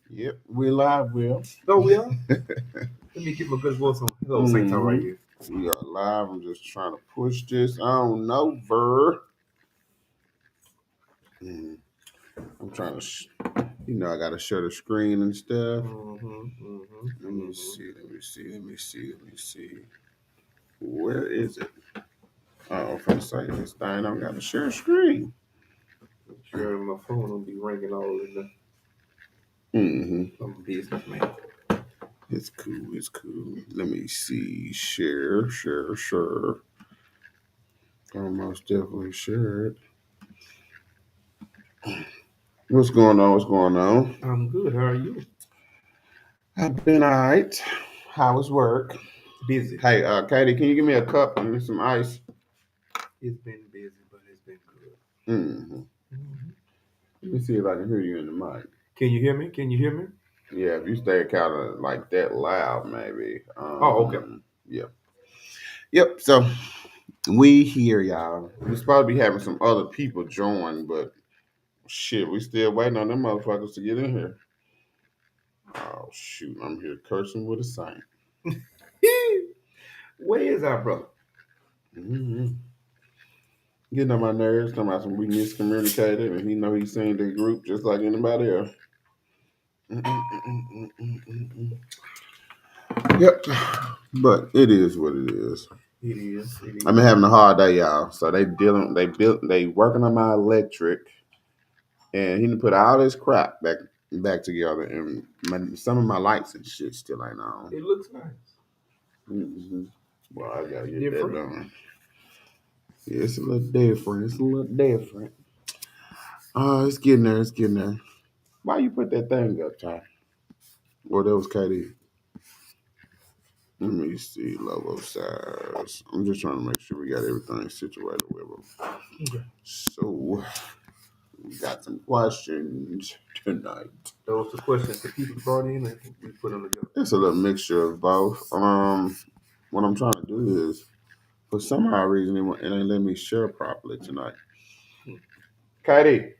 Yep, we're live, Will. No, we are. Let me get my good voice on. Hello, St. Tom right here. We are live. I'm just trying to push this. I don't know, Ver. I'm trying to, I got to share the screen and stuff. Let me see. Where is it? Oh, for a second, this thing I got to share a screen. Sure, my phone will be ringing all in the. I'm a businessman. It's cool. Let me see. Share. I'll most definitely share it. What's going on? I'm good. How are you? I've been all right. How was work? Busy. Hey, Katie, can you give me a cup and some ice? It's been busy, but it's been good. Let me see if I can hear you in the mic. Can you hear me? Yeah, if you stay kind of like that loud, maybe. Okay. Yep. So we here, y'all. We're supposed to be having some other people join, but shit, we still waiting on them motherfuckers to get in here. Oh shoot, I'm here cursing with a saint. Where is our brother? Getting on my nerves, talking about some we miscommunicated, and he know he seen the group just like anybody else. Yep, but it is what it is. It is. I've been having a hard day, y'all. So they working on my electric, and he done put all this crap back together, and some of my lights and shit still ain't on. It looks nice. Well, I gotta get that done. Yeah, it's a little different. Oh, it's getting there. Why you put that thing up, Ty? Well, that was KD. Let me see logo size. I'm just trying to make sure we got everything situated with them. Okay. So we got some questions tonight. Those are questions that people brought in and we put them together. It's a little mixture of both. What I'm trying to do is, for some odd reason, it ain't letting me share properly tonight. Katie,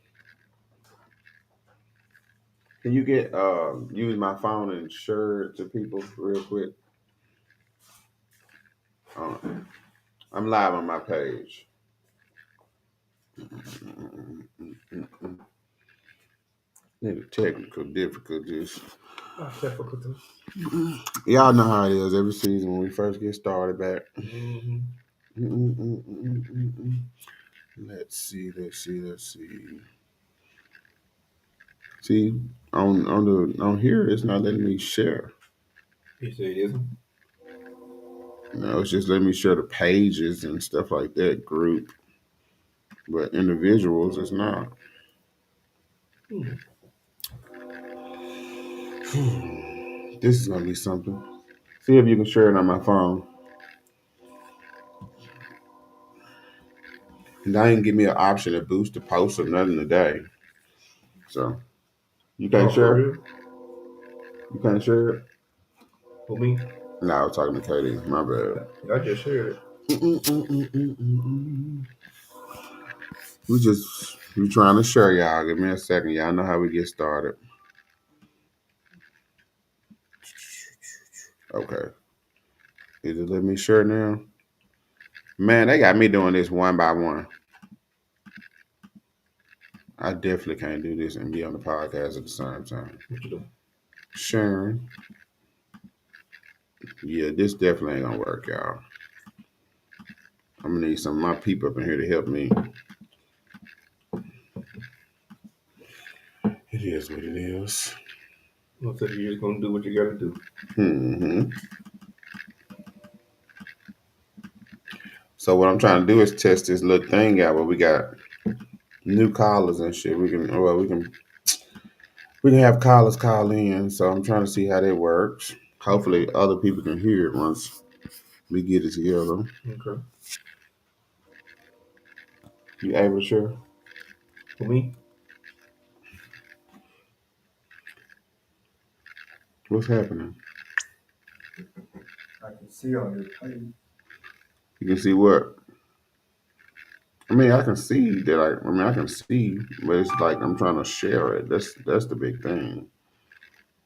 can you get use my phone and share it to people real quick? I'm live on my page. Little technical difficulties. Y'all know how it is every season when we first get started back. Let's see. See, on here, it's not letting me share. You say it isn't? No, it's just letting me share the pages and stuff like that, group. But individuals, it's not. This is gonna be something. See if you can share it on my phone. And I didn't give me an option to boost the post or nothing today. So you can't share? You can't share it? For me? No, I was talking to Katie. My bad. I just shared it. We trying to share, y'all. Give me a second. Y'all know how we get started. Okay. Is it let me share now? Man, they got me doing this one by one. I definitely can't do this and be on the podcast at the same time. What you doing? Sharing. Yeah, this definitely ain't gonna work, y'all. I'm gonna need some of my people up in here to help me. is what it is. Looks like you're just gonna do what you gotta do. Mm-hmm. So what I'm trying to do is test this little thing out where we got new callers and shit. We can have callers call in. So I'm trying to see how that works. Hopefully other people can hear it once we get it together. Okay. You able to share? For me, What's happening? I can see on your page. You can see what? I mean, I can see that. I can see, but it's like I'm trying to share it. That's the big thing.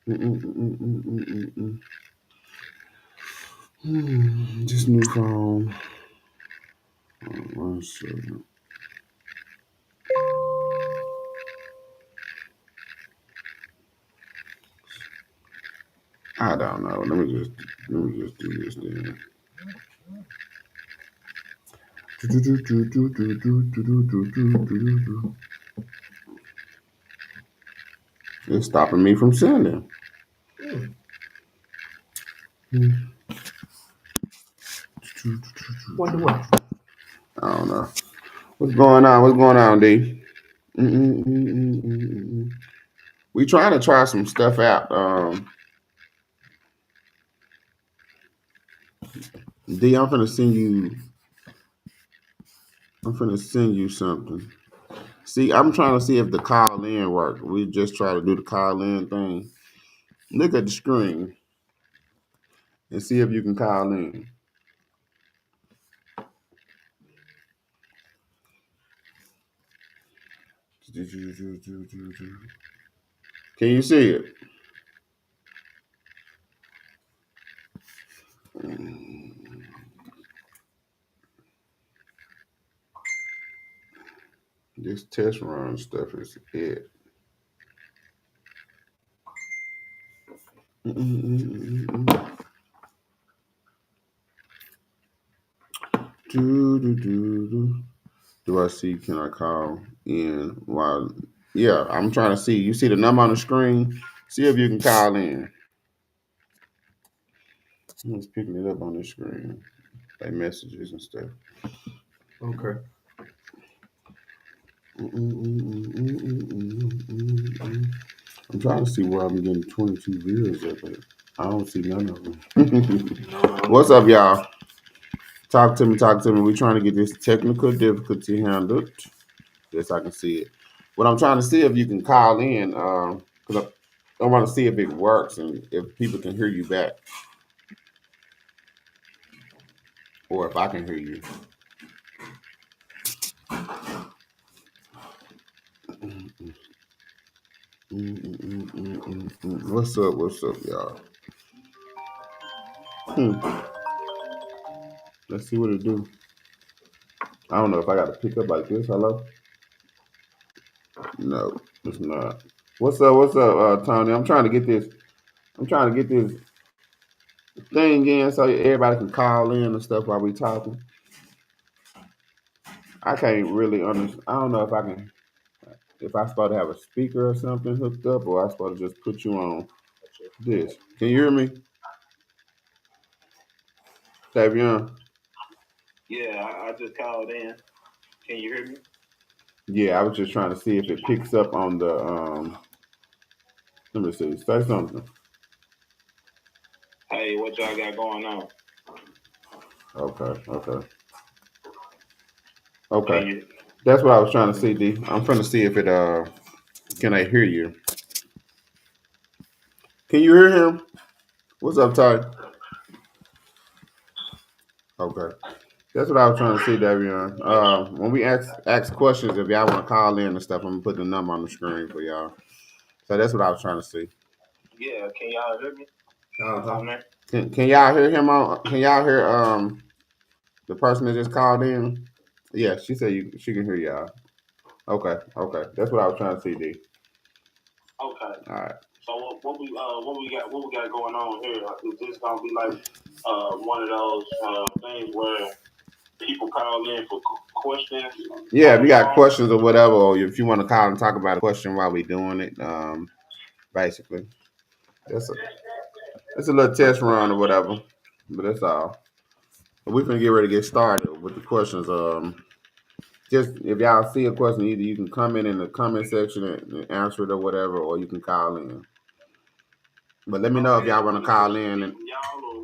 Mm-mm-mm-mm-mm-mm-mm. This new phone. One second. I don't know. Let me just do this then. It's stopping me from sending. Wonder why. I don't know. What's going on? What's going on, D? Mm-mm-mm-mm-mm-mm. We trying to try some stuff out. D, I'm finna send you. I'm finna send you something. See, I'm trying to see if the call in work. We just try to do the call in thing. Look at the screen and see if you can call in. Can you see it? This test run stuff is it. Do I see? Can I call in? While yeah, I'm trying to see. You see the number on the screen? See if you can call in. It's picking it up on the screen, like messages and stuff. Okay. I'm trying to see where I'm getting 22 views at, but I don't see none of them. What's up, y'all? Talk to me, talk to me. We're trying to get this technical difficulty handled. Yes, I can see it. What I'm trying to see if you can call in, because I want to see if it works and if people can hear you back, or if I can hear you. What's up? What's up, y'all? Let's see what it do. I don't know if I got to pick up like this. Hello? No, it's not. What's up? What's up, Tony? I'm trying to get this. I'm trying to get this thing in so everybody can call in and stuff while we talking. I can't really understand. I don't know if I can. If I'm supposed to have a speaker or something hooked up, or I'm supposed to just put you on this. Can you hear me, Davion? Yeah, I just called in. Can you hear me? Yeah, I was just trying to see if it picks up on the. Let me see. Say something. Hey, what y'all got going on? Okay. Okay. Can Okay. you? That's what I was trying to see, D. I'm trying to see if it can I hear you? Can you hear him? What's up, Ty? Okay. That's what I was trying to see, Davion. When we ask questions, if y'all want to call in and stuff, I'm gonna put the number on the screen for y'all. So that's what I was trying to see. Yeah, can y'all hear me? Uh-huh. On there? Can y'all hear him on? Can y'all hear the person that just called in? Yeah, she said she can hear y'all. Okay, okay. That's what I was trying to see, D. Okay. All right. So what we got going on here? Is this gonna be like one of those things where people call in for questions Yeah, if on you the got phone? questions or whatever, or if you want to call and talk about a question while we doing it, basically, that's a it's a little test run or whatever, but that's all. But we can get ready to get started with the questions. Just if y'all see a question, either you can comment in the comment section and answer it or whatever, or you can call in. But let me know if Okay, y'all will want to the call question in, be and from y'all or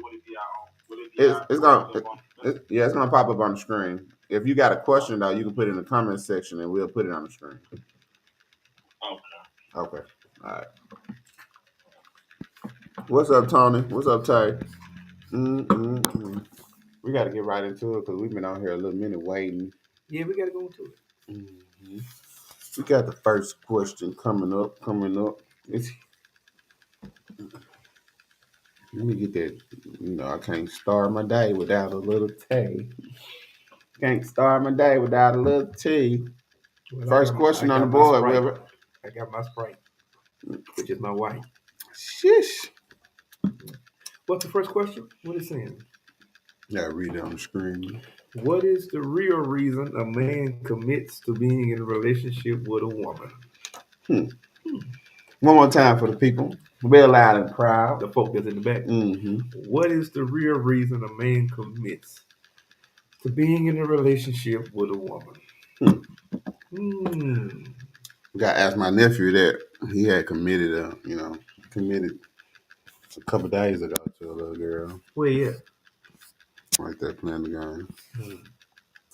would it be it's popped gonna up on? yeah, it's gonna pop up on the screen. If you got a question though, you can put it in the comment section and we'll put it on the screen. Okay. Okay. All right. What's up, Tony? What's up, Tay? Mm-mm-mm. We got to get right into it because we've been out here a little minute waiting. Yeah, we gotta go into it. Hmm. We got the first question coming up. Coming up. It's, let me get that. I can't start my day without a little tea. Can't start my day without a little tea. Well, First I question on the got my board, Sprite. Wilbur. I got my Sprite, which is my wife. Shish. What's the first question? What is saying? Yeah, read it on the screen. What is the real reason a man commits to being in a relationship with a woman? Hmm. One more time for the people. Real loud and proud. The folk that's in the back. Mm-hmm. What is the real reason a man commits to being in a relationship with a woman? Hmm. Hmm. Got to ask my nephew that he had committed a couple days ago to a little girl Where you at? right there playing the game. Hmm.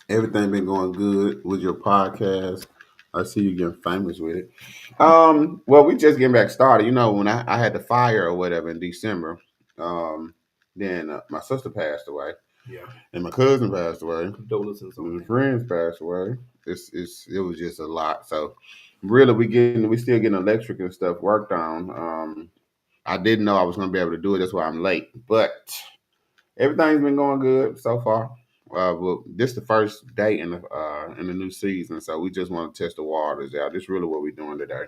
Everything been going good with your podcast. I see you getting famous with it. Well, we just getting back started. When I had the fire or whatever in December, then my sister passed away, Yeah. and my cousin passed away, Condolences on and the that. friends passed away. It was just a lot. So really, we still getting electric and stuff worked on. I didn't know I was going to be able to do it. That's why I'm late. But everything's been going good so far. Well, this is the first day in the new season, so we just want to test the waters out. This is really what we're doing today.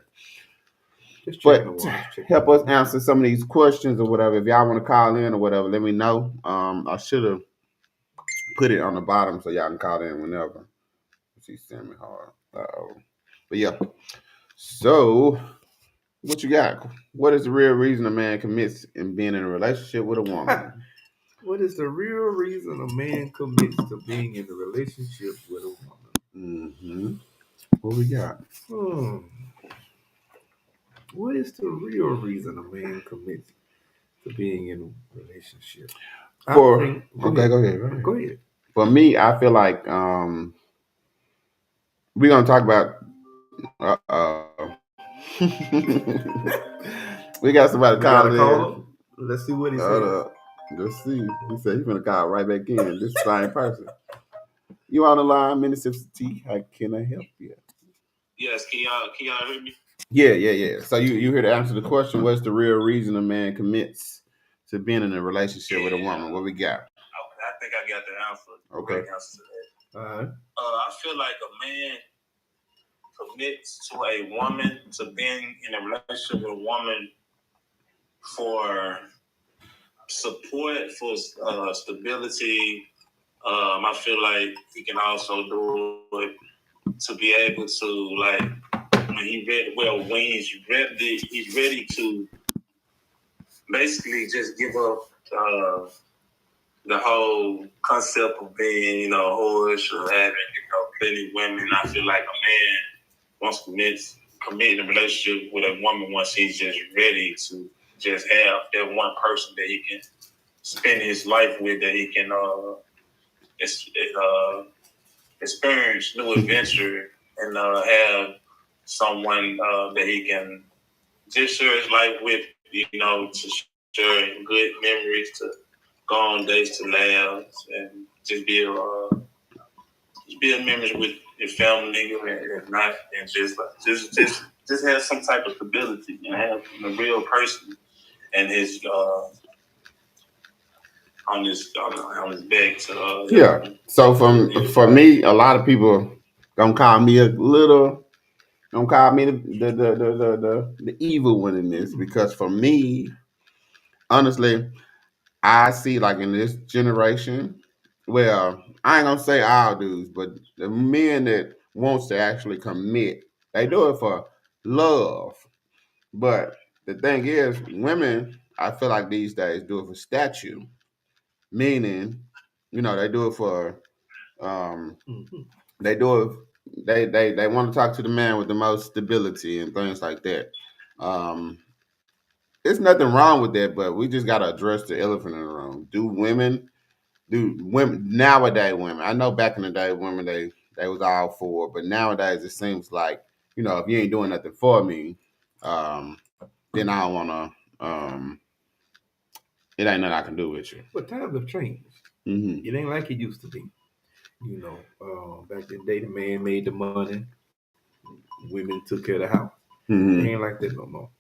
Just checking the But waters. Checking the help us waters. answer some of these questions or whatever. If y'all want to call in or whatever, let me know. I should have put it on the bottom so y'all can call in whenever. She's semi hard. Uh-oh. But yeah. So what you got? What is the real reason a man commits in being in a relationship with a woman? What is the real reason a man commits to being in a relationship with a woman? Mm-hmm. What we got? Hmm. What is the real reason a man commits to being in a relationship? I For think. Go okay, ahead. go ahead, go ahead. Go ahead. For me, I feel like we're gonna talk about. We got somebody We got a calling in. caller. Let's see what he Hold says. up. Let's see. He said he's gonna call right back in. This same person. You on the line, many sips of tea. How can I help you? Yes, can y'all hear me? Yeah. So you here to answer the question? What's the real reason a man commits to being in a relationship with a woman? What we got? Okay, I think I got the answer. Okay. Great answer to that. All right. I feel like a man commits to a woman to being in a relationship with a woman for support, for stability. I feel like he can also do it to be able to when he's ready to basically just give up the whole concept of being whorish or having plenty of women. I feel like a man wants to commit in a relationship with a woman once he's just ready to just have that one person that he can spend his life with, that he can experience new adventure and have someone that he can just share his life with, to share good memories, to go on dates, to laugh, and just build memories with your family and not and just have some type of stability and have a real person and his on his back to Yeah. So for me, a lot of people gonna call me a little. Don't call me the evil one in this because for me, honestly, I see like in this generation, well, I ain't gonna say all dudes, but the men that wants to actually commit, they do it for love. But the thing is, women, I feel like these days do it for statue, meaning, they do it for, Mm-hmm. they do it. They want to talk to the man with the most stability and things like that. Um, there's nothing wrong with that, but we just gotta address the elephant in the room. Do women nowadays women? I know back in the day, women they was all for, but nowadays it seems like if you ain't doing nothing for me, um, then I don't wanna. It ain't nothing I can do with you. But times have changed. Mm-hmm. It ain't like it used to be. Back in the day, the man made the money, women took care of the house. It Mm-hmm. ain't like that no more.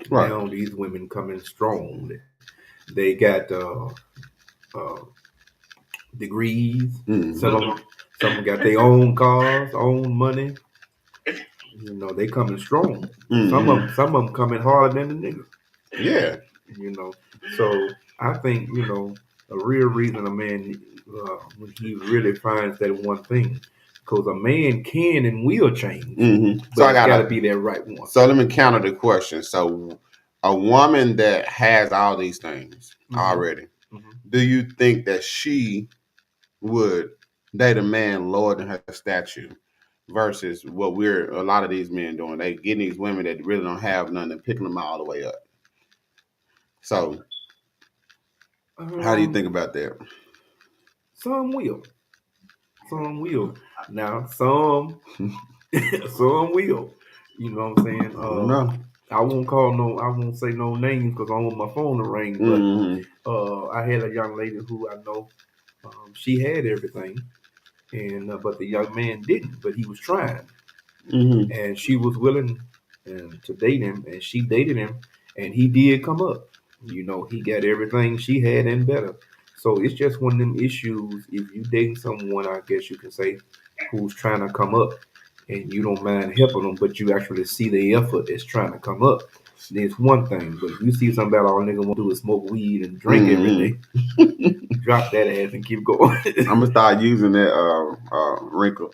Right. Now these women coming strong. They got uh, degrees. Mm-hmm. Some got their own cars, own money. They coming strong. Mm-hmm. Some of them coming harder than the niggas. Yeah. So I think a real reason a man when he really finds that one thing, because a man can and will change, Mm-hmm. but it's got to be that right one. So let me counter the question. So, a woman that has all these things already, do you think that she would date a man lower than her stature versus what a lot of these men doing? They getting these women that really don't have nothing and picking them all the way up. So, how do you think about that? Some will. Some will. Now, some some will. You know what I'm saying? No. I won't say no names because I don't want my phone to ring. But I had a young lady who I know, she had everything, and but the young man didn't. But he was trying, and she was willing to date him, and she dated him, and he did come up. He got everything she had and better. So it's just one of them issues. If you dating someone, I guess you can say, who's trying to come up, and you don't mind helping them, but you actually see the effort that's trying to come up, then it's one thing. But if you see somebody all nigga want to do is smoke weed and drink every day, drop that ass and keep going. I'm gonna start using that wrinkle.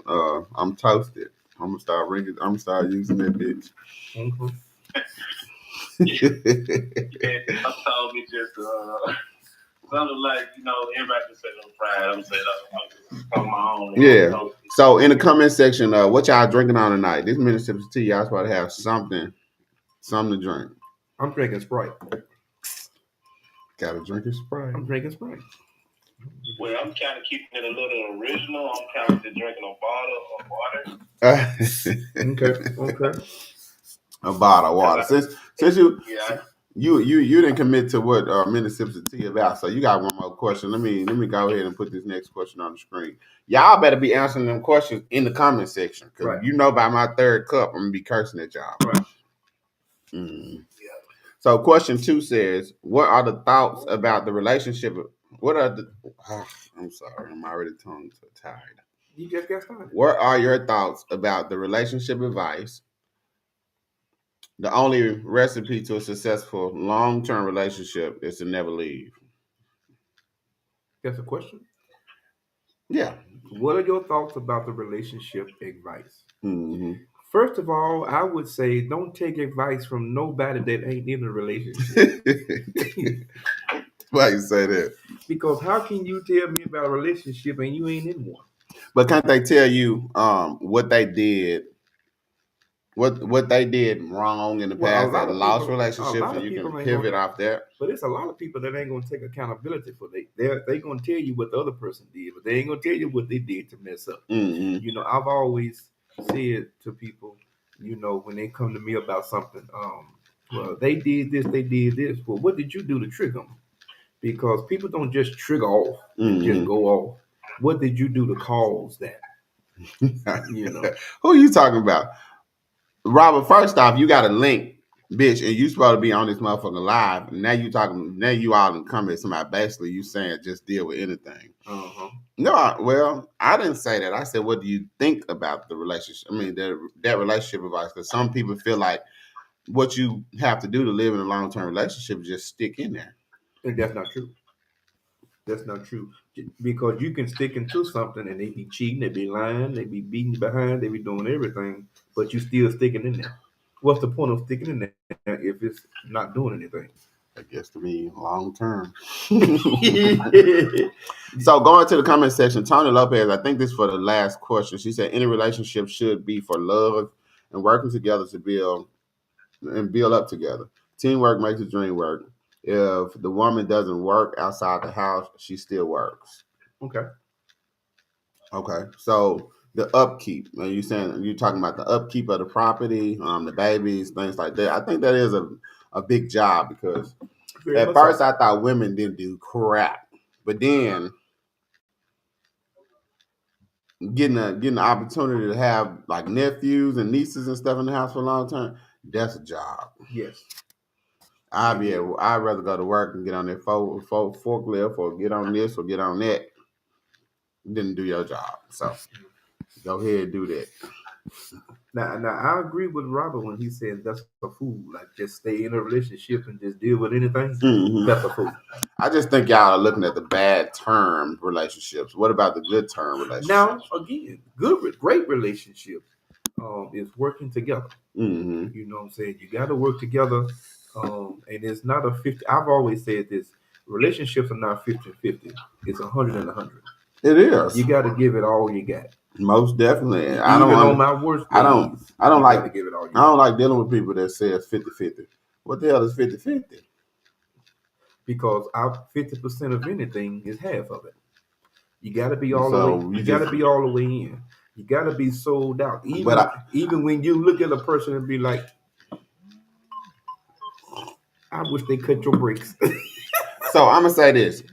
I'm toasted. I'm gonna start using that bitch. Mm-hmm. Yeah, I told me just something like everybody just say no pride. I'm saying I'm my own. Yeah. So in the comment section, what y'all drinking on tonight? This minute Sipz of Tea. Y'all supposed to have something to drink. I'm drinking Sprite. Gotta drink a Sprite. I'm drinking Sprite. Well, I'm kind of keeping it a little original. I'm kind of just drinking a bottle of water. Okay. A bottle of water. Since you didn't commit to what minute Sipz of Tea about, so you got one more question. Let me go ahead and put this next question on the screen. Y'all better be answering them questions in the comment section, because by my third cup, I'm gonna be cursing at y'all. Right. So question 2 says, what are the thoughts about the relationship? I'm sorry, I'm already tongue tied. You just got started. What are your thoughts about the relationship advice? The only recipe to a successful long-term relationship is to never leave. That's a question? Yeah. What are your thoughts about the relationship advice? Mm-hmm. First of all, I would say don't take advice from nobody that ain't in a relationship. Why you say that? Because how can you tell me about a relationship and you ain't in one? But can't they tell you what they did? What they did wrong in the past that lost relationships, and you can pivot off that. But it's a lot of people that ain't gonna take accountability for they gonna tell you what the other person did, but they ain't gonna tell you what they did to mess up. Mm-hmm. I've always said to people, when they come to me about something, well, they did this. Well, what did you do to trigger them? Because people don't just trigger off and just go off. What did you do to cause that? Who are you talking about? Robert, first off, you got a link, bitch, and you supposed to be on this motherfucker live. And now you all in comment somebody basically you saying just deal with anything. No, I didn't say that. I said, what do you think about the relationship? I mean, that relationship advice, because some people feel like what you have to do to live in a long-term relationship is just stick in there. And that's not true. That's not true. Because you can stick into something and they be cheating, they be lying, they be beating you behind, they be doing everything, but you still sticking in there. What's the point of sticking in there if it's not doing anything? I guess to me long term. So going to the comment section, Tony Lopez, I think this is for the last question. She said any relationship should be for love and working together to build up together. Teamwork makes the dream work. If the woman doesn't work outside the house, she still works. Okay. Okay. So the upkeep, you're talking about the upkeep of the property, the babies, things like that. I think that is a big job because Very at much so. first I thought women didn't do crap. But then getting the opportunity to have like nephews and nieces and stuff in the house for a long time, that's a job. Yes. I'd rather go to work and get on that forklift or get on this or get on that than do your job. So go ahead and do that. Now, I agree with Robert when he said that's a fool. Like, just stay in a relationship and just deal with anything. Mm-hmm. That's a fool. I just think y'all are looking at the bad term relationships. What about the good term relationships? Now, again, great relationships is working together. Mm-hmm. You know what I'm saying? You got to work together. And it's not a 50. I've always said this. Relationships are not 50-50. It's 100 and 100. It is. You got to give it all you got. Most definitely. Even on my worst days, I don't you like gotta give it all you I don't got. like dealing with people that say it's 50-50. What the hell is 50-50? Because 50% of anything is half of it. You got to be all the way. You got to be all the way in. You got to be sold out. Even when you look at a person and be like, I wish they cut your brakes. So I'm gonna say this.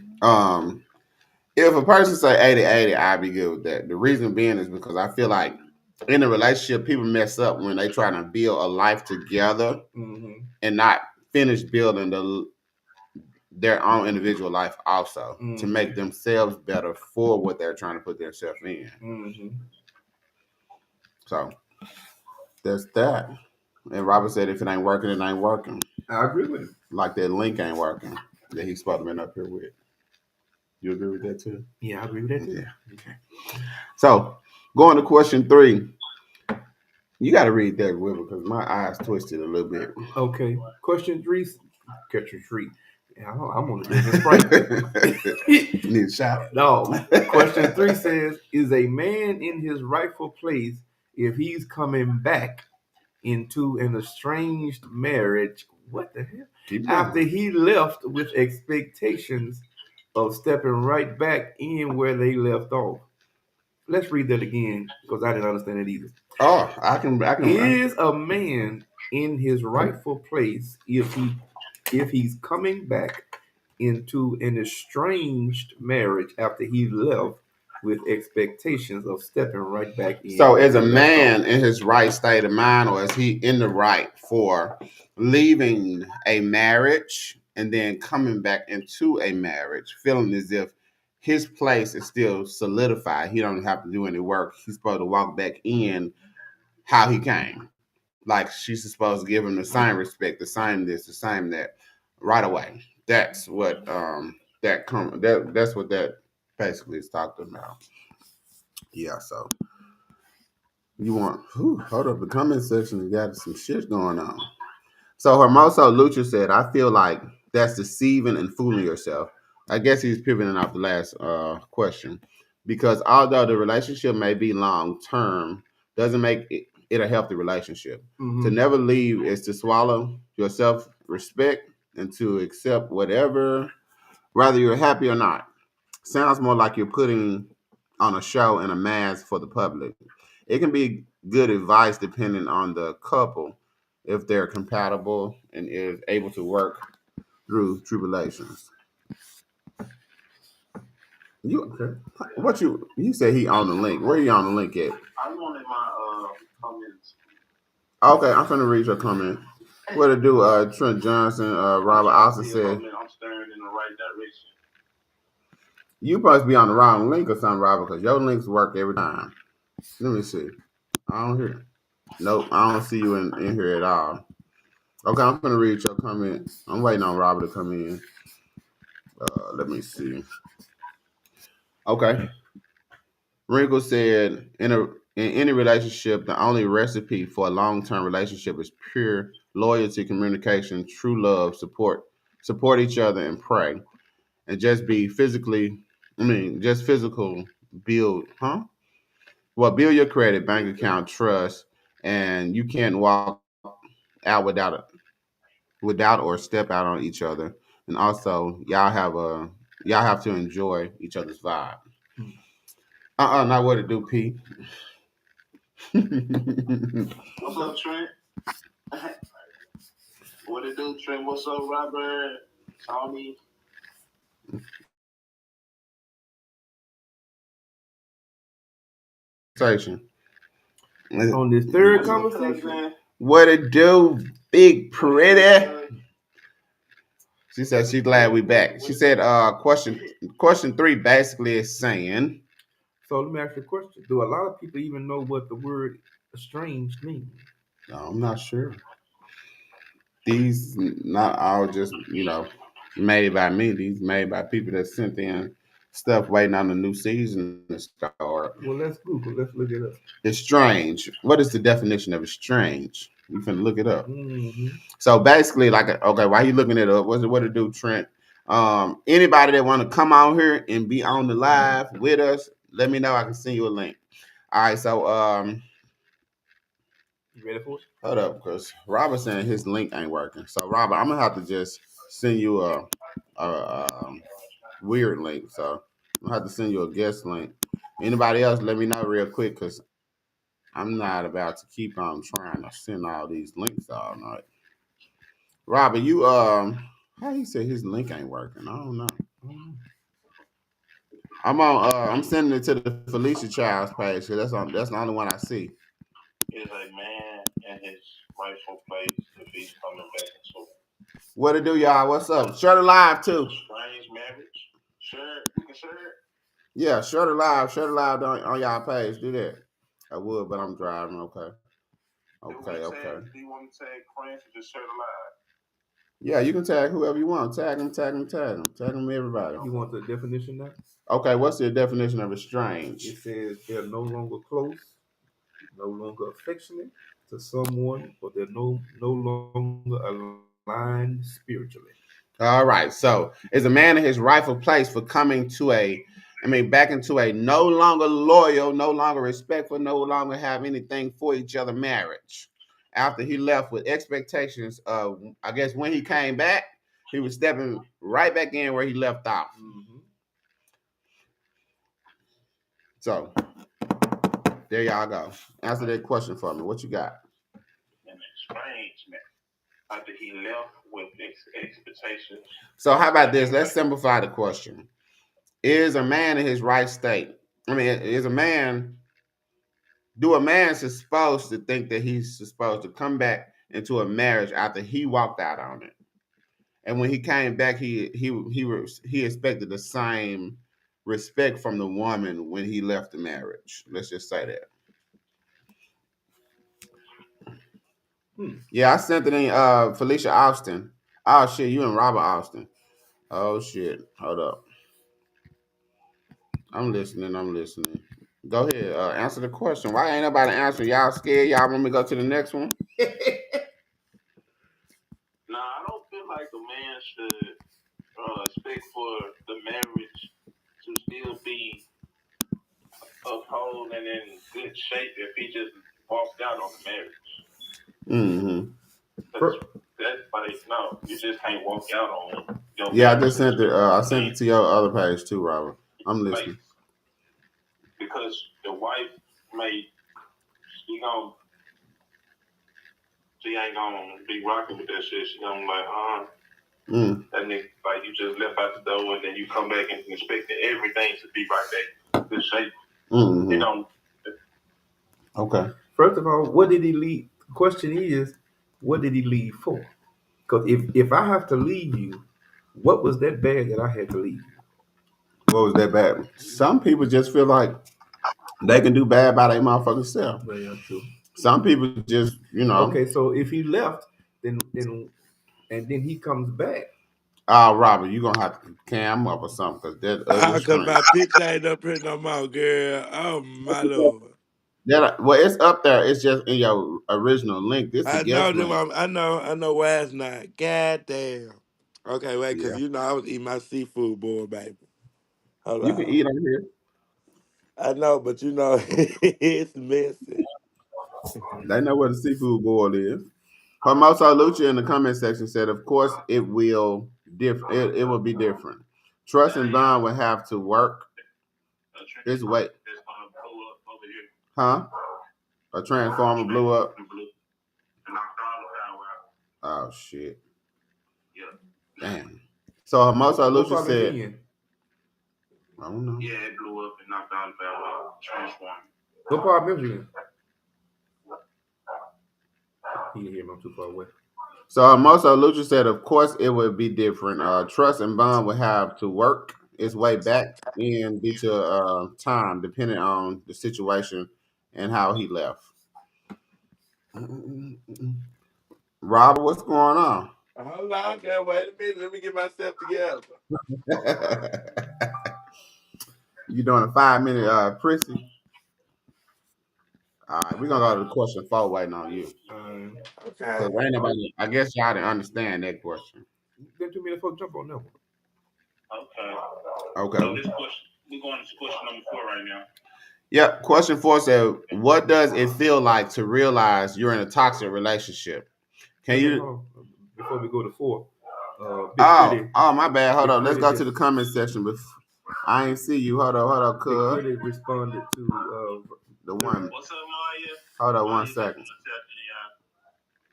If a person say 80-80, I'd be good with that. The reason being is because I feel like in a relationship, people mess up when they try to build a life together and not finish building their own individual life also to make themselves better for what they're trying to put themselves in. So that's that. And Robert said if it ain't working, it ain't working. I agree with him. Like that link ain't working that he's supposed to been up here with. You agree with that too? Yeah, I agree with that too. Yeah. Okay. So going to question 3. You got to read that, Wilbur, because my eyes twisted a little bit. Okay. Question 3. Question 3. I'm on a different sprite. Need a shot? No. Question 3 says, is a man in his rightful place if he's coming back into an estranged marriage? What the hell? After he left with expectations of stepping right back in where they left off. Let's read that again because I didn't understand it either. Oh, I can. Is a man in his rightful place if he's coming back into an estranged marriage after he left with expectations of stepping right back in? So is a man in his right state of mind, or is he in the right for leaving a marriage and then coming back into a marriage, feeling as if his place is still solidified? He don't have to do any work. He's supposed to walk back in how he came. Like she's supposed to give him the same respect, the same this, the same that, right away. That's what that's what that basically is talking about. Yeah, so you want hold up the comment section and got some shit going on. So Hermoso Lucha said, I feel like that's deceiving and fooling yourself. I guess he's pivoting off the last question. Because although the relationship may be long term, doesn't make it a healthy relationship. To never leave is to swallow your self-respect and to accept whatever, whether you're happy or not. Sounds more like you're putting on a show and a mask for the public. It can be good advice depending on the couple if they're compatible and is able to work through tribulations. You said he on the link. Where you on the link at? I wanted my comments. Okay, I'm finna read your comment. What to do? Trent Johnson, Robert also said, I'm staring in the right direction. You supposed to be on the wrong link or something, Robert, because your links work every time. Let me see. I don't hear. Nope, I don't see you in here at all. Okay, I'm gonna read your comment. I'm waiting on Robert to come in. Let me see. Okay. Wrinkle said, in any relationship, the only recipe for a long term relationship is pure loyalty, communication, true love, support each other, and pray, and just be physically. I mean, just physical build, huh? Well, build your credit, bank account, trust, and you can't walk out without or step out on each other. And also, y'all have to enjoy each other's vibe. Hmm. Not what it do, Pete. What's up, Trent? What it do, Trent? What's up, Robert? Tony? Conversation. On this third conversation, What it do, big pretty? She said she's glad we back. She said, question three basically is saying, so let me ask you a question. Do a lot of people even know what the word estranged means? no, I'm not sure. These not all just made by me. These made by people that sent in stuff waiting on the new season to start. Well, let's Google. Let's look it up. Estrange. What is the definition of estrange? You finna look it up. Mm-hmm. So basically, okay, why you looking it up? What it do, Trent? Anybody that want to come out here and be on the live with us, let me know. I can send you a link. All right, so You ready for it? hold up, because Robert saying his link ain't working. So Robert, I'm gonna have to just send you a weird link. So I'm gonna have to send you a guest link. Anybody else, let me know real quick, because I'm not about to keep on trying to send all these links all night. Robert, you how he said his link ain't working? I don't know. I'm sending it to the Felicia Childs page because that's the only one I see. Is a man in his rightful place if he's coming back into What it do, y'all? What's up? Share the live too. strange marriage? Sure, you can share it. Yeah, share the live. Share the live on y'all page. Do that. I would, but I'm driving. Okay. Okay. Do you want to tag friends or just share the live? Yeah, you can tag whoever you want. Tag them. Tag them everybody. You want the definition now? Okay, what's the definition of estranged? It says they're no longer close, no longer affectionate to someone, or they're no longer aligned spiritually. All right. So is a man in his rightful place for coming to back into a no longer loyal, no longer respectful, no longer have anything for each other marriage. After he left with expectations of, I guess when he came back, he was stepping right back in where he left off. Mm-hmm. So there y'all go. Answer that question for me. What you got? An estranged man after he left with expectations. So how about this? Let's simplify the question. Is a man in his right state? Is a man do a man supposed to think that he's supposed to come back into a marriage after he walked out on it, and when he came back, he expected the same respect from the woman when he left the marriage. Let's just say that. Yeah, I sent it in Felicia Austin. Oh shit, you and Robert Austin. Oh shit, hold up. I'm listening. Go ahead, answer the question. Why ain't nobody answering? Y'all scared? Y'all want me to go to the next one? Nah, I don't feel like a man should expect for the marriage to still be uphold and in good shape if he just walked out on the marriage. Mm-hmm. That's like no, you just can't walk out on your Yeah, I marriage. just sent it. I sent it to your other page too, Robert. I'm listening. Because the wife may she ain't gonna be rocking with that shit. She gonna be like, that nigga, like you just left out the door and then you come back and expecting everything to be right back good shape. Mm-hmm. You know. Okay. First of all, what did he leave? The question is, what did he leave for? Because if I have to leave you, what was that bad that I had to leave you? What was that bad? Some people just feel like they can do bad by their motherfucking self. Well, yeah, true. Some people just, Okay, so if he left, then and then he comes back. Robert, you gonna have to cam up or something because that ugly Cause screen. my picture ain't up here no more, girl. Oh my lord. That well, it's up there. It's just in your original link. This is a I know guest them. link. I know why it's not. God damn. Okay, wait, cause Yeah, I was eating my seafood boy, baby. Hold you can on. eat on here. I know, but it's messy. They know what a seafood boil is. Hermoso Lucha in the comment section said, "Of course, it will it will be different. Trust and bond will have to work. Its way, huh? A transformer blew up. Oh shit! Damn. So Hermoso What Lucha part is said, he in? I don't know. Yeah, it blew up and knocked down the transformer. What part is he in? He didn't hear me. I'm too far away. So Hermoso Lucha said, of course, it would be different. Trust and bond would have to work its way back in due to time, depending on the situation and how he left. Robert, what's going on? Hold on, girl. Wait a minute. Let me get myself together. You doing a 5 minute prissy? All right, we're gonna go to the question four waiting on you. Okay. Cause ain't nobody. I guess y'all didn't understand that question. Then 2 minutes for jump on that one. Okay. Okay. So this question, we're going to question number 4 right now. Yep. Question four said, "What does it feel like to realize you're in a toxic relationship?" Can Wait, you? hold on. Before we go to 4, Big Oh, Pretty, oh, my bad. Hold Big on. Let's Pretty go to just the comment section. I ain't see you. Hold on, Big cuz. Pretty responded to The one. What's up, Maya? Hold on Maya, 1 second.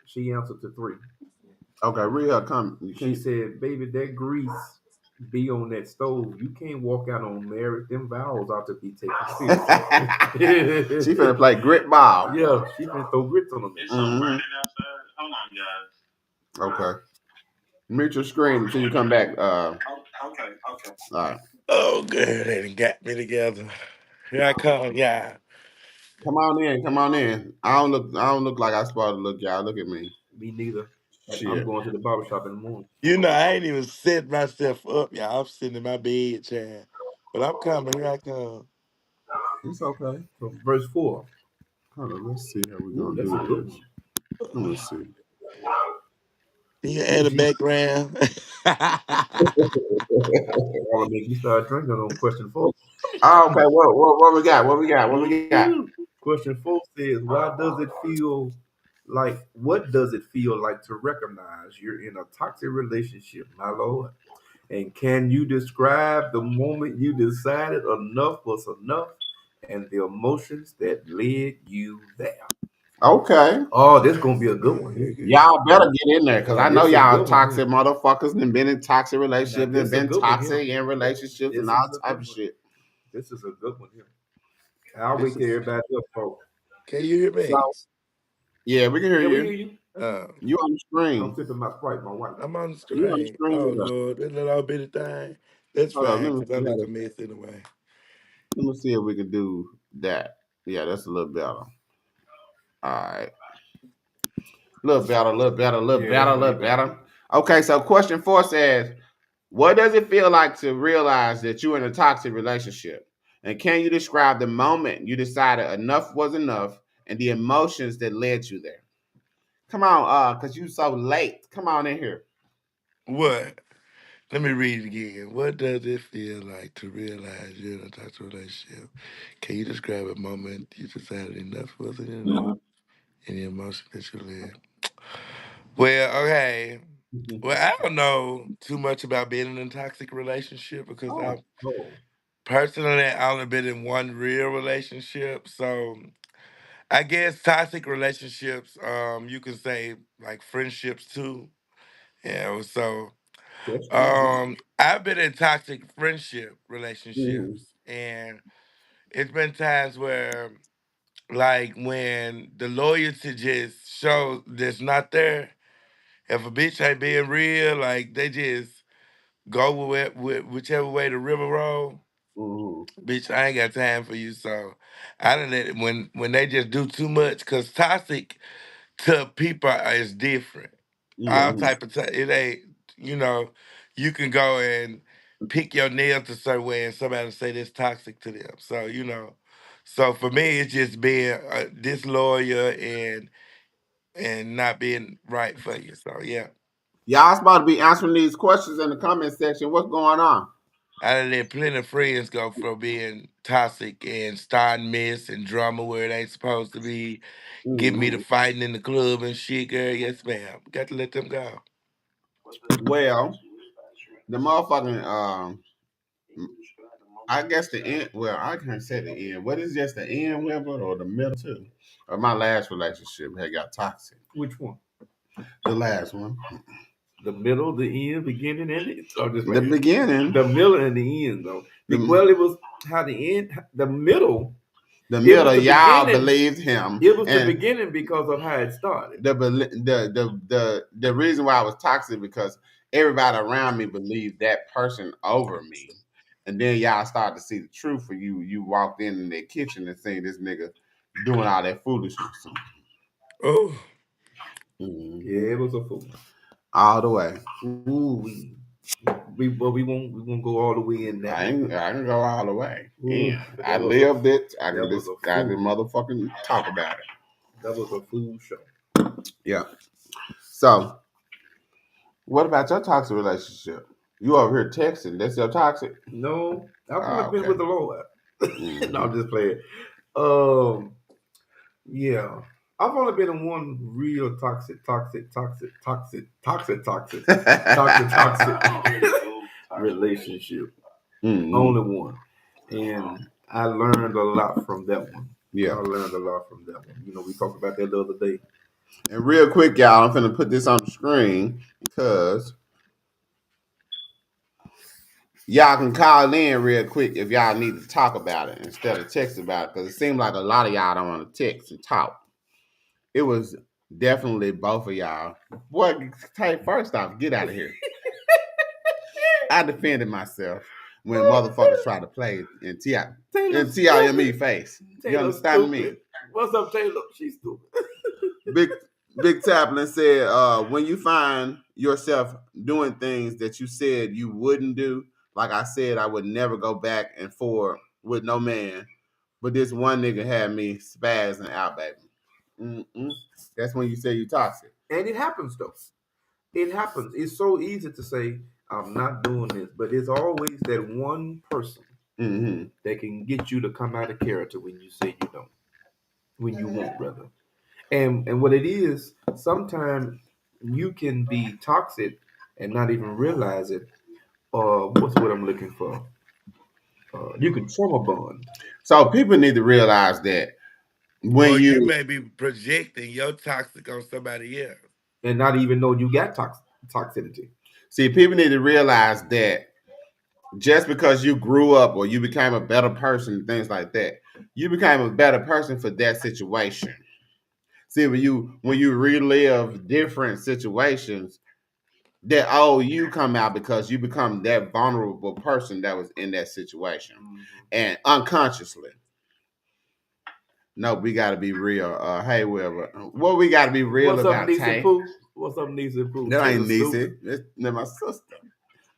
she answered to 3. Okay, read her comment. She said, "Baby, that grease be on that stove. You can't walk out on marriage. Them vows ought to be taken seriously." She finna play grit ball. Yeah, she finna throw grits on them. It's so burning outside. Hold on, guys. Okay. Mute your screen until you come back. Okay. All right. Oh, good. They done got me together. Here I come, yeah. Come on in. Come on in. I don't look like I'm supposed to look, y'all. Look at me. Me neither. I'm Shit. going to the barbershop in the morning. I ain't even set myself up, y'all. I'm sitting in my bed, child. But I'm coming. Here I come. It's okay. So verse 4. Hold on. Let's see how we Ooh, gonna that's a do good this. one. Let me see. Can you add a background? I will make you start drinking on question 4. Oh, okay. What we got? What we got? What we got? Question 4 says, what does it feel like to recognize you're in a toxic relationship, my lord? And can you describe the moment you decided enough was enough and the emotions that led you there? Okay. Oh, this gonna be a good one here. Y'all better get in there because I know This is a y'all good one here. toxic motherfuckers and been in toxic Now relationships and this a been good one here. toxic in relationships This and is all a type good of one. shit. This is a good one here. I'll This wait till is. everybody else talk. Can you hear So me? yeah, we can hear Yeah, we hear you. you. You on the I'm screen. sipping my Sprite, my wife. I'm on the You on the screen. screen Oh with us. Lord, that little bitty thing. That's Hold on, fine, let me because I see how look a to, mess anyway. let me see if we can do that. Yeah, that's a little better. All right. Little better, little better, little Yeah, that's better, way little better. better. Okay, so question four says, what does it feel like to realize that you're in a toxic relationship? And can you describe the moment you decided enough was enough and the emotions that led you there? Come on, cause you so late. Come on in here. What? Let me read it again. What does it feel like to realize you're in a toxic relationship? Can you describe a moment you decided enough wasn't enough? Any emotion that you live? Well, okay. Well, I don't know too much about being in a toxic relationship because Oh, I've oh. personally only been in one real relationship. So I guess toxic relationships, you can say like friendships too. Yeah. So That's true too. I've been in toxic friendship Mhm. relationships, and it's been times where, like, when the loyalty just shows that's not there. If a bitch ain't being real, like they just go with whichever way the river roll. Mhm. Bitch, I ain't got time for you. So I done let it when they just do too much, cause toxic to people is different. All Mhm. type of it ain't, you know, you can go and pick your nails a certain way, and somebody say that's toxic to them. So so for me, it's just being disloyal and not being right for you. So yeah. Y'all supposed to be answering these questions in the comment section. What's going on? I done let plenty of friends go from being toxic and starting mess and drama where it ain't supposed to be, getting me to Mhm. fighting in the club and shit, girl. Yes, ma'am. Got to let them go. Well, the motherfucking I guess the end. Well, I can't say the end. What is just the end with it or the middle too? My last relationship had got toxic. Which one? The last one, The middle, the end, beginning, and it. I'm just the like beginning, the middle and the end, though. the Well, it was how the end, the middle. the It was middle. the Y'all beginning. believed him, It was the and beginning because of how it started. the reason why I was toxic because everybody around me believed that person over me, and then y'all started to see the truth. For you walked in their kitchen and seen this nigga doing all that foolishness. Oh, Yeah, Mhm. it was a fool. All the way. Ooh, we won't go all the way in that one. I can go all the way. Ooh, And but I lived it. I that can was just a I can fool. motherfucking talk about it. That was a fool show. Yeah. So what about your toxic relationship? You over here texting. That's your toxic? No, I've only been Okay. with the Lord. No, Hmm. I'm just playing. Um, yeah, I've only been in one real toxic relationship. Hmm. Only one, and I learned a lot from that one. I Yeah. learned a lot from that one. We talked about that the other day. And real quick, y'all, I'm finna put this on the screen because y'all can call in real quick if y'all need to talk about it instead of text about it. Because it seems like a lot of y'all don't want to text and talk. It was definitely both of y'all. Boy, hey, first off, get out of here. I defended myself when motherfuckers try to play in Taylor TIME stupid. face. You Taylor understand me? stupid. What's up, Taylor? She's stupid. Big Big Taplin said, when you find yourself doing things that you said you wouldn't do, like I said, I would never go back and forth with no man. But this one nigga had me spazzing out, baby. Mm-mm. That's when you say you toxic. And it happens though. It happens. It's so easy to say I'm not doing this, but it's always that one person Mm-hmm. that can get you to come out of character when you say you don't, when you won't, rather. And what it is, sometimes you can be toxic and not even realize it. What's what I'm looking for? You can trauma bond So people need to realize that when or you you may be projecting your toxic on somebody else. and not even know you got toxicity. see, people need to realize that just because you grew up or you became a better person, things like that, you became a better person for that situation. See, when you relive different situations, that you come out because you become that vulnerable person that was in that situation, and unconsciously. No, we got to be real. Hey, Wilbur, what we got to be real What's up, about, Nisa Tay? Pooh? What's up, Nisa Pooh? That ain't Taylor stupid. Niecy. That's my sister.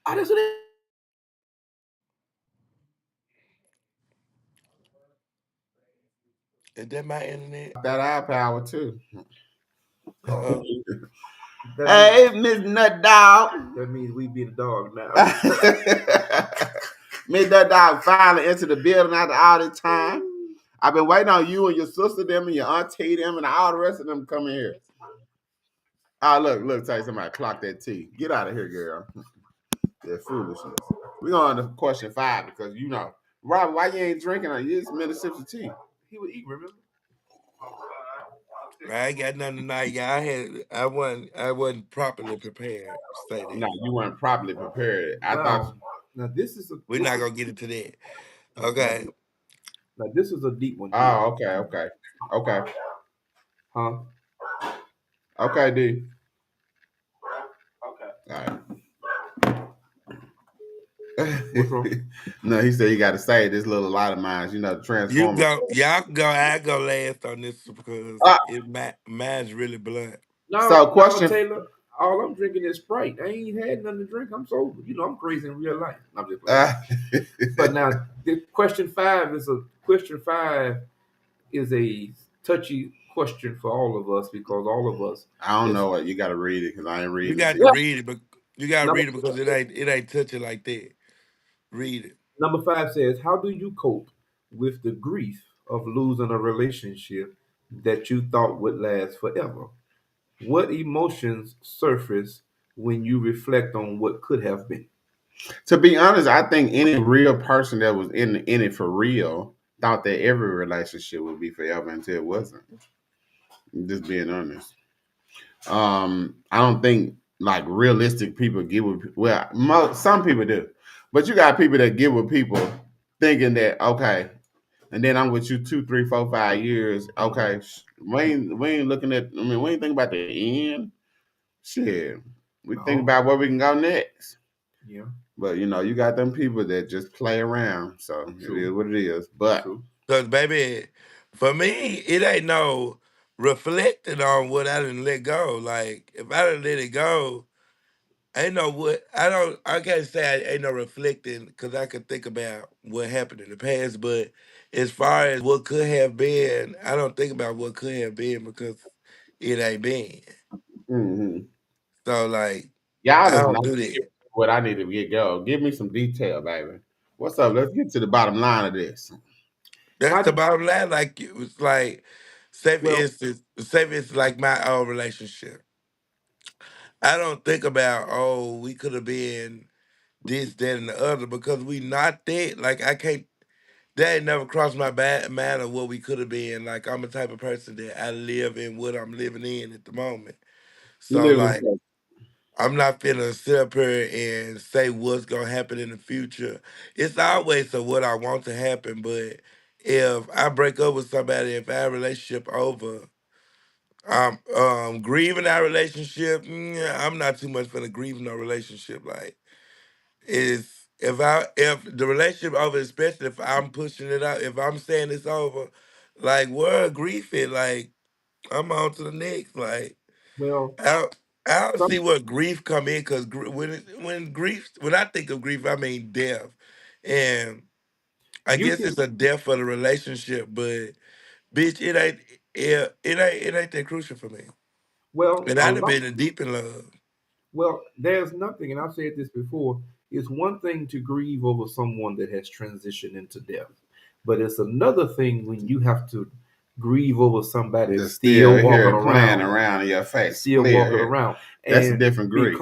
Oh, that's what it Is that my internet? That eye power too. Uh, that means. Hey, Miss Nut Dog. That means we be the dog now. Miss Nut Dog finally entered the building after all this time. I've been waiting on you and your sister, them, and your auntie, them, and all the rest of them coming here. Oh, look, tell you somebody clock that T. Get out of here, girl. That foolishness. We're going to question 5 because Robert, why you ain't drinking? You just made a sip of tea. He would eat, remember? I ain't got nothing tonight, y'all. I wasn't properly prepared. Say No, that. you weren't properly prepared. I thought. Wow. Now this is a We're this not is gonna get into that. now, Okay. now this is a deep one here. Oh, okay, Huh? okay, D. All right. What's wrong? No, he said you got to say this little light of mine. The You Transformer. go, y'all can go. I go last on this because Uh, mine's really blunt. No, so, no, question. Taylor. all I'm drinking is Sprite. I ain't had nothing to drink. I'm sober. You know, I'm crazy in real life. I'm just playing. Uh, But now, the question five is a touchy question for all of us because all of us I don't is know what you got to read it because I ain't You reading got it. to well, read it, but you got to number read it because it ain't touching like that. Read it. number five says, how do you cope with the grief of losing a relationship that you thought would last forever? What emotions surface when you reflect on what could have been? To be honest, I think any real person that was in it for real thought that every relationship would be forever until it wasn't. Just being honest. I don't think like realistic people get with some people do, but you got people that get with people thinking that okay, and then I'm with you 2, 3, 4, 5 years. Mm-hmm. Okay, we ain't looking at. I mean, we ain't thinking about the end. Shit, we think No, about where we can go next. yeah, But you got them people that just play around. So it is true, what it is. But true. Cause baby, for me, it ain't no reflecting on what I didn't let go. Like if I didn't let it go, ain't no what I can't say I ain't no reflecting because I could think about what happened in the past. But as far as what could have been, I don't think about what could have been because it ain't been. mhm. So like Y'all I is don't not do that. what I need to get go. Give me some detail, baby. What's up? Let's get to the bottom line of this. That's How the do bottom line. Like it was like, well, say for instance, like my old relationship. I don't think about we could have been this, that, and the other because we not that. Like I can't. That ain't never crossed my mind of what we could have been. Like I'm the type of person that I live in what I'm living in at the moment. You So live in like I'm not finna sit up here and say what's gonna happen in the future. It's always of what I want to happen, but if I break up with somebody, if our relationship over, I'm grieving our relationship. I'm not too much for the grieving no relationship. Like is if the relationship over, especially if I'm pushing it out, if I'm saying it's over, like where grief it, like I'm on to the next. Like well, I I don't some see what grief come in because when I think of grief, I mean death, and I you guess can it's a death for the relationship, but bitch, it ain't that crucial for me. well And a I'd have lot. been deep in love. Well, there's nothing, and I've said this before, it's one thing to grieve over someone that has transitioned into death, but it's another thing when you have to grieve over somebody the that's still still walking here playing around, around in your face. still Clear walking here. around. That's a And different grief.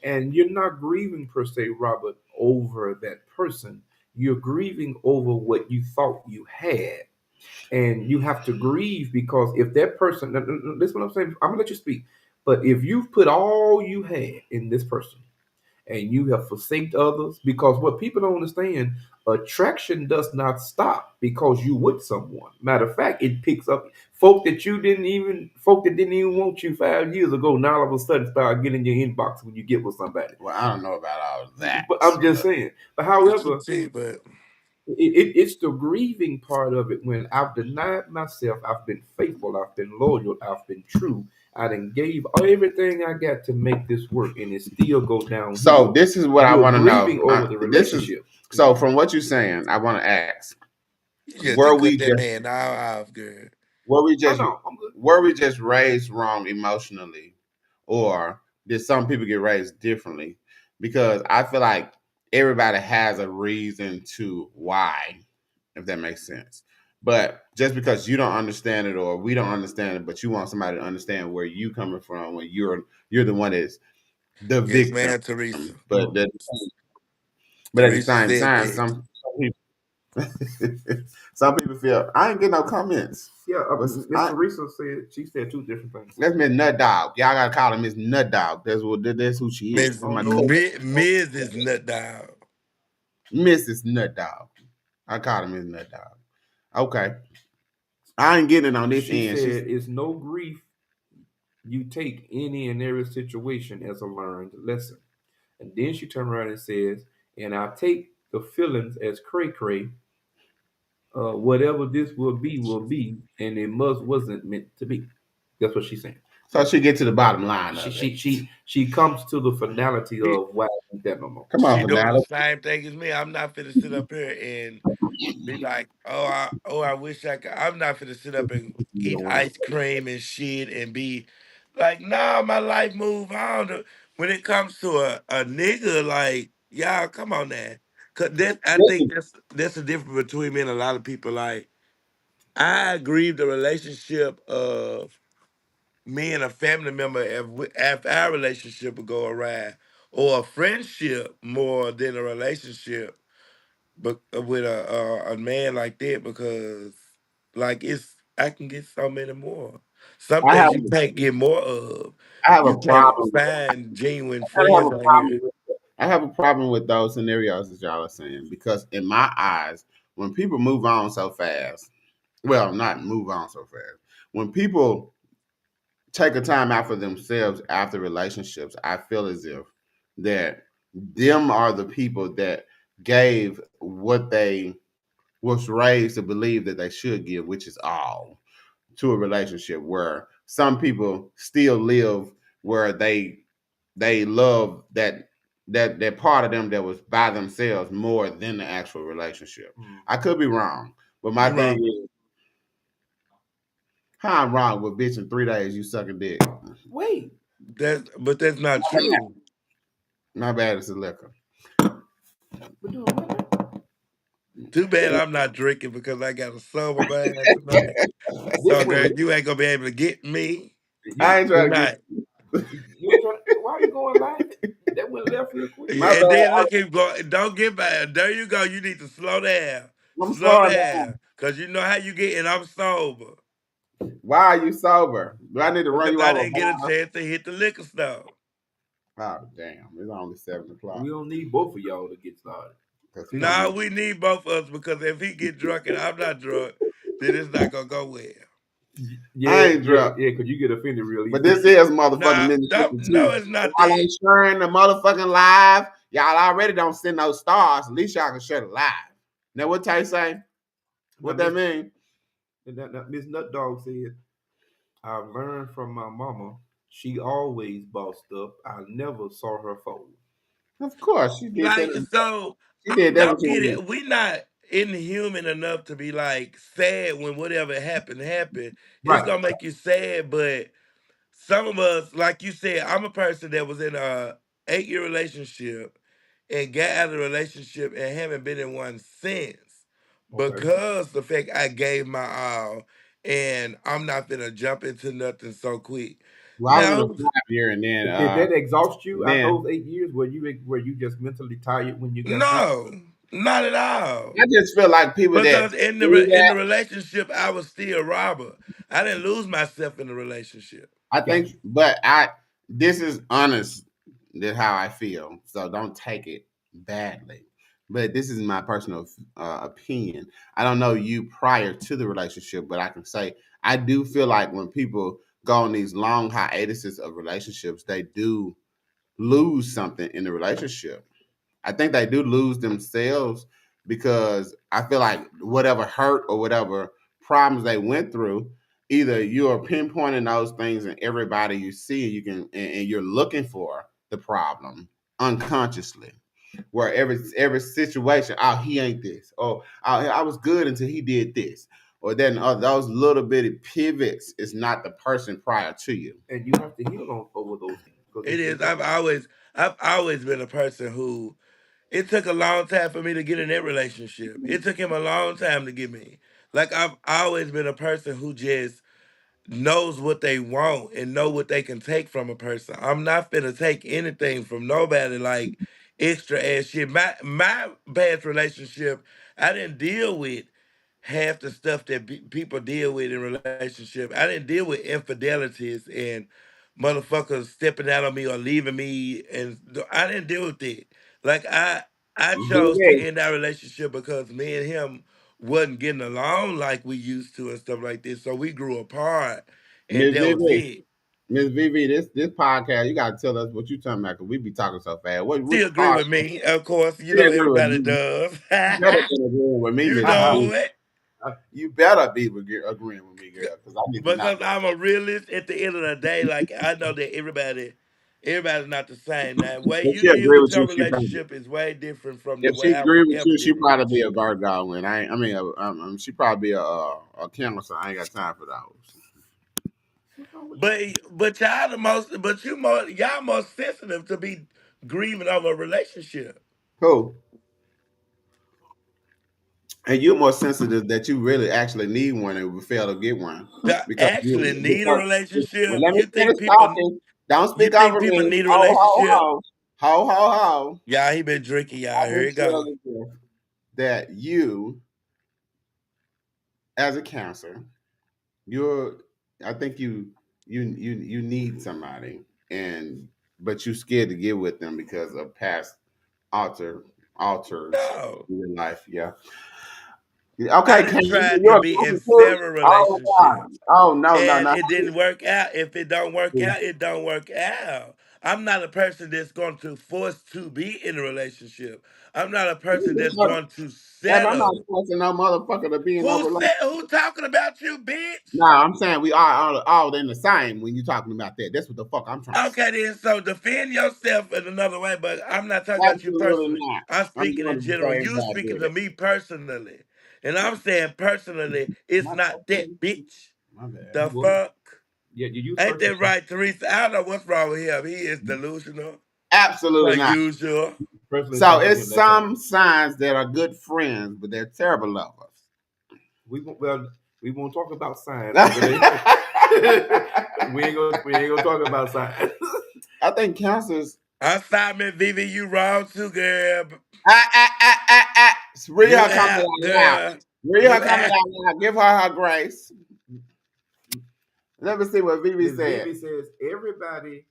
and you're not grieving per se, Robert, over that person. You're grieving over what you thought you had. And you have to grieve because if that person, this is what I'm saying, I'm gonna let you speak. But if you've put all you had in this person and you have forsaken others, because what people don't understand, attraction does not stop because you with someone. Matter of fact, it picks up folk that didn't even want you 5 years ago. Now all of a sudden start getting your inbox when you get with somebody. Well, I don't know about all of that, But I'm just but saying. But It's a however, T, but it's the grieving part of it when I've denied myself, I've been faithful, I've been loyal, I've been true. I done gave everything I got to make this work, and it still go so downhill. this is what I You're want to know. grieving over the This is relationship. so Mhm. from what you're saying, I want to ask: you just Were did cut we that just man off, girl. were we Oh just no, I'm good. were we just raised wrong emotionally, or did some people get raised differently? Because I feel like everybody has a reason to why, if that makes sense. But just because you don't understand it or we don't understand it, but you want somebody to understand where you coming from when you're the one that's the Yes, victim. man, Teresa. But No. at the Teresa same said time, that. some people some people feel I ain't getting no comments. Yeah, But Miss Teresa said she said two different things. that's Miss Nut Dog. Y'all gotta call her Miss Nut Dog. That's who she is. Miss That's my cousin. Mrs. Nut Dog. Mrs. Nut Dog. I call her Miss Nut Dog. Okay. I ain't getting it on this She end. She's said, "It's no grief. You take any and every situation as a learned lesson." And then she turned around and says, "And I take the feelings as cray cray. Whatever this will be, and it wasn't meant to be." That's what she's saying. So she get to the bottom line She of it. she she she comes to the finality of why I think that no more. Come on, She doing the Fernando. same thing as me. I'm not finna sit up here and be like, I wish I could. I'm not finna sit up and You eat don't want ice cream and shit and be like, nah, my life move on. When it comes to a nigga, like, y'all, come on now. Cause that I think that's the difference between me and a lot of people. Like, I grieve the relationship of me and a family member if our relationship would go awry, or a friendship more than a relationship, but with a man like that, because like it's I can get so many more. Some I have things you can't get more of. I have a You can't problem. find genuine I have friends a on problem here. with I have a problem with those scenarios that y'all are saying because in my eyes, when people move on so fast, well, not move on so fast. When people take a time out for themselves after relationships, I feel as if that them are the people that gave what they was raised to believe that they should give, which is all to a relationship where some people still live where they love that part of them that was by themselves more than the actual relationship. Mm. I could be wrong, but my You thing wrong. is, how I'm wrong with bitch in 3 days you sucking dick. Wait. But that's not true. My bad, it's the liquor. We're doing what? Too bad I'm not drinking because I got a sober mind tonight. This So one, girl, you ain't gonna be able to get me I you ain't trying to get tonight. you ain't trying. Why are you going live? That went left real quick. my And then bad. look him go. Don't get bad. There you go. You need to slow down. I'm Slow slowing down. down. Cause you know how you get, and I'm sober. Why are you sober? Do I need to run Because you I over a didn't get a bar? chance to hit the liquor store. Oh damn, it's only 7 o'clock. We don't need both of y'all to get started. Cause he gonna Nah, be. we need both of us because if he get drunk and I'm not drunk, then it's not gonna go well. I Yeah, ain't yeah, drunk. yeah. Because you get offended real But easy. this is motherfucking Nah, Mississippi no, too. it's If not y'all that. ain't sharing the motherfucking live, y'all already don't send no stars. At least y'all can share the live. Now what Tay say? Now, What that mean? Miss Nut Dog said, "I learned from my mama. She always bossed up. I never saw her fold." Of course, she did that. Like, so She did that when don't she get was. it. We not inhuman enough to be like sad when whatever happened. It's Right. gonna make you sad, but some of us, like you said, I'm a person that was in a 8-year relationship and got out of the relationship and haven't been in one since Okay. because the fact I gave my all and I'm not gonna jump into nothing so quick. Well, I was in a Now, 5 year, and then Did that exhaust you out then those 8 years? Were you just mentally tired when you got through? no, not at all. I just feel like people that Because do in that. the relationship, I was still Robert. I didn't lose myself in the relationship. I Got think, you. but this is honest. That's how I feel. So don't take it badly. But this is my personal opinion. I don't know you prior to the relationship, but I can say I do feel like when people go on these long hiatuses of relationships, they do lose something in the relationship. I think they do lose themselves because I feel like whatever hurt or whatever problems they went through, either you are pinpointing those things in everybody you see, you can and you're looking for the problem unconsciously. Where every situation, oh he ain't this, or oh, I was good until he did this, or then those little bitty pivots is not the person prior to you. And you have to heal on over those things because It is. it's I've always been a person who it took a long time for me to get in that relationship. It took him a long time to get me. Like I've always been a person who just knows what they want and know what they can take from a person. I'm not finna take anything from nobody like extra ass shit. My past relationship, I didn't deal with half the stuff that people deal with in relationship. I didn't deal with infidelities and motherfuckers stepping out on me or leaving me, and I didn't deal with it. Like I chose to BB, end our relationship because me and him wasn't getting along like we used to and stuff like this. So we grew apart, and Miss that was VV, it. Miss VV, this podcast, you gotta tell us what you talking about because we be talking so fast. What She which agree part? with me, of course. You She know agree with everybody me. does. You better than agree with me, You Miss uh-huh. know VV. it. You better be agreeing with me, girl, because I need to know. Because I'm a realist at the end of the day. Like I know that everybody's not the same. Now, the way If you she deal agree with with your you, she probably. relationship is way different from the If way she I agree would with ever you, she deal with probably be a relationship. Virgo, and I mean, she probably be a Cancer. I ain't got time for those. What's wrong with you? But y'all the most, but you more y'all more sensitive to be grieving over a relationship. Cool. And you're more sensitive that you really actually need one and will fail to get one To because actually you need a well, relationship, let me finish talking. Don't you speak think over people me. need a Ho ho relationship? ho ho ho ho. Y'all, he been drinking. Y'all, I've here been he go. telling you that you, as a Cancer, you're. I think you need somebody, and but you're scared to get with them because of past alter alters No, in your life. Yeah. Okay, I can done you? tried to You're a be in Cancer too? several Oh my God. relationships. Oh no no And no. it didn't work out. If it don't work out, it don't work out. I'm not a person that's going to force to be in a relationship. I'm not a person that's going to Baby, I'm not settle. forcing no motherfucker to be in no Who relationship. said? Who talking about you, bitch? No, I'm saying we are all in the same when you're talking about that. That's what the fuck I'm trying to say. Okay, then. So defend yourself in another way, but I'm not talking about you Absolutely personally. not. I'm I'm speaking going in to general. say You that speaking did to it. me personally, and I'm saying personally, it's My not that, bitch. bad. You The would. fuck? Yeah, you use Ain't person. that right, Teresa? I don't know what's wrong with him. He is delusional, Absolutely like not. usual. Personally So speak for it's him. That's all. some signs that are good friends, but they're terrible lovers. We won't talk about signs. But we ain't gonna talk about signs. I think cancers. I'm sorry, Vivi, you wrong too, girl. Read You her comment out, out loud. girl. Read her You comment out. out loud. Give her grace. Let me see what Vivi Miss said. Vivi says everybody's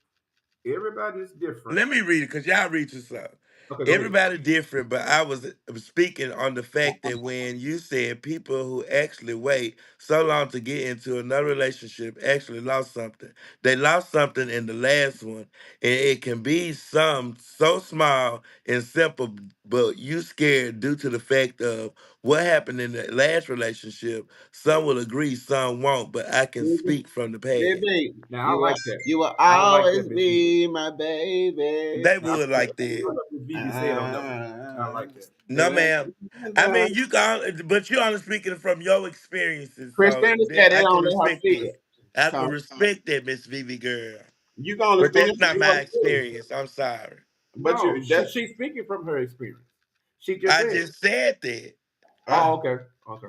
different. Let me read it because y'all read yourself. Okay, go ahead. Everybody different, but I was speaking on the fact that when you said people who actually wait so long to get into another relationship actually lost something. They lost something in the last one, and it can be some so small and simple, but you scared due to the fact of what happened in the last relationship. Some will agree, some won't, but I can speak from the past. Baby, Now I like that. you will I like always that, Miss Vivi. be my baby. They Now I would like like that. what Miss Vivi said on that one. I like that. No, ma'am. I mean, you can, but you're only speaking from your experiences, so Christina said they I can don't let her respect see that. it. I can So respect that, Miss Vivi girl. you can only But finish that's what not you my want to do. experience. I'm sorry. But No, you that's she's speaking from her experience. She just I said. just said that. uh, Oh, okay. Okay.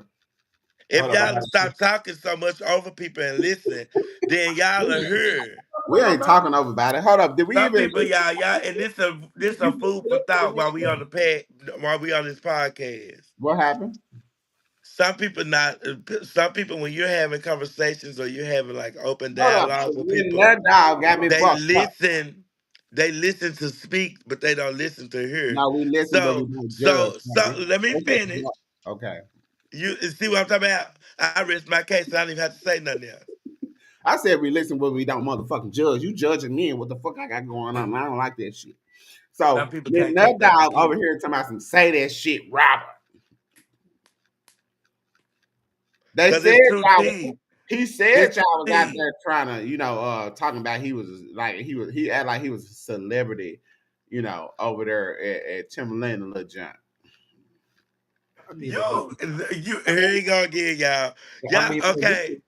If Hold up, I y'all got would stop talking so much over people and listen, then y'all are heard. we ain't talking over about it. Hold up. Did we Some even people, y'all, and this a you food for thought while we on the while we on this podcast. what happened? Some people not. Some people when you're having conversations or you're having like open Hold up. dialogues with Then people, that dog got me they fucked up. listen. They listen to speak, but they don't listen to hear. No, we listen, but we don't judge, So baby. let me That's what finish. okay. You see what I'm talking about? I rest my case. I don't even have to say nothing else. I said we listen, but we don't motherfucking judge. You judging me and what the fuck I got going on. I don't like that shit. Some So people then can't that take nothing dog over serious. here talking about some say that shit, Robert. They Cause said it's true y'all was, tea. he said It's y'all was true out tea. there trying to, talking about he acted like he was a celebrity, over there at Timberland and Little John. I mean, You, here you go again, y'all. I mean, Y'all, okay.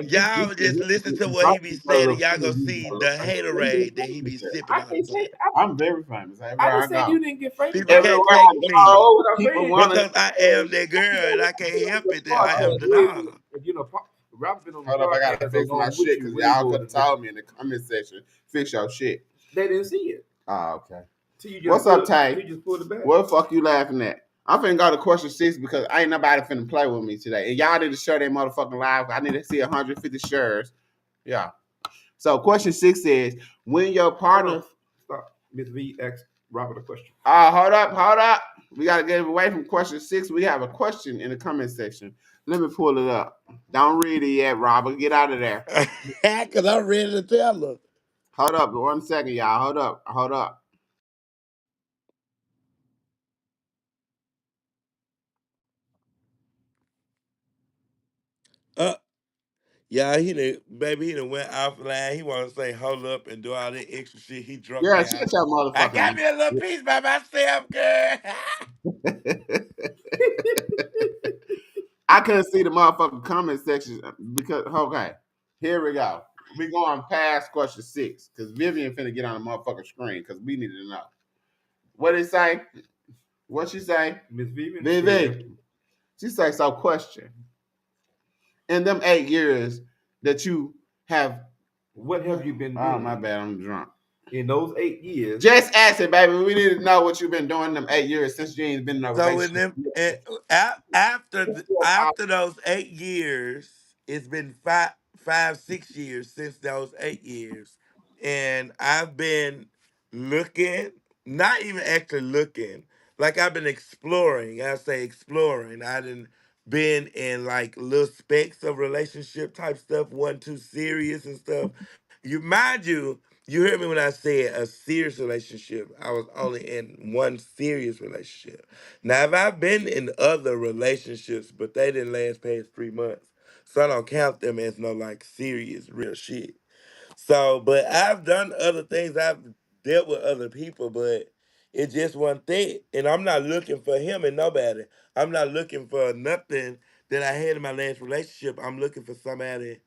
Y'all just listen to what he be saying, and y'all go see the haterade that he be sipping I on. can't say I'm very famous everywhere I I just said you go. didn't get famous. People Everywhere can't I take me go, What I'm people saying. want to. because I am that girl, and I can't help it that I am the Way dog. more, Rob's been on the Hold up, I gotta podcast fix my along with shit you because way y'all more could than have just told me in the comment section, fix your shit. they didn't see it. Oh, okay. So What's up, Tay? you just pulled it back. What the fuck you laughing at? I'm finna go to question 6 because ain't nobody finna play with me today. And y'all need to share that motherfucking live. I need to see 150 shares. Yeah. So question 6 says, when your partner. Stop. Miss V asked Robert a question. Hold up. We gotta get away from question 6. We have a question in the comment section. Let me pull it up. Don't read it yet, Robert. Get out of there. Because I'm ready to tell her. Hold up 1 second, y'all. Hold up. Yeah, he done went offline. He want to say hold up and do all that extra shit. He drunk Girl, now. shut your I motherfucking got me a little piece by myself, girl. mouth. I couldn't see the motherfucking comment section because okay, here we go. We going past question 6 because Vivian finna get on the motherfucking screen because we need to know. What did it say? What she say? Miss Vivian said, Vivi. She say so question. In them 8 years that you have "What have you been oh doing my bad, I'm drunk. in those 8 years?" Just ask it, baby. We need to know what you've been doing them 8 years since you ain't been in a So in relationship. them after those 8 years, it's been 6 years since those 8 years, and I've been looking, not even actually looking, like I've been exploring. I say exploring. I didn't been in like little specks of relationship type stuff, wasn't too serious and stuff. You mind you. You heard me when I said a serious relationship. I was only in one serious relationship. Now, if I've been in other relationships, but they didn't last past 3 months, so I don't count them as no like serious real shit. So, but I've done other things. I've dealt with other people, but it just wasn't that. And I'm not looking for him and nobody. I'm not looking for nothing that I had in my last relationship. I'm looking for somebody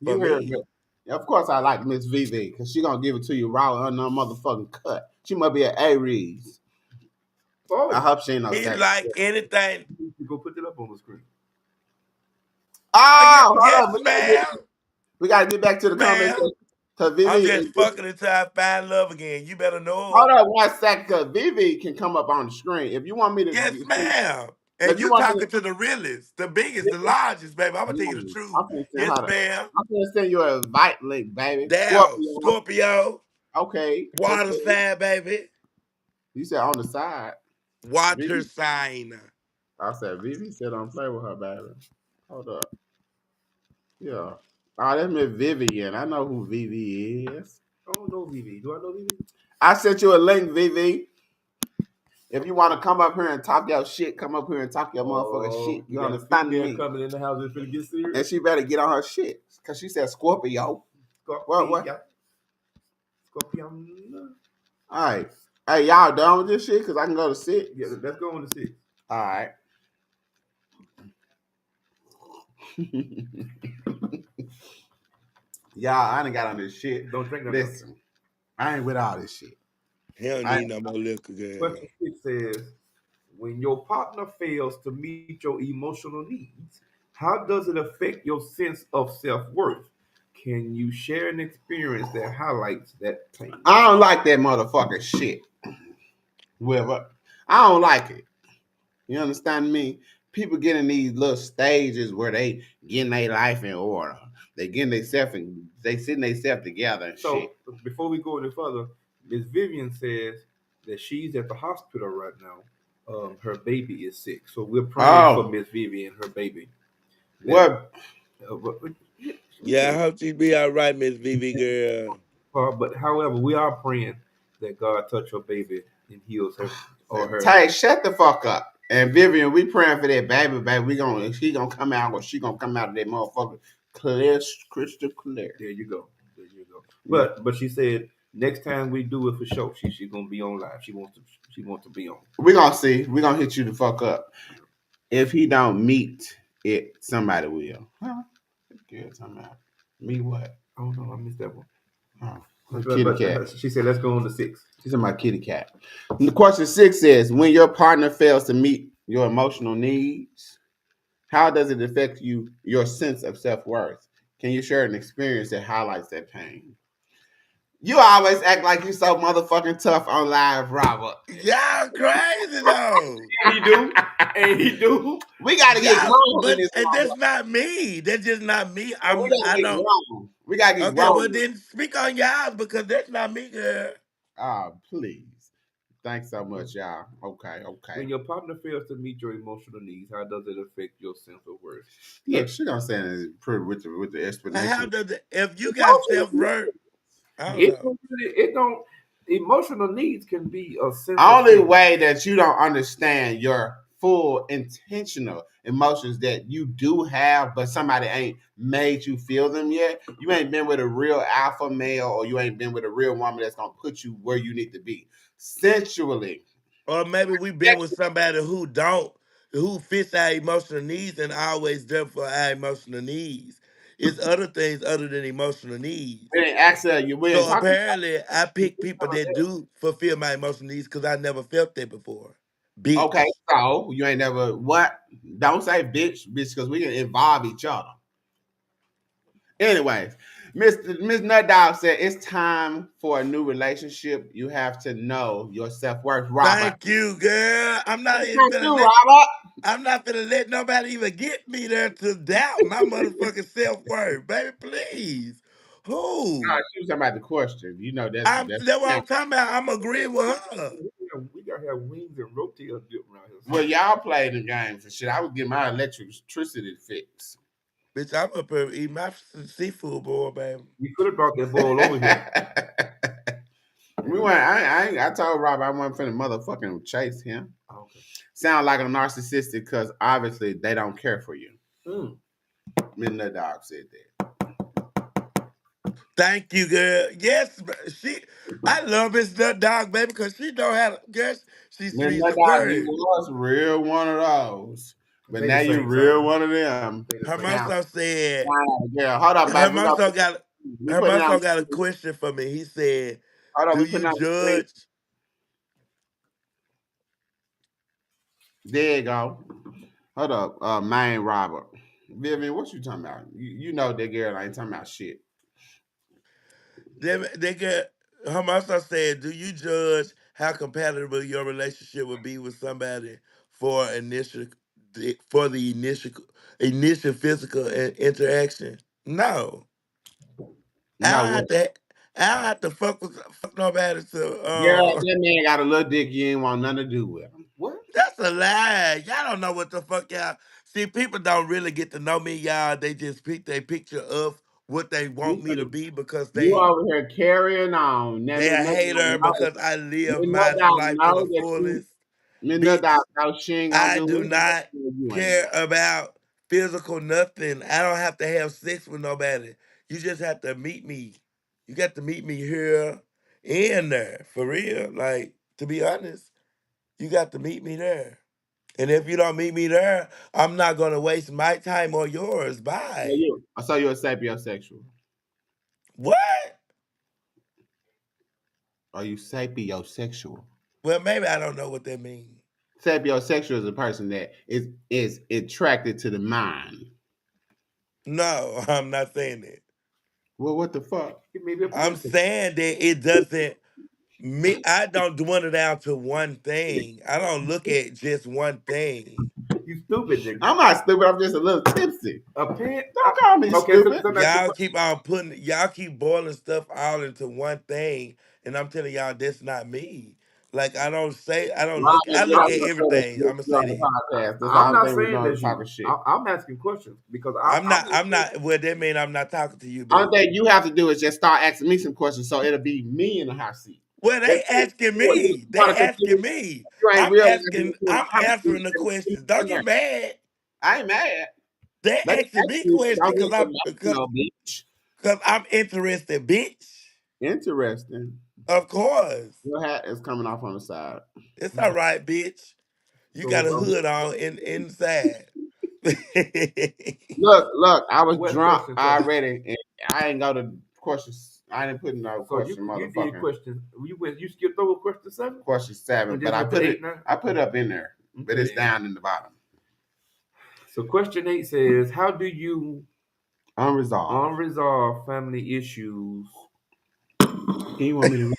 for You heard me. me. Of course, I like Miss Vivi because she gonna give it to you raw and no motherfucking cut. She must be an Aries. I Oh, hope she ain't no He sex. like anything. you go put it up on the screen. Oh, Oh, hold yes, on. ma'am. We gotta get back to the comments. Ma'am. Cause I'm Vivi, just fucking until I find love again. You better know hold it. up 1 second. Cause Vivi can come up on the screen if you want me to. Yes, ma'am. If And you you want me talking to the realest, the biggest, the largest, baby. I'm gonna tell you the truth. I'm gonna send Yes, her. ma'am. I'm gonna send you a invite link, baby. Down, Scorpio. Scorpio, Okay. water Okay. sign, baby. You said on the side. Water Vivi. sign. I said Vivi said don't play with her, baby. Hold up. Yeah. Oh, that's Miss Vivian. I know who Vivi is. I don't know Vivi. Do I know Vivi? I sent you a link, Vivi. If you want to come up here and talk your shit, come up here and talk your motherfucking shit. You got a understand female me? coming in the house and finna get serious. And she better get on her shit. Cause she said Scorpio. What? Scorpio. Scorpion. All right. Hey, y'all done with this shit? Cause I can go to 6. Yeah, let's go on to 6. All right. Y'all, I done got on this shit. Don't drink no milk. Listen, I ain't with all this shit. He don't I need no more liquor, girl. Question 6 says, when your partner fails to meet your emotional needs, how does it affect your sense of self-worth? Can you share an experience that highlights that pain? I don't like that motherfucking shit. Whoever. I don't like it. You understand me? People get in these little stages where they getting their life in order. They getting themselves and they sitting themselves together and So shit. before we go any further, Miss Vivian says that she's at the hospital right now. Her baby is sick, so we're praying for Miss Vivian, her baby. What? Yeah, I hope she be all right, Miss Vivi, girl. But however, we are praying that God touch her baby and heals her or her. Tay, shut the fuck up. And Vivian, we praying for that baby, baby. She gonna come out or she gonna come out of that motherfucker clear, crystal clear. There you go. There you go. But she said next time we do it for sure, she's gonna be on live. She wants to be on. We gonna see. We gonna hit you the fuck up. If he don't meet it, somebody will. Huh? Good time out. Me what? Oh no, I missed that one. Oh, kitty cat. She said, "Let's go on to 6." She's my kitty cat. And the question 6 says, when your partner fails to meet your emotional needs, how does it affect your sense of self-worth? Can you share an experience that highlights that pain? You always act like you so motherfucking tough on live, Robert. Y'all crazy though. And he do. And he do. We gotta get Y'all, grown in but this and that's motherfucker. not me. That's just not me. We gotta I get don't. grown. We gotta get Okay, well grown. then speak on y'all because that's not me, girl. Ah, please. Thanks so much, y'all. Okay. When your partner fails to meet your emotional needs, how does it affect your sense of worth? Look, she gonna say it pretty with the How explanation. does it, if you got self worth? I don't know. It don't. Emotional needs can be a sense. Only way that you don't understand your full intentional emotions that you do have, but somebody ain't made you feel them yet. You ain't been with a real alpha male, or you ain't been with a real woman that's gonna put you where you need to be sensually. Or maybe we've been with somebody who fits our emotional needs and always there for our emotional needs. It's other things other than emotional needs. We ain't access you. We ain't So talking apparently, I pick people about that that. do fulfill my emotional needs because I never felt that before. about. Okay, Bitch. so you ain't never what? Don't say bitch, because we can involve each other. Anyways, Miss Nut Dog said it's time for a new relationship. You have to know your self worth, Robert. Thank you, girl. Thank you, Robert. I'm not gonna let nobody even get me there to doubt my motherfucking self worth, baby. Please, No, who? she was talking about the question. You know that's That's what I'm talking about. I'm agreeing with her. We gotta have wings and rotails built around here. well, y'all played the games and shit. I was getting my electricity fixed. Bitch, I'm up here eating my seafood boy, baby. You could have brought that bowl over here. we went. I told Rob I wasn't finna motherfucking chase him. Okay. Sound like a narcissistic because obviously they don't care for you. Mm. Midnight Dog said that. Thank you, girl. Yes, I love Miss Nut Dog, baby, because she know how to, guess she speaks Midnight the Dog, you word. was real one of those, but Say now the you same real time. one of them. Say the Her same Now, time. mom said, girl, hold up, her baby. mom got, We her putting mom it on. got a question for me. He said, Hold on, "Do we putting you on the screen. judge?" There you go. Hold up, main Robert. Vivian, what you talking about? You know that girl ain't talking about shit. They get her mom said, "Do you judge how compatible your relationship would be with somebody for the initial physical interaction?" No, I No don't what? have to. I don't have to fuck nobody to. Girl, that man got a little dick you ain't want nothing to do with him. What? That's a lie. Y'all don't know what the fuck y'all. See, people don't really get to know me, y'all. They just pick their picture of what they want me to be because You over here carrying on. Now, they Miss a Nut hater Dog because I live Miss my Nut Dog life to know the that you, fullest. Miss Nut Dog Bitch, know she ain't gonna I do do what not you ain't care doing. about physical nothing. I don't have to have sex with nobody. You just have to meet me. You got to meet me here and there. For real. Like, to be honest, you got to meet me there. And if you don't meet me there, I'm not gonna waste my time or yours. So Bye. you, I saw you're a sapiosexual. What? Are you sapiosexual? Well, maybe I don't know what that means. Sapiosexual is a person that is attracted to the mind. No, I'm not saying that. Well, what the fuck? It may be a I'm person. saying that it doesn't me. I don't dwindle down to one thing. I don't look at just one thing. You stupid nigga. I'm not stupid. I'm just a little tipsy. A pen. Don't call me Okay, so, stupid. so that's the Y'all keep boiling stuff all into one thing, and I'm telling y'all that's not me. Like I Robin, get look off at your everything. I'm gonna you're say on the that. podcast. That's I'm all the not thing we're saying doing is that's you. talking shit. I'm asking questions because I'm I'm not well that mean I'm not talking to you, Only boo. thing you have to do is just start asking me some questions, so it'll be me in the hot seat. Well, If they you, asking you me. They want to asking continue, me. you ain't realizing you're in the I'm hot seat. answering the And keep questions. Don't in there. get mad. I ain't mad. They They asking ask me you, questions don't get to know no bitch. because I'm interested, bitch. Interesting. Of course. Your hat is coming off on the side. It's all right, bitch. You got a so hood on inside. Look, I was what drunk question? So already, and I ain't go to questions. I didn't put no so you question, you did motherfucking question. You skipped over question 7 question 7, and but just I went to put it 8 now. I put up in there, but it's Okay. down in the bottom. So question 8 says, how do you Unresolved. unresolved family issues? Can you want me to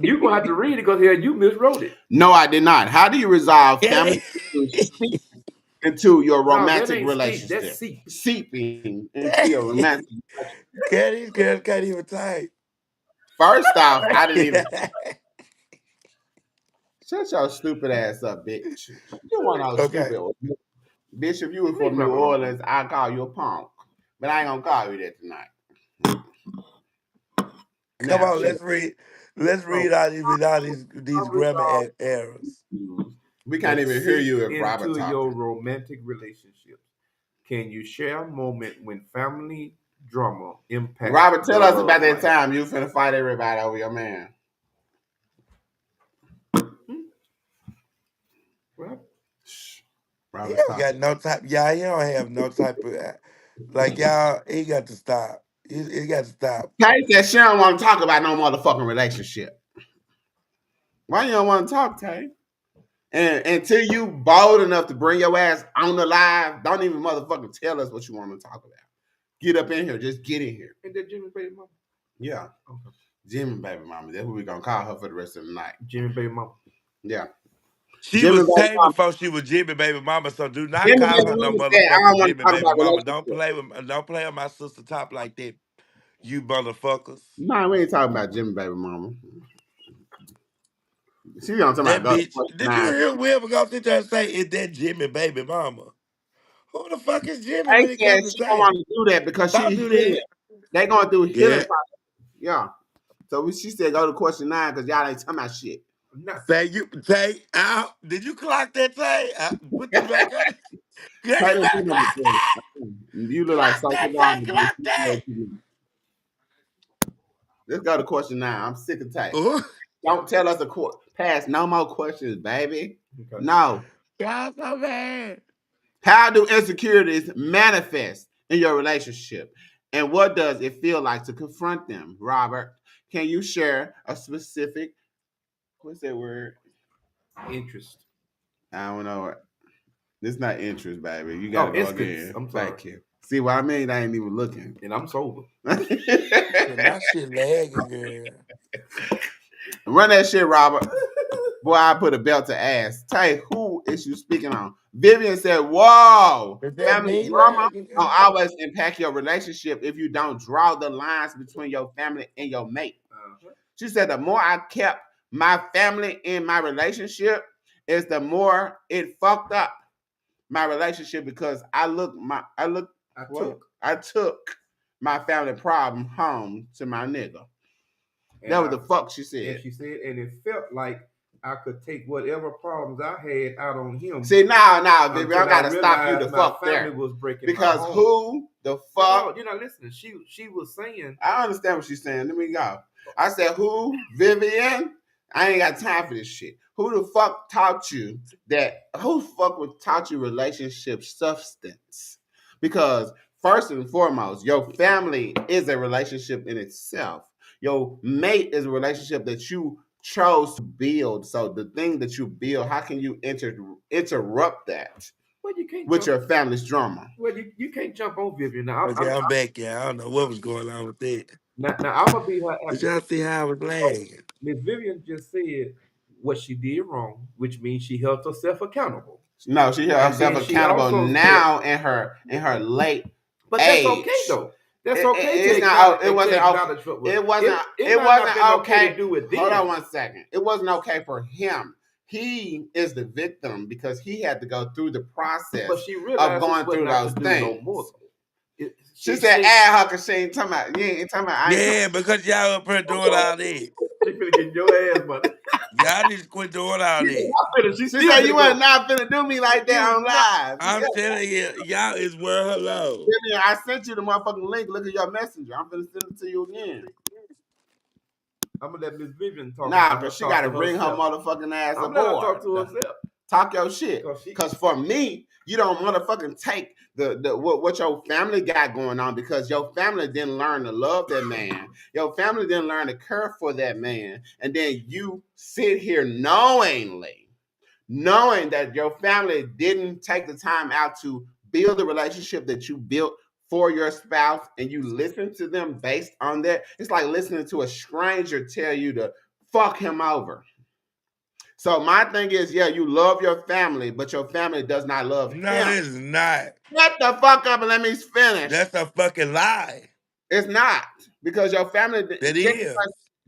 You're gonna have to read it because here you miswrote it. No, I did not. How do you resolve family issues seep into your No, that romantic ain't speak. That's relationship? seep. Seeping into your romantic relationship. These girls can't even type. First off, I didn't even shut your stupid ass up, bitch. You want all Okay. stupid bitch. If you was Leave from New Robert alone. Orleans, I'd call you a punk. But I ain't gonna call you that tonight. Come Now on, shut up. let's read So all these grammar errors. We can't even hear you if Robert into your talking. romantic relationships? Can you share a moment when family drama impacts Robert, tell your us love about that life? time you finna fight everybody over your man. Well, Shh. He Robert's ain't got talking. no type. Yeah, he don't have no type of like y'all. He got to stop. He got to stop. Kay said she don't want to talk about no motherfucking relationship. Why you don't want to talk, Tay? And until you bold enough to bring your ass on the live, don't even motherfucking tell us what you want to talk about. Get up in here. Just get in here. and that Jimmy baby mama. Yeah. Okay. Jimmy baby mama. That's what we're gonna call her for the rest of the night. Jimmy baby mama. Yeah. She Jimmy was baby Tay mama. before she was Jimmy baby mama. So do not Jimmy call baby her no mama said, I don't motherfucking want to Jimmy talk baby about mama. Don't relationships. play with my sister top like that. You motherfuckers. No, we ain't talking about Jimmy baby mama. She gonna talk about That go to bitch. question Did you nine. hear Will go sit there and say is that Jimmy baby mama? Who the fuck is Jimmy They when it said comes to she don't Tay? want to do that because she Don't do healing. that. They going through healing Yeah. process. Yeah. So she said go to question nine because y'all ain't talking about shit. Not Say you Tay out. Did you clock that Tay? Put the back on. Yeah, Try you to better do clock number that. 10. You look like Clock social that Tay. Robin. Clock that. Let's go to question nine. I'm sick of Tay. Ooh. Don't tell us to pass no more questions, baby. okay. No. Y'all so bad. How do insecurities manifest in your relationship? And what does it feel like to confront them? Robert, can you share a specific, what's that word? Interest. I don't know it. It's not interest, baby. You got to go Instance. again. I'm sorry. Thank you. See what I mean? I ain't even looking. And I'm sober. My shit lagging, girl. Run that shit, Robert. Boy, I put a belt to ass. Tay, who is you speaking on? Vivian said, whoa, Is that family me drama lagging, will girl? always impact your relationship if you don't draw the lines between your family and your mate. She said, the more I kept my family in my relationship, is the more it fucked up my relationship because I took my family problem home to my nigga. And That was the fuck she said. And she said, and it felt like I could take whatever problems I had out on him. See, now, baby, I gotta stop you the my fuck family there. was breaking Because my home. who the fuck? No, you're not listening. She was saying. I understand what she's saying. Let me go. I said, who? Vivian? I ain't got time for this shit. Who the fuck taught you that? Who the fuck would taught you relationship substance? Because first and foremost, your family is a relationship in itself. Your mate is a relationship that you chose to build. So the thing that you build, how can you interrupt that Well, you can't with jump. your family's drama? Well, you can't jump on Vivian. Now, Okay, I'm back, yeah. I don't know what was going on with that. now I'm gonna be her Did advocate. y'all see how I was lagging? Miss Vivian just said what she did wrong, which means she held herself accountable. No, she held And herself then she accountable also now in her late But that's age. okay though. That's It- okay it's to not. acknowledge. It wasn't. Acknowledge what was. It wasn't. It It might not wasn't been okay. to do it then. Hold on one second. It wasn't okay for him. He is the victim because he had to go through the process But she of realized going through those do things. no more. She said, "Add her because she ain't talking about. You ain't talking about. I ain't Yeah, because y'all up here doing all that. She finna get your ass, man. Y'all need to quit doing all that. She said you were not finna do me like that on live. I'm Yeah. telling you, y'all is wearing her low. Vivian, I sent you the motherfucking link. Look at your messenger. I'm finna send it to you again. I'm gonna let Miss Vivian talk. Nah, because she got to bring her motherfucking ass I'm aboard. gonna talk to herself. Talk your shit. Because for me, you don't motherfucking take the what your family got going on because your family didn't learn to love that man. Your family didn't learn to care for that man. And then you sit here knowing that your family didn't take the time out to build the relationship that you built for your spouse and you listen to them based on that. It's like listening to a stranger tell you to fuck him over. So my thing is, yeah, you love your family, but your family does not love No, him. this is not. Shut the fuck up and let me finish. That's a fucking lie. It's not because your family That is.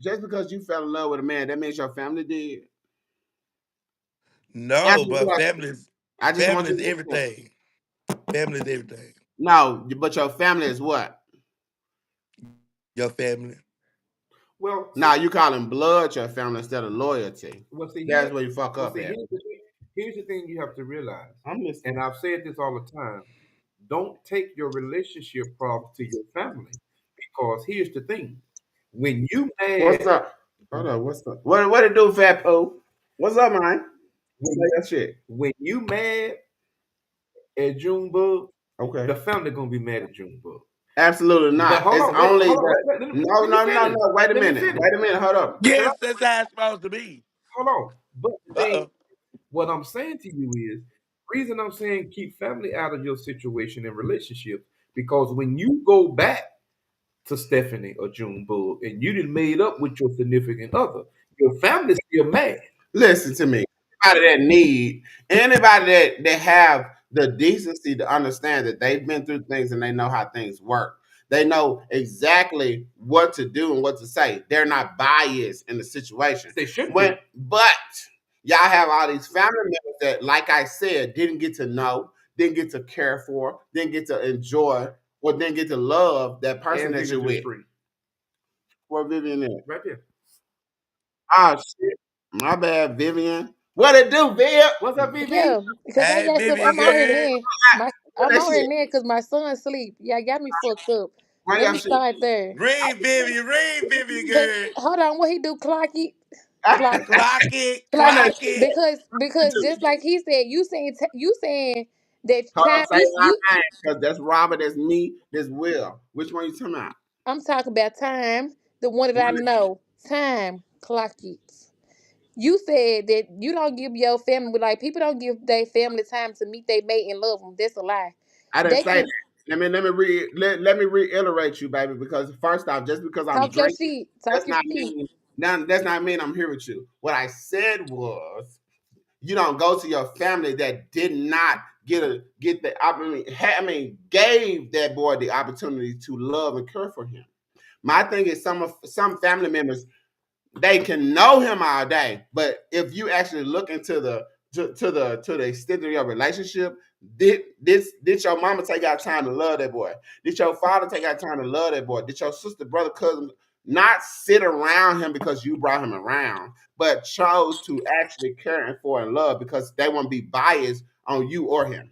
just because you fell in love with a man, that means your family did. No, but family's I just want you to everything. Family's everything. no, but your family is what? Your family. Well, now you call them blood your family instead of loyalty. Well, see, that's where you fuck up at. Here's the thing you have to realize, I'm listening. and I've said this all the time: don't take your relationship problems to your family, because here's the thing: when you What's mad, up? Hold on. What's up? What it do, Fat Pooh? What's up, man? Say when, that shit. when you mad at Junebug, Okay. the family gonna be mad at Junebug. Absolutely But not. hold It's on, only hold on, that. No, let me no, no, finish. no. Wait a Let me minute. finish. Wait a minute. Hold up. Can I Yes, that's finish? how it's supposed to be. Hold on. But the Uh thing, oh. what I'm saying to you is, reason I'm saying keep family out of your situation and relationship, because when you go back to Stephanie or Junebug and you done made up with your significant other, your family's still mad. Listen to me. Anybody that have the decency to understand that they've been through things and they know how things work. They know exactly what to do and what to say. They're not biased in the situation. They should When be. but y'all have all these family members that, like I said, didn't get to know, didn't get to care for, didn't get to enjoy, or didn't get to love that person And that Vivian you're to the with. street. Where Vivian is? Right there. Oh shit. My bad, Vivian. What it do, Viv? What's up, VV? Yeah, because I Hey, got some. Vivian I'm out here girl. now. My What I'm that out here shit? now because my son sleep. Yeah, got me fucked up. Run Let your me shit. start there. Ring Vivian Cause girl. hold on, what he do? Clock it, clock it, Clock it, Run clock that it. clock shit. it. Because just like he said, you saying that Hold time up, say you. my name, because that's Robert, that's me, that's Will. Which one you talking about? I'm talking about time. The one that I know. Time. Clock it. You said that you don't give your family, like people don't give their family time to meet their mate and love them. That's a lie. I didn't They say that. can Let me reiterate you, baby, because first off, just because I'm talk your drinking, shit. Talk that's your not shit. mean that's not mean I'm here with you. What I said was you don't go to your family that did not get the opportunity. Gave that boy the opportunity to love and care for him. My thing is some family members they can know him all day, but if you actually look into the extent of your relationship, did your mama take out time to love that boy? Did your father take out time to love that boy? Did your sister, brother, cousin not sit around him because you brought him around, but chose to actually care and for and love because they won't be biased on you or him?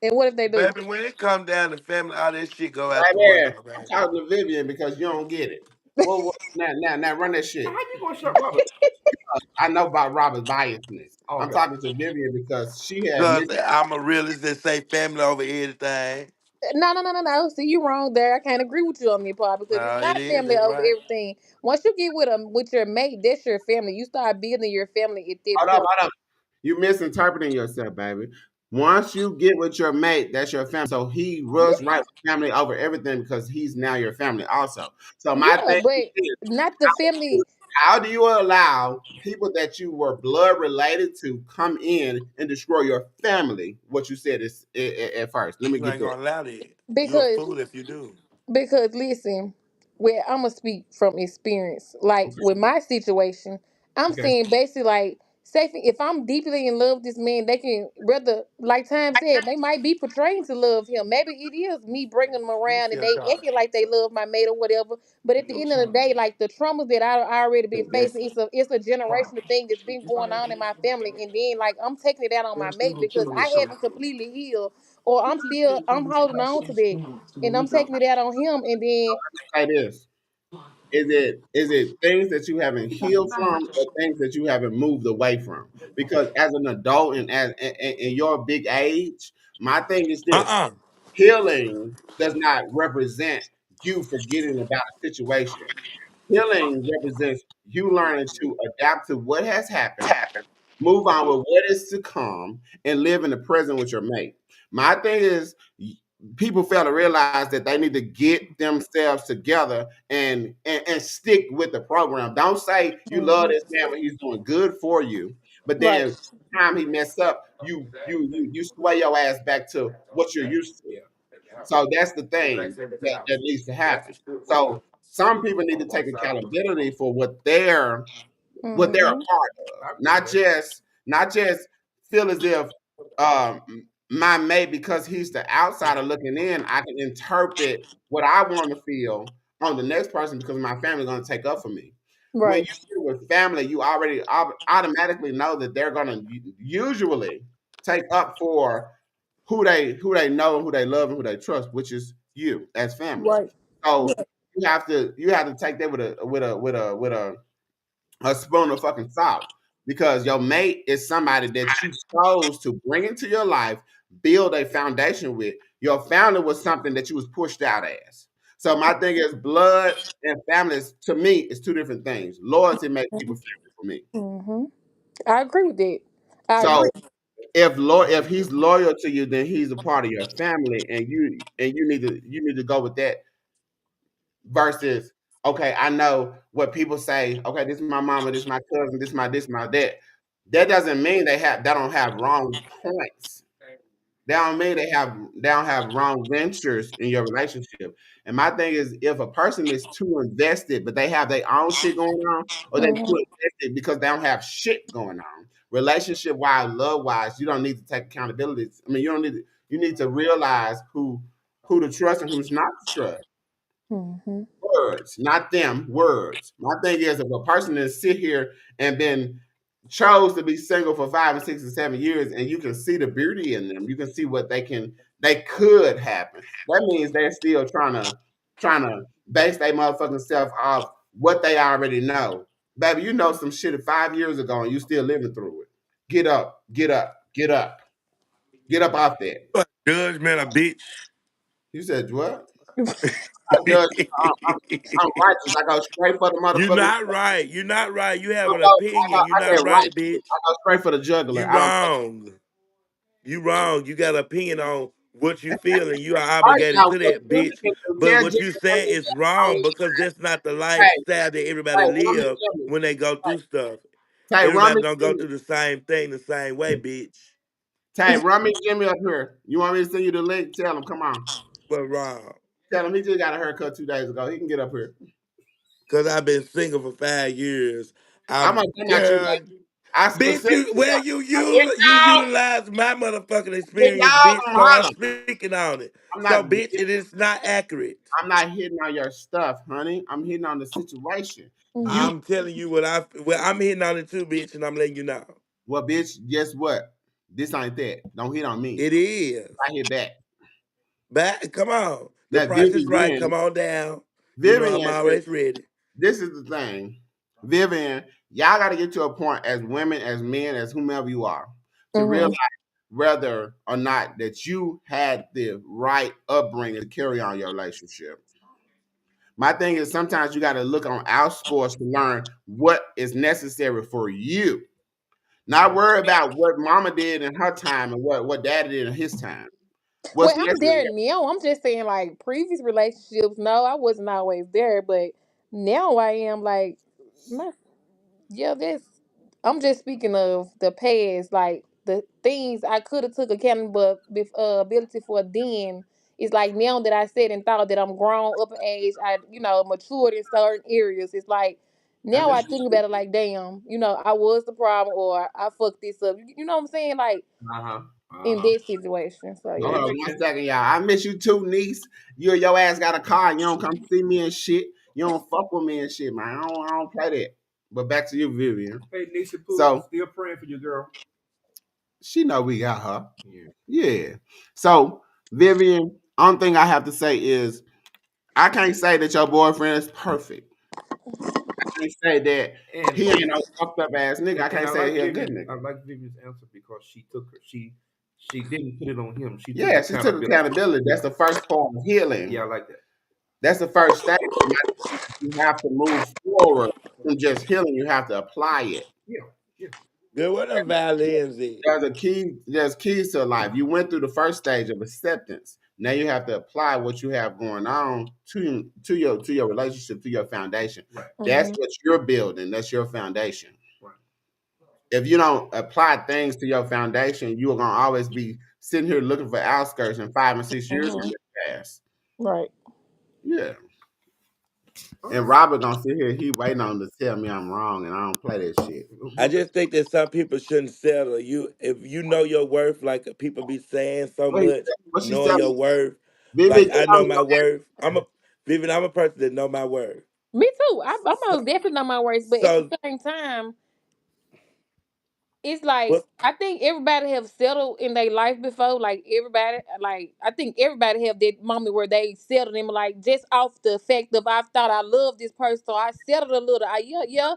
And what if they do? Baby, when it come down to family, all that shit go out Right the there. window, I'm baby. talking to Vivian because you don't get it. Well, now run that How shit. you gonna shut Robert? I know about Robert's biasness. I'm Okay. talking to Vivian because she had Cause I'm a realist that say family over everything. No. See, you wrong there. I can't agree with you on that part because it's No, it not is. family That's over right. everything. Once you get with your mate, that's your family. You start building your family at that hold up, point. hold up. You misinterpreting yourself, baby. Once you get with your mate, that's your family. So he runs right with family over everything because he's now your family also. So my Yeah, thing but is, not the family. how do you allow people that you were blood related to come in and destroy your family? What you said is at first. Let me You get ain't that. gonna allow that. You a Because fool if you do. listen, where I'm gonna speak from experience. Like with my situation, I'm Okay. saying basically like, say if I'm deeply in love with this man, they can rather, like Time said, they might be portraying to love him. Maybe it is me bringing them You around and still they charge. acting like they love my mate or whatever. But at the end of the day, like the traumas that I already been That's facing, it's a generational thing that's been going on in my family, and then like I'm taking it out on my mate because I haven't completely healed, or I'm holding on to that and I'm taking it out on him, and then Say this. Is it things that you haven't healed from or things that you haven't moved away from? Because as an adult and as in your big age, my thing is this: uh-uh. healing does not represent you forgetting about a situation. Healing represents you learning to adapt to what has happened, move on with what is to come, and live in the present with your mate. My thing is, people fail to realize that they need to get themselves together and stick with the program. Don't say you love Mhm. this man when he's doing good for you, but Right. then time he mess up, you sway your ass back to what you're used to. Yeah. So that's the thing that needs to happen. So some people need to take accountability for what they're a Hmm. part of, I agree with not that. just feel as if um, my mate, because he's the outsider looking in, I can interpret what I want to feel on the next person because my family's going to take up for me. When you Right. get with family, you already automatically know that they're gonna usually take up for who they know, who they love, and who they trust, which is you as family. Right. So Yeah. you have to take that with a spoon of fucking salt because your mate is somebody that you chose to bring into your life, build a foundation with. Your family was something that you was pushed out as. So my thing is blood and family is, to me, is two different things. Loyalty makes people family for me. Mm-hmm. I agree with that. I So agree. if he's loyal to you, then he's a part of your family, and you need to go with that versus okay, I know what people say. Okay, this is my mama, this is my cousin, this my that. That doesn't mean they don't have wrong points. That don't mean they don't have wrong ventures in your relationship. And my thing is, if a person is too invested, but they have their own shit going on, or they too Mm-hmm. invested because they don't have shit going on, relationship wise, love wise, you don't need to take accountability. I mean, you don't need to. You need to realize who to trust and who's not to trust. Mm-hmm. Words, not them, words. My thing is if a person is sit here and been chose to be single for 5 and 6 and 7 years and you can see the beauty in them, you can see what they could happen. That means they're still trying to base their motherfucking self off what they already know. Baby, you know some shit 5 years ago and you still living through it. Get up, get up, get up, get up off that. Judgment a bitch. You said what? I judge. I'm righteous. I go straight for the You motherfucking. not right. You not right. You I have an go, I go, opinion. You I not get right, righteous. bitch. I go straight for the juggler. You I don't wrong. You wrong. You got an opinion on what you feel and you are right obligated now. to What that, Jimmy bitch. can do? But Tell what Jimmy you what said he is did on wrong his because that's not the hey, lifestyle that everybody hey, run me live Jimmy. when they go through stuff. Tay, run Everybody me don't go Jimmy. through the same thing the same way, bitch. Tay, run me Jimmy up here. You want me to send you the link? Tell him, come on. But wrong. Tell him he just got a haircut 2 days ago. He can get up here. Cause I've been single for 5 years. I'm I'm gonna come at you girl, like I bitch. specifically. You utilize my motherfucking If experience, y'all bitch. gonna So I'm holler, speaking on it. I'm So not. bitch, it is not accurate. I'm not hitting on your stuff, honey. I'm hitting on the situation. You Mm-hmm. I'm telling you well, I'm hitting on it too, bitch, and I'm letting you know. well, bitch. Guess what? This ain't that. Don't hit on me. It is. I hit back. Back, come on. The Now, price is right. Vivian, Come on down. You know I'm Vivian is. always ready. This is the thing, Vivian. Y'all got to get to a point as women, as men, as whomever you are, to realize Mm-hmm. whether or not that you had the right upbringing to carry on your relationship. My thing is sometimes you got to look on our sports to learn what is necessary for you. Not worry about what mama did in her time and what daddy did in his time. Well, What's I'm necessary? there now. I'm just saying, like previous relationships. No, I wasn't always there, but now I am. Like, my yeah, that's. I'm just speaking of the past, like the things I could have took accountability for then. It's like now that I said and thought that I'm grown up in age, I matured in certain areas. It's like I now I just think about it like, damn, I was the problem or I fucked this up. You know what I'm saying? Like uh-huh. in Uh-huh. that situation. So Hold yeah. on 1 second, y'all. I miss you too, niece. Your ass got a car. You don't come see me and shit. You don't fuck with me and shit, man. I don't play that. But back to you, Vivian. Hey, Nisha Pooh, So still praying for your girl. she know we got her. Yeah. Yeah. So Vivian, only thing I have to say is I can't say that your boyfriend is perfect. I can't say that And he ain't no fucked up ass nigga. I and can't I say like he a good Vivian. nigga. I like Vivian's answer because she took her. She didn't put it on him. She took Yeah, she took accountability. accountability. That's the first part of healing. Yeah, I like that. That's the first stage. You have to move forward from just healing. You have to apply it. Yeah, yeah. Girl, what them violins is? There's keys to life. You went through the first stage of acceptance. Now you have to apply what you have going on to your relationship, to your foundation. Right, That's Hmm. what you're building. That's your foundation. right. If you don't apply things to your foundation, you are gonna always be sitting here looking for outskirts, and 5 and 6 years Hmm. gonna pass. Right. Yeah. All And right. Robert gonna sit here, he waiting on to tell me I'm wrong, and I don't play that shit. I just think that some people shouldn't settle. If you know your worth, like people be saying so What, he, much, what she knowing telling your me? worth. Baby, Like get I on know your my worth. I'm a person that know my worth. Me too. I'm most definitely know my worst, but at the So same time, it's like what? I think everybody have settled in their life before. Like everybody, like I think everybody have that moment where they settled and like just off the fact of I thought I loved this person, so I settled a little. Yeah.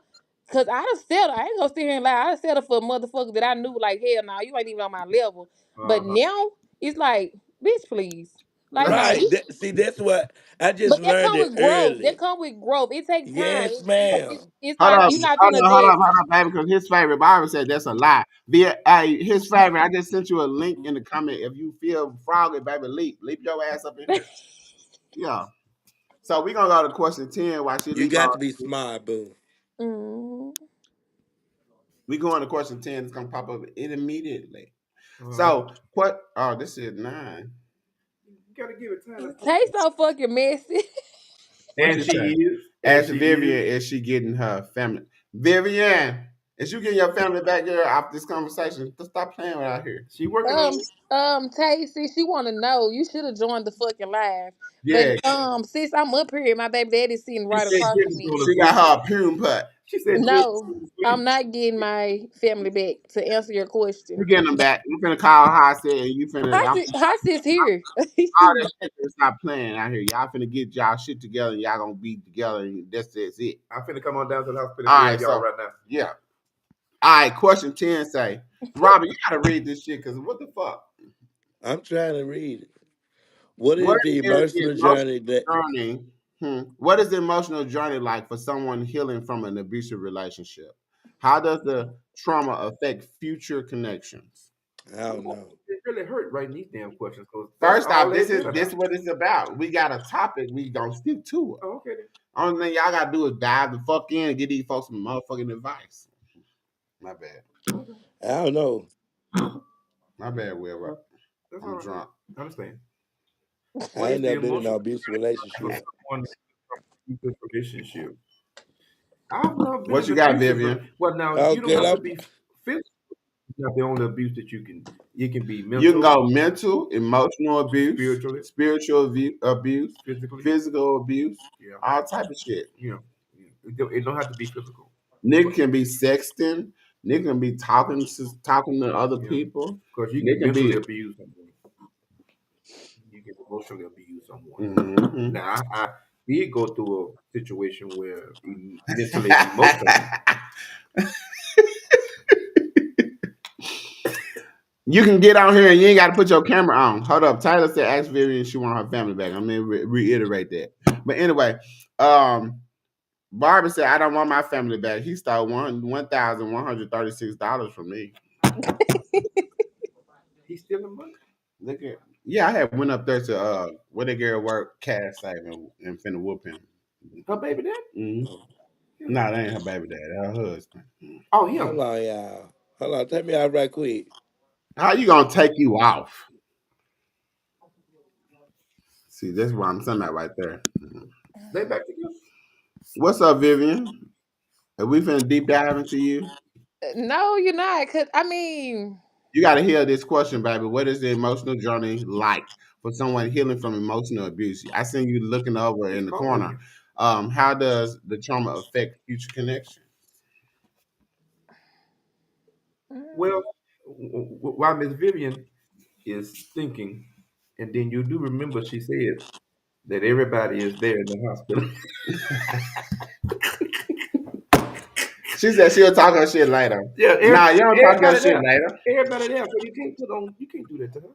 Cause I done settled. I ain't gonna sit here and lie. I done settled for a motherfucker that I knew like hell no, you ain't even on my level. But Uh-huh. now it's like, bitch, please. Like no, Right. you See, that's what I just but that learned come it with growth. That early. come with growth. It takes time. Yes, ma'am. It's Hold not up, you're not hold gonna up, hold up, just hold up, baby, because his favorite Byron said that's a lie. Hey, his favorite, I just sent you a link in the comment. If you feel froggy, baby, leap your ass up in here. Yeah. So we're gonna go to question 10 while she You leap got on. to be smart, boo. mm, We going to question 10, it's gonna pop up immediately. All right. So what this is 9. You gotta give it time. taste so fucking messy. What And you she say? is. And Ask she Vivian, is. is she getting her family? Vivian, is you getting your family back here after this conversation? Stop playing with out here. She working on Um, it. Tasty, she want to know. You should have joined the fucking live. But Yeah, sis, I'm up here. My baby daddy's sitting She right said across from Jizz's me. gonna she agree. got her a pume putt. She said Jizz's No, gonna I'm agree. not getting my family back. To answer your You question, getting them back. You finna call how I said, and you finna. Hot sis here. All that shit finna stop playing out here. Y'all finna get y'all shit together. And y'all gonna be together. And that's it. I'm finna come on down to the hospital All and right, grab y'all so right now. yeah. All right, question 10 say, Robert, you gotta read this shit because what the fuck? I'm trying to read it. What What is the is the emotional journey that? emotional journey? What is the emotional journey like for someone healing from an abusive relationship? How does the trauma affect future connections? I don't know. It really hurt writing these damn questions because that's First all off, they this is been this about. what it's about. We got a topic. We gonna stick to it. Oh, okay then. Only thing y'all gotta do is dive the fuck in and get these folks some motherfucking advice. My bad. Okay. I don't know. My bad, Will. That's all I'm right. drunk. I understand. I What is ain't the never been in an emotional abusive for relationship. someone in this relationship? I've not been What in you got, abusive. Vivian? Well, now you don't Okay, have to be physical. It's not the only abuse that you can. It can be You can mental, go mental, emotional abuse, spiritually, spiritual abuse, physically. physical abuse, Yeah, all type of shit. you know, it don't have to be physical. Nigga But can be sexting. Nigga can be talking to other yeah, people. because you Nigga can can be. mentally abuse someone, you can emotionally abuse someone. Mhm. Now, I did go through a situation where mentally, emotionally, You can get on here and you ain't got to put your camera on. Hold up. Tyler said ask Vivian she want her family back. I'm gonna reiterate that. But anyway, Barbara said I don't want my family back. He stole $1,136 from me. he's stealing money. Look at yeah, I had went up there to where the girl work, cash saving and finna whoop him. Her baby dad? Mm-hmm. Oh, No, that ain't her baby dad, her husband. oh, hold him. on, y'all. Hold on, take me out right quick. How you gonna take you off? See, that's what I'm talking about right there. Mhm. They back together. What's up, Vivian? Are we finna deep dive into you? No, you're not. Cause I mean, You gotta hear this question, baby. What is the emotional journey like for someone healing from emotional abuse? I seen you looking over His in the phone corner. ringing. How does the trauma affect future connection? Well, while Miss Vivian is thinking, and then you do remember she said that everybody is there in the hospital. She said she'll talk her shit later. Yeah, Nah, you don't talk your everybody shit there. later. Everybody there. So you can't do that to her.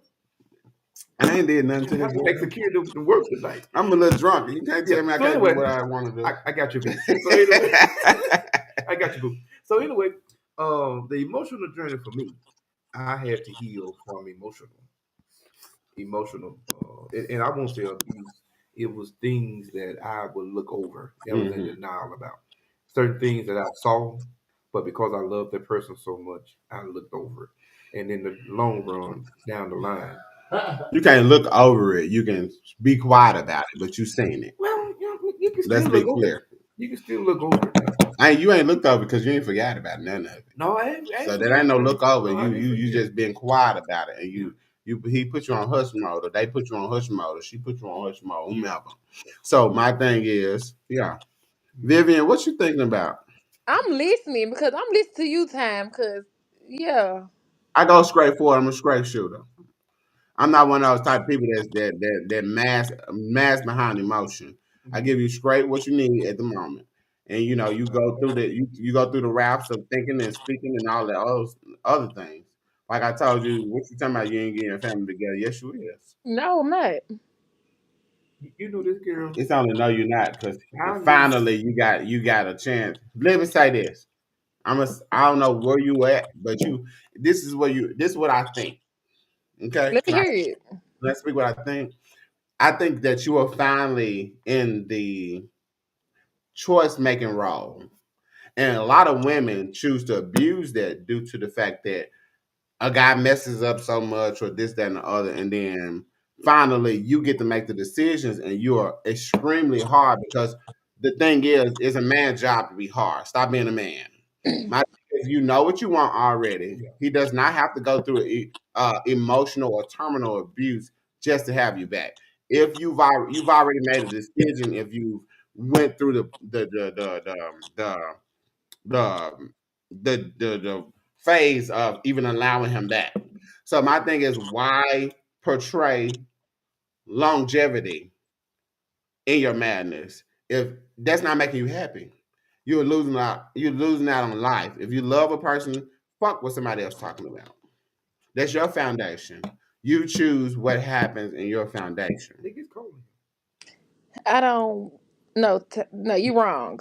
I ain't did nothing to You this have to take girl. security to work tonight. I'm a little drunk. You can't Yeah. tell me I So can't do anyway, what I want to do. I got you, B. So anyway, I got you, boo. So anyway, the emotional journey for me, I had to heal from emotional, and I won't say abuse. It was things that I would look over. That was in Hmm. denial about certain things that I saw, but because I loved that person so much, I looked over it. And in the long run, down the line, You can't look over it. You can be quiet about it, but you seen it. well, you can Let's still be look over it. clear. You can still look over it now. You ain't looked over because you ain't forgot about none of it. No, I ain't So that ain't forget, no man. look over. No, I didn't You forget. just been quiet about it, and Yeah, he put you on hush mode, or they put you on hush mode, or she put you on hush mode, yeah. whomever. So my thing is, yeah. Vivian, what you thinking about? I'm listening because I'm listening to you, time. Cause yeah, I go straight forward. I'm a straight shooter. I'm not one of those type of people that mass behind emotion. I give you straight what you need at the moment, and you go through you go through the routes of thinking and speaking and all that other things. Like I told you, what you talking about? You ain't getting your family together. Yes, you is. no, I'm not. You know this girl. It's only no, you're not, because How you? finally you got a chance. Let me say this. I don't know where you at, but this is what I think. Okay, Let me hear it. let's speak what I think. I think that you are finally in the choice making role. And a lot of women choose to abuse that due to the fact that a guy messes up so much or this, that, and the other. And then finally you get to make the decisions and you are extremely hard because the thing is, it's a man's job to be hard. Stop being a man. My thing is, you know what you want already. He does not have to go through emotional or terminal abuse just to have you back. If you've already made a decision, if you went through the the phase of even allowing him back. So my thing is, why portray longevity in your madness if that's not making you happy? You're losing out. You're losing out on life. If you love a person, fuck what somebody else talking about. That's your foundation. You choose what happens in your foundation. It gets cold. I don't. No, no, you wrong.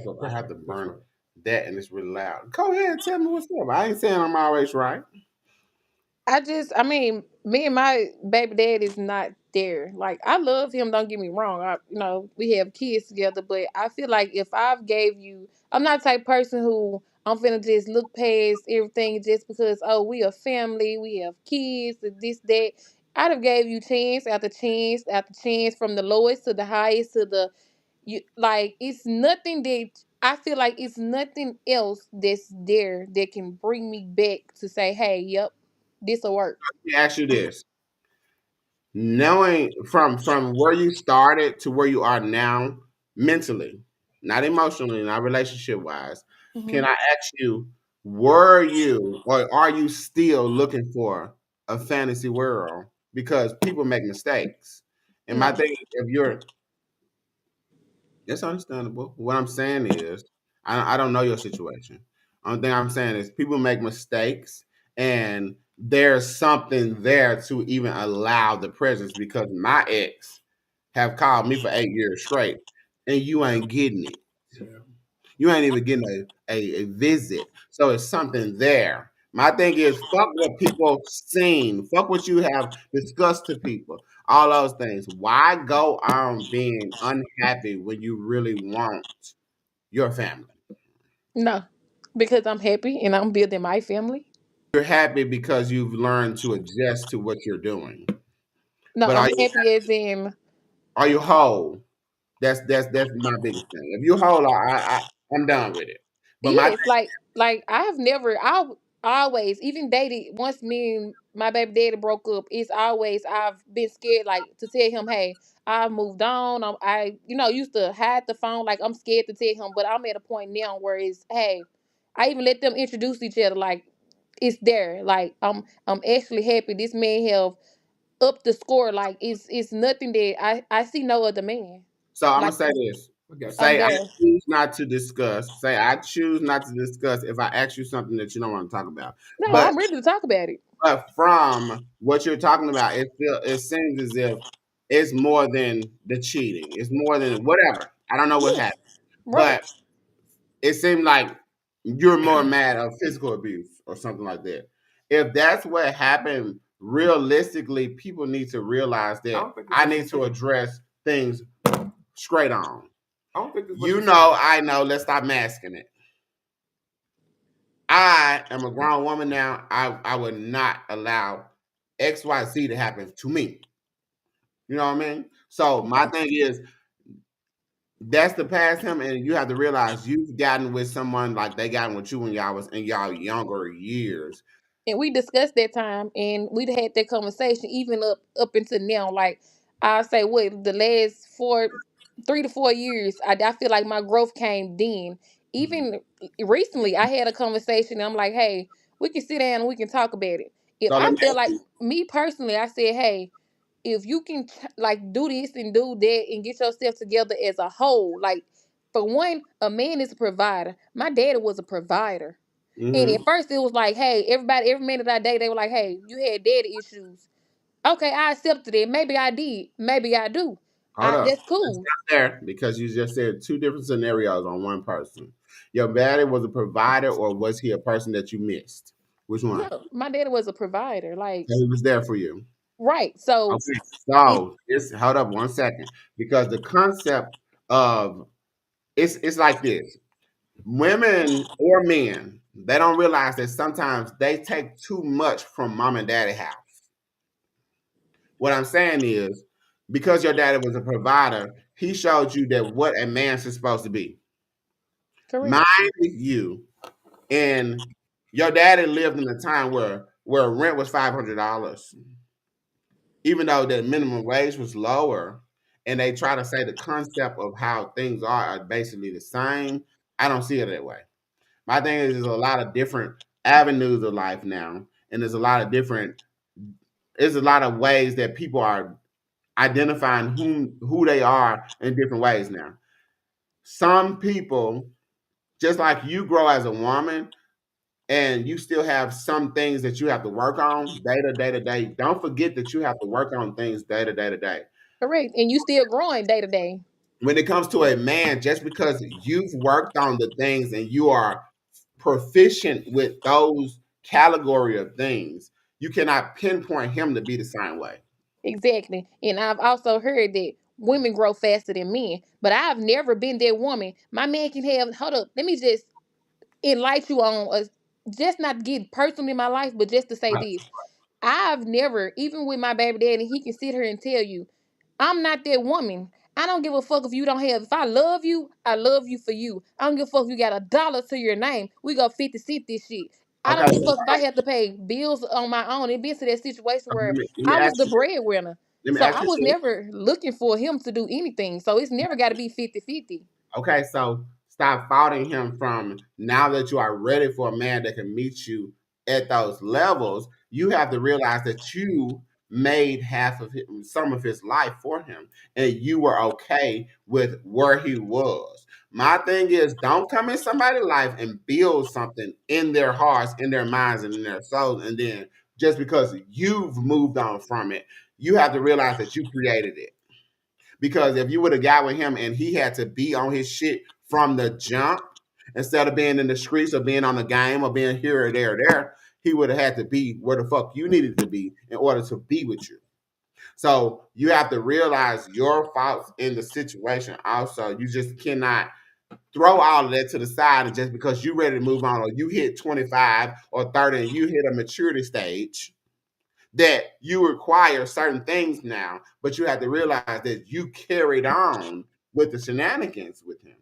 So I have to burn that, and it's really loud. Go ahead, tell me what's up. I ain't saying I'm always right. I mean, me and my baby dad is not there. Like, I love him. Don't get me wrong. We have kids together, but I feel like if I've gave you, I'm not the type of person who I'm finna just look past everything just because we a family, we have kids, and this that. I'd have gave you chance after chance after chance from the lowest to the highest to the it's nothing that I feel like it's nothing else that's there that can bring me back to say, hey, yep, this'll work. Let me ask you this: knowing from where you started to where you are now, mentally, not emotionally, not relationship wise, can Hmm. I ask you, were you or are you still looking for a fantasy world? Because people make mistakes. And my No, thing is, if you're it's understandable. What I'm saying is, I don't know your situation. Only thing I'm saying is people make mistakes, and there's something there to even allow the presence. Because my ex have called me for 8 years straight, and you ain't getting it. Yeah. You ain't even getting a visit. So it's something there. My thing is, fuck what people seen. Fuck what you have discussed to people. All those things. Why go on being unhappy when you really want your family? no, because I'm happy and I'm building my family. You're happy because you've learned to adjust to what you're doing. No, But I'm happy as in are you whole? That's my biggest thing. If you whole, I'm done with it. But my yes, like I have never I always even dated once me and my baby daddy broke up. It's always I've been scared like to tell him, hey, I've moved on. I used to hide the phone like I'm scared to tell him, but I'm at a point now where it's hey, I even let them introduce each other like it's there. Like I'm actually happy this man have up the score. Like it's nothing that I see no other man. So I'm gonna Like say this. I got I'm Say I there. choose not to discuss. Say I choose not to discuss if I ask you something that you don't want to talk about. No, But I'm ready to talk about it. from what you're talking about, it seems as if it's more than the cheating. It's more than whatever. I don't know what Yeah, happened, right. but it seemed like you're more mad of physical abuse or something like that. If that's what happened, realistically, people need to realize I that don't think it's I what she need to said. address things straight on. I don't think it's what You she said. know, I know. Let's stop masking it. I am a grown woman now. I would not allow XYZ to happen to me. You know what I mean? So my thing is that's the past him, and you have to realize you've gotten with someone like they gotten with you when y'all was in y'all younger years. And we discussed that time, and we'd had that conversation even up until now. Like I say, what the last 3 to 4 years, I feel like my growth came then. Even recently, I had a conversation. And I'm like, hey, we can sit down and we can talk about it. If So let I me feel ask like you, me personally, I said, hey, if you can like do this and do that and get yourself together as a whole, like for one, a man is a provider. My daddy was a provider. And mm-hmm. at first it was like, hey, everybody, every man that I dated, they were like, hey, you had daddy issues. Okay, I accepted it. Maybe I did. Maybe I do. Hold up. That's Let's cool. stop there because you just said two different scenarios on one person. Your daddy was a provider, or was he a person that you missed? Which one? No, my daddy was a provider. Like, So he was there for you. right. So Okay. it So it's hold up 1 second because the concept of it's like this. Women or men, they don't realize that sometimes they take too much from mom and daddy house. What I'm saying is, because your daddy was a provider, he showed you that what a man's is supposed to be. correct. Mind you, and your daddy lived in a time where rent was $500, even though the minimum wage was lower. And they try to say the concept of how things are basically the same. I don't see it that way. My thing is, there's a lot of different avenues of life now, and there's a lot of different. There's a lot of ways that people are identifying who they are in different ways now. Some people, just like you grow as a woman, and you still have some things that you have to work on day to day. Don't forget that you have to work on things day to day to day. Correct. And you still growing day to day. When it comes to a man, just because you've worked on the things and you are proficient with those category of things, you cannot pinpoint him to be the same way. Exactly. And I've also heard that women grow faster than men. But I've never been that woman. My man can have, hold up, let me just enlighten you on just not to get personal in my life, but just to say Right. this. I've never, even with my baby daddy, he can sit here and tell you, I'm not that woman. I don't give a fuck if you don't have. If I love you for you. I don't give a fuck if you got $1 to your name. We go 50-cent this shit. I Okay, don't give a so fuck if I have to pay bills on my own. It been to that situation where let me I was ask the you this. breadwinner. Let me So ask I you was this. never looking for him to do anything. So it's never got to be 50-50. Okay, so stop faulting him from now that you are ready for a man that can meet you at those levels. You have to realize that you made half of some of his life for him, and you were okay with where he was. My thing is, don't come in somebody's life and build something in their hearts, in their minds, and in their souls, and then just because you've moved on from it, you have to realize that you created it. Because if you would have got with him and he had to be on his shit from the jump, instead of being in the streets or being on the game or being here or there or there, he would have had to be where the fuck you needed to be in order to be with you. So you have to realize your faults in the situation. Also, you just cannot throw all of that to the side and just because you're ready to move on or you hit 25 or 30 and you hit a maturity stage that you require certain things now, but you have to realize that you carried on with the shenanigans with him.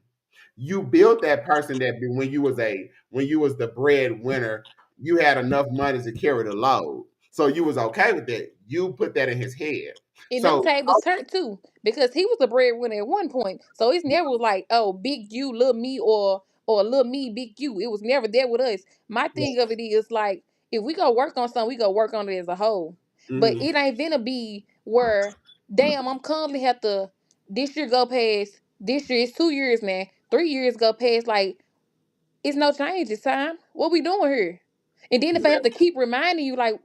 You built that person that when you was the breadwinner, you had enough money to carry the load. So you was okay with that. You put that in his head. And them So tables hurt too because he was a breadwinner at one point. So it's never like, oh, big you, little me, or little me, big you. It was never there with us. My thing of it is like, if we go work on something, we go work on it as a whole. But mhm. it ain't gonna be where, damn, I'm constantly have to. This year go past. This year it's 2 years now. 3 years go past. Like it's no change. It's time. What we doing here? And then if I have to keep reminding you, like,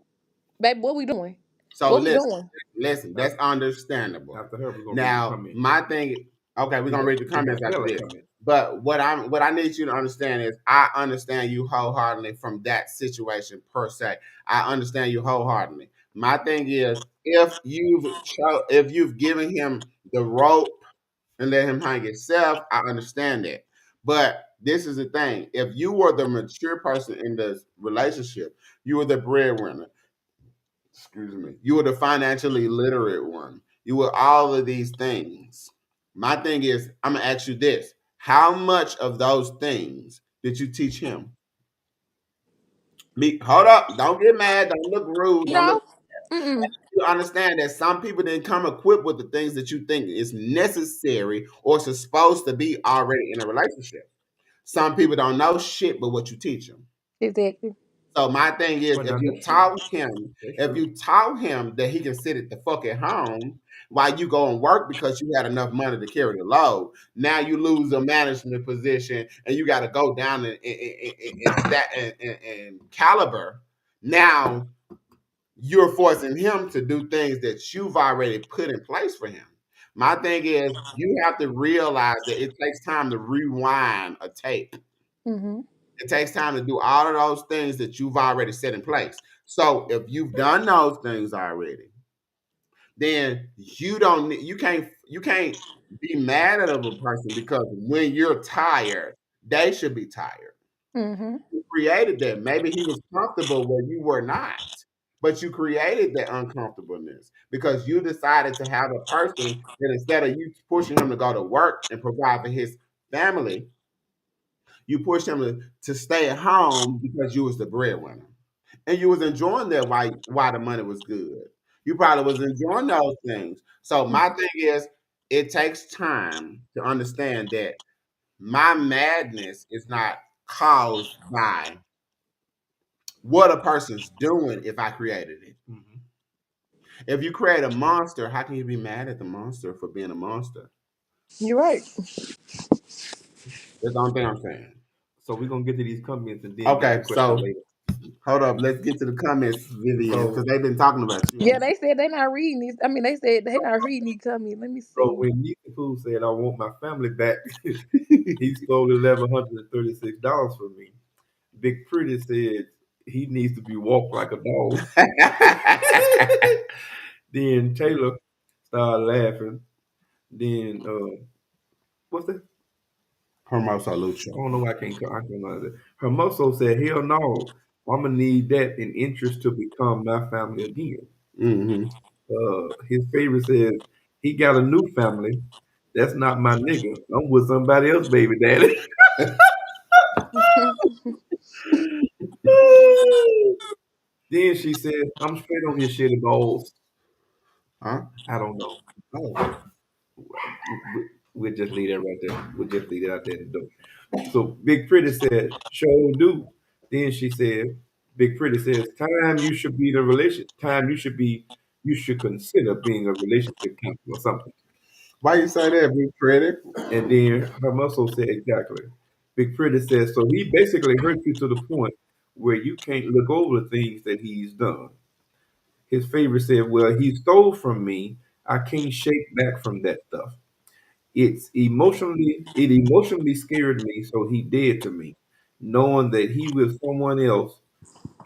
baby, what we doing? So What we listen, doing? that's understandable. After her, we're gonna read the Now, comment. my thing, okay, we're We gonna got read the we got comments after Bella this. comment. But what I need you to understand is I understand you wholeheartedly from that situation per se. I understand you wholeheartedly. My thing is if you've given him the rope and let him hang himself, I understand that. But this is the thing. If you were the mature person in this relationship, you were the breadwinner, excuse me, you were the financially literate one. You were all of these things. My thing is, I'm gonna ask you this: how much of those things did you teach him? Me, hold up, don't get mad, don't look rude, don't look. No. Mm-mm. you understand that some people didn't come equipped with the things that you think is necessary or supposed to be already in a relationship. Some people don't know shit but what you teach them. Exactly. So my thing is, Well, now that's true. That's if true. you taught him that he can sit at the fuck at home while you go and work because you had enough money to carry the load. Now you lose a management position and you got to go down in caliber. Now you're forcing him to do things that you've already put in place for him. My thing is, you have to realize that it takes time to rewind a tape. Mm-hmm. It takes time to do all of those things that you've already set in place. So if you've done those things already, then you can't be mad at a person because when you're tired, they should be tired. Mm-hmm. You created that. Maybe he was comfortable where you were not, but you created that uncomfortableness because you decided to have a person that instead of you pushing him to go to work and provide for his family, you pushed him to stay at home because you was the breadwinner. And you was enjoying that why the money was good. You probably was enjoying those things. So my thing is, it takes time to understand that my madness is not caused by what a person's doing if I created it. Mhm. If you create a monster, how can you be mad at the monster for being a monster? You're right. That's the only thing I'm saying. So we're gonna get to these comments and then get to Okay, question so later. hold up. Let's get to the comments, Vivian, because So, they've been talking about you. Yeah, they said they not reading these. I mean, they said they not reading these comments. Let me so see. when Nisha Pooh said, "I want my family back," he stole $1,136 from me. Big Pretty said he needs to be walked like a dog. Then Taylor started laughing. Then what's that? Hermoso I Lucho. don't know why I can't know that. Hermoso said, "Hell no, I'm gonna need that in interest to become my family again." Mm-hmm. His favorite says he got a new family. That's not my nigga. I'm with somebody else, baby daddy. Then she said, "I'm straight on his shitty balls." Huh? I don't know. Oh. We'll just leave that right there. We'll just leave it out there in the door. So Big Pretty said, "Sure do." Then she said, Big Pretty says, "Time you should be the relation. Time you should be. You should consider being a relationship counselor or something." Why you say that, Big Pretty? And then her muscle said, "Exactly." Big Pretty says, "So he basically hurt you to the point where you can't look over the things that he's done." His favorite said, "Well, he stole from me. I can't shake back from that stuff. It emotionally scared me, so he did to me. Knowing that he with someone else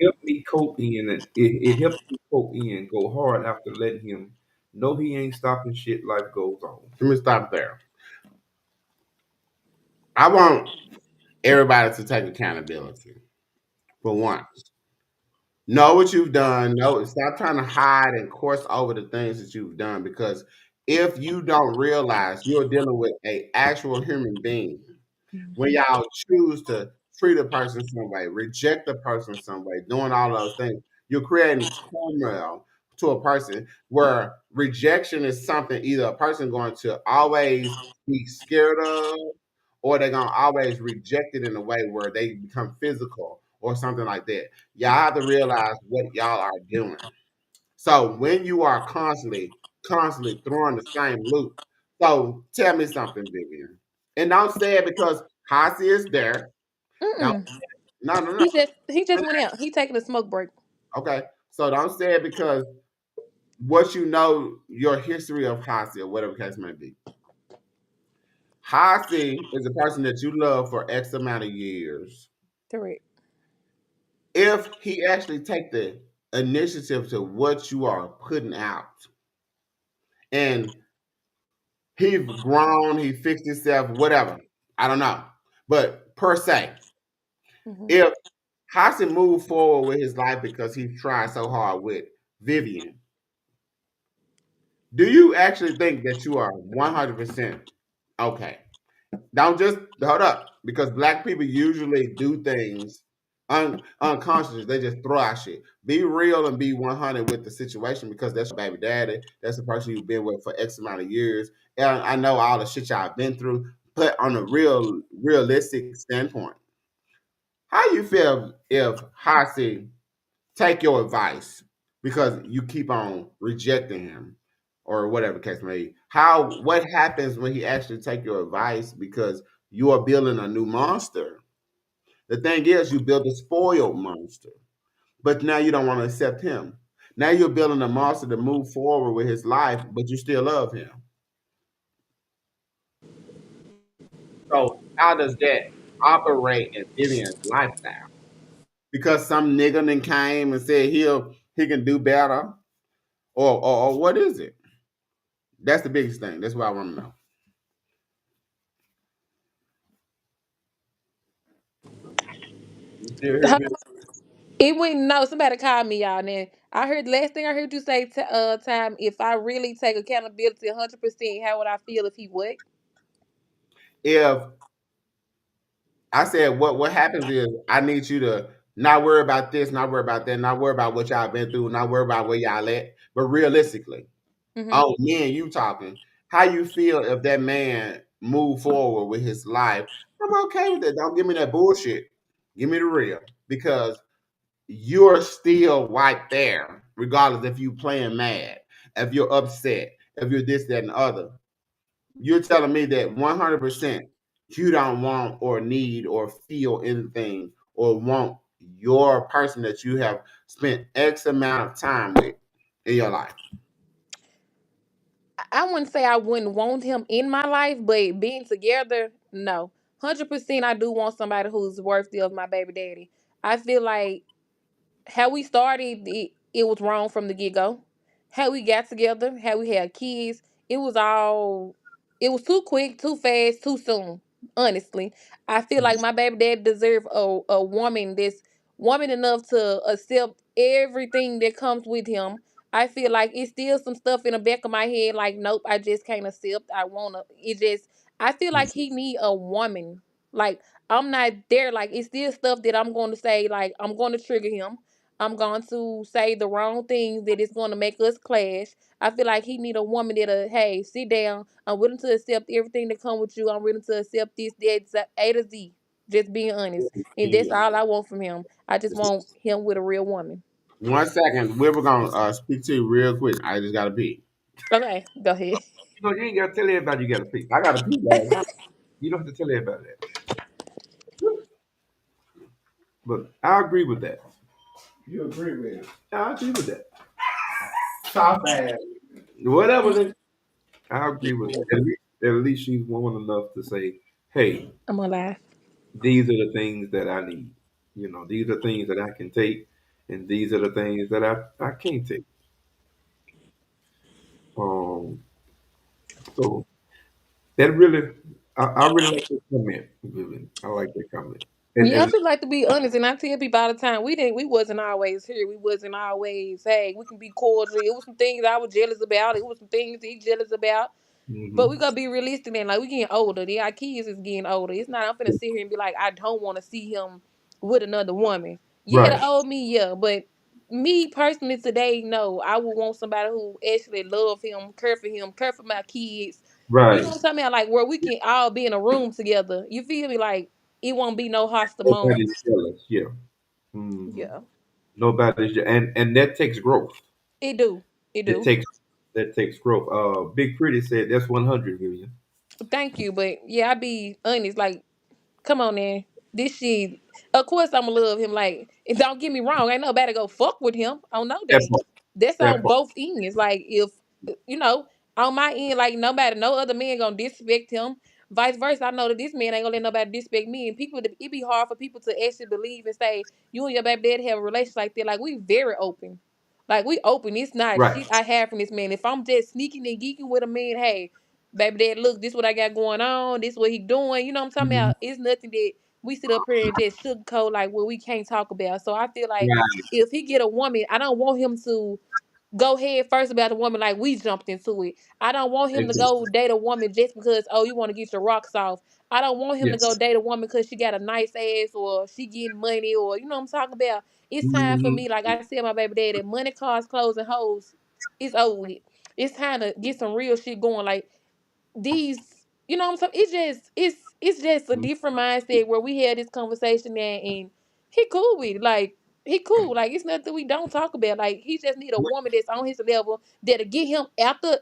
helped me cope in it helped me cope in go hard after letting him know he ain't stopping shit. Life goes on." Let me stop there. I want everybody to take accountability for once. Know what you've done. Know stop trying to hide and course over the things that you've done because if you don't realize you're dealing with a actual human being when Mhm. y'all choose to treat a person some way, reject a person some way, doing all those things, you're creating turmoil to a person where rejection is something either a person going to always be scared of or they're going to always reject it in a way where they become physical or something like that. Y'all have to realize what y'all are doing. So when you are constantly throwing the same loop, so tell me something, Vivian. And don't say it because Hasi is there. Don't Mm-mm. no no no. He just went out. He taking a smoke break. Okay. So don't say it because what you know, your history of Hasi or whatever case may be. Hasi is a person that you love for X amount of years. Correct. If he actually take the initiative to what you are putting out and he's grown, he fixed himself, whatever. I don't know. But per se, Hmm. if Hassan moved forward with his life because he tried so hard with Vivian, do you actually think that you are 100% okay? Don't just hold up because black people usually do things unconscious. They just throw out shit. Be real and be 100 with the situation because that's your baby daddy. That's the person you've been with for X amount of years. And I know all the shit y'all been through. But on a realistic standpoint, how you feel if Hasi take your advice because you keep on rejecting him or whatever the case may be? What happens when he actually take your advice because you are building a new monster? The thing is, you build a spoiled monster, but now you don't want to accept him. Now you're building a monster to move forward with his life, but you still love him. So how does that operate in Vivian's lifestyle? Because some nigga then came and said he can do better, or what is it? That's the biggest thing. That's what I want to know. You still hear me? It wouldn't know. Somebody called me, y'all. Now I heard last thing I heard you say. Time. If I really take accountability 100%, how would I feel if he would? If I said what happens is I need you to not worry about this, not worry about that, not worry about what y'all been through, not worry about where y'all at, but realistically, Mm-hmm. oh, me and you talking. How you feel if that man move forward with his life? I'm okay with that. Don't give me that bullshit. Give me the real because you're still right there, regardless if you playing mad, if you're upset, if you're this, that, and the other. You're telling me that 100% you don't want or need or feel anything or want your person that you have spent X amount of time with in your life. I wouldn't say I wouldn't want him in my life, but being together, no. 100% I do want somebody who's worthy of my baby daddy. I feel like how we started, it was wrong from the get go. How we got together, how we had kids, it was all, it was too quick, too fast, too soon. Honestly, I feel like my baby dad deserve a woman that's woman enough to accept everything that comes with him. I feel like it's still some stuff in the back of my head, like nope, I just can't accept. I wanna. It just, I feel like he need a woman. Like I'm not there. Like it's still stuff that I'm going to say. Like I'm going to trigger him. I'm going to say the wrong things that is going to make us clash. I feel like he need a woman that'll, hey, sit down. I'm willing to accept everything that come with you. I'm willing to accept this, that, A to Z. Just being honest. And that's all I want from him. I just want him with a real woman. 1 second, we were gonna speak to you real quick. I just gotta pee. Okay, go ahead. You know, you ain't gotta tell everybody you gotta pee. I gotta pee, guys. You don't have to tell everybody that. But I agree with that. You agree with it? I agree with that. Soft ass. Whatever. I agree with that. At least she's woman enough to say, "Hey, I'm gonna laugh. these are the things that I need. You know, these are things that I can take, and these are the things that I can't take." Um, so that really, I really like that comment. Vivian. I like that comment. Yeah, I And just like to be honest, and I tell people all the time, we wasn't always here. We wasn't always, hey, we can be cordial. It was some things I was jealous about. It was some things he jealous about. But we hmm gotta be realistic, man. Like we getting older. Our kids is getting older. It's not. I'm finna sit here and be like, I don't want to see him with another woman. Yeah, right, the old me, yeah. But me personally today, no. I would want somebody who actually love him, care for my kids. You know right. what I'm talking about? Like where we can all be in a room together. You feel me? Like it won't be no hostile Nobody's moments. jealous. Yeah. hmm Yeah, and that takes growth. it do. It It do. takes that takes growth. Big Pretty said that's 100 million. Thank you, but yeah, I be honest. Like come on, man. This shit. Of course, I'ma love him. Like, and don't get me wrong. Ain't nobody go fuck with him on no That day. part. That's That on part. both ends. Like, if you know, on my end, like nobody, no other man gonna disrespect him. Vice versa, I know that this man ain't gonna let nobody disrespect me. And people, it be hard for people to actually believe and say you and your baby daddy have a relationship like that. Like, we very open. Like, we open. It's not Right. shit I have from this man. If I'm just sneaking and geeking with a man, hey, baby dad, look, this what I got going on. This what he doing. You know what I'm talking Mhm. about? It's nothing that we sit up here and just sugarcoat like what we can't talk about. So I feel like Right. if he get a woman, I don't want him to. go head first about a woman like we jumped into it. I don't want him to go Exactly. date a woman just because, oh, you want to get your rocks off. I don't want him to go Yes. date a woman because she got a nice ass or she getting money or you know what I'm talking about. It's time for Mhm. me, like I said, my baby daddy, money, cars, clothes, and hoes. It's over with. It's time to get some real shit going. Like these, you know what I'm saying? It's just a different mindset where we had this conversation there and he cool with it. Like he cool. Like it's nothing we don't talk about. Like he just need a woman that's on his level that'll get him after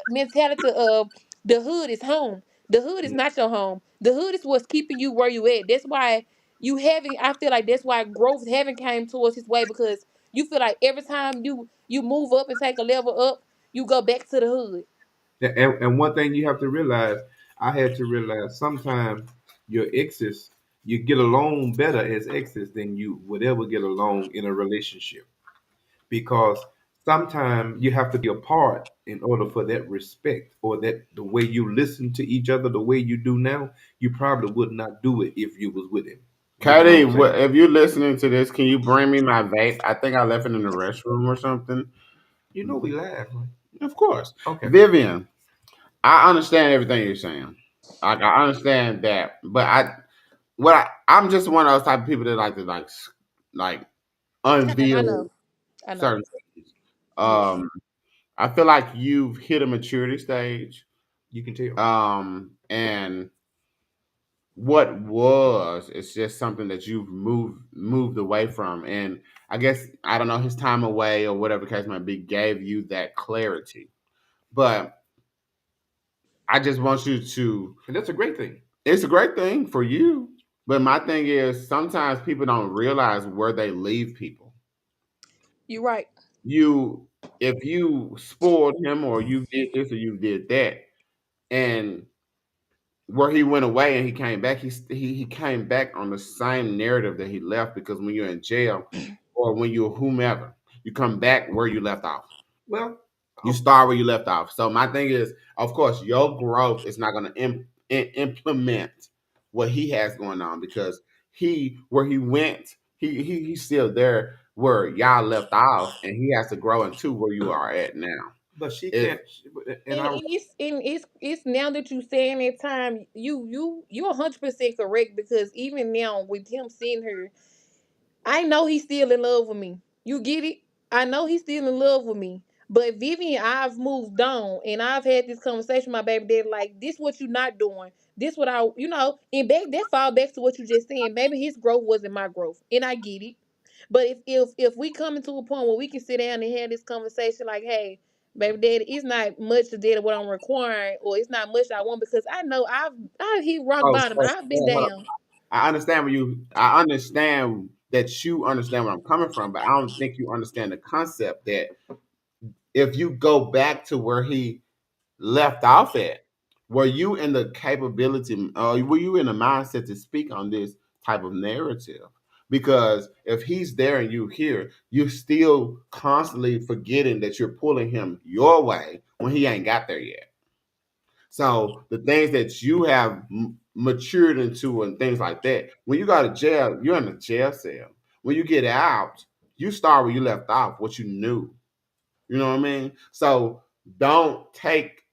mentality of the hood is home. The hood is not your home. The hood is what's keeping you where you at. That's why you haven't I feel like that's why growth haven't came towards his way because you feel like every time you move up and take a level up, you go back to the hood. And one thing you have to realize, I had to realize sometimes your exes, you get along better as exes than you would ever get along in a relationship. Because sometimes you have to be apart in order for that respect or that the way you listen to each other, the way you do now, you probably would not do it if you was with him. You know what Cody, I'm saying? if you're listening to this, can you bring me my vape? I think I left it in the restroom or something. You know we laugh, right? Of course. Okay. Vivian, I understand everything you're saying. I understand that, but I'm just one of those type of people that like to like I unveil know. I know. certain things. Yes. Um, I feel like you've hit a maturity stage. You can tell. And what was it's just something that you've moved away from, and I guess I don't know his time away or whatever the case might be gave you that clarity. But I just want you to. And that's a great thing. It's a great thing for you, but my thing is sometimes people don't realize where they leave people. You're right. You, if you spoiled him or you did this or you did that, and where he went away and he came back, he came back on the same narrative that he left because when you're in jail or when you're whomever, you come back where you left off. Well, You start where you left off. So my thing is, of course, your growth is not going to implement what he has going on because he where he went, he's still there where y'all left off, and he has to grow into where you are at now. but she If can't. And I It's now that you saying that time you 100% correct because even now with him seeing her, I know he's still in love with me. You get it? I know he's still in love with me. But Vivian, I've moved on and I've had this conversation with my baby daddy like this what you not doing. This what I and back that fall back to what you just saying. Maybe his growth wasn't my growth. And I get it. But if we come into a point where we can sit down and have this conversation like, hey, baby daddy, it's not much of that what I'm requiring or it's not much I want because I know I've hit rock oh, bottom. I've been hold up. down. I understand that you understand where I'm coming from, but I don't think you understand the concept that if you go back to where he left off at, were you in the capability, were you in the mindset to speak on this type of narrative? Because if he's there and you here, you're still constantly forgetting that you're pulling him your way when he ain't got there yet. So the things that you have matured into and things like that, when you go to jail, you're in a jail cell. When you get out, you start where you left off, what you knew. You know what I mean? So don't take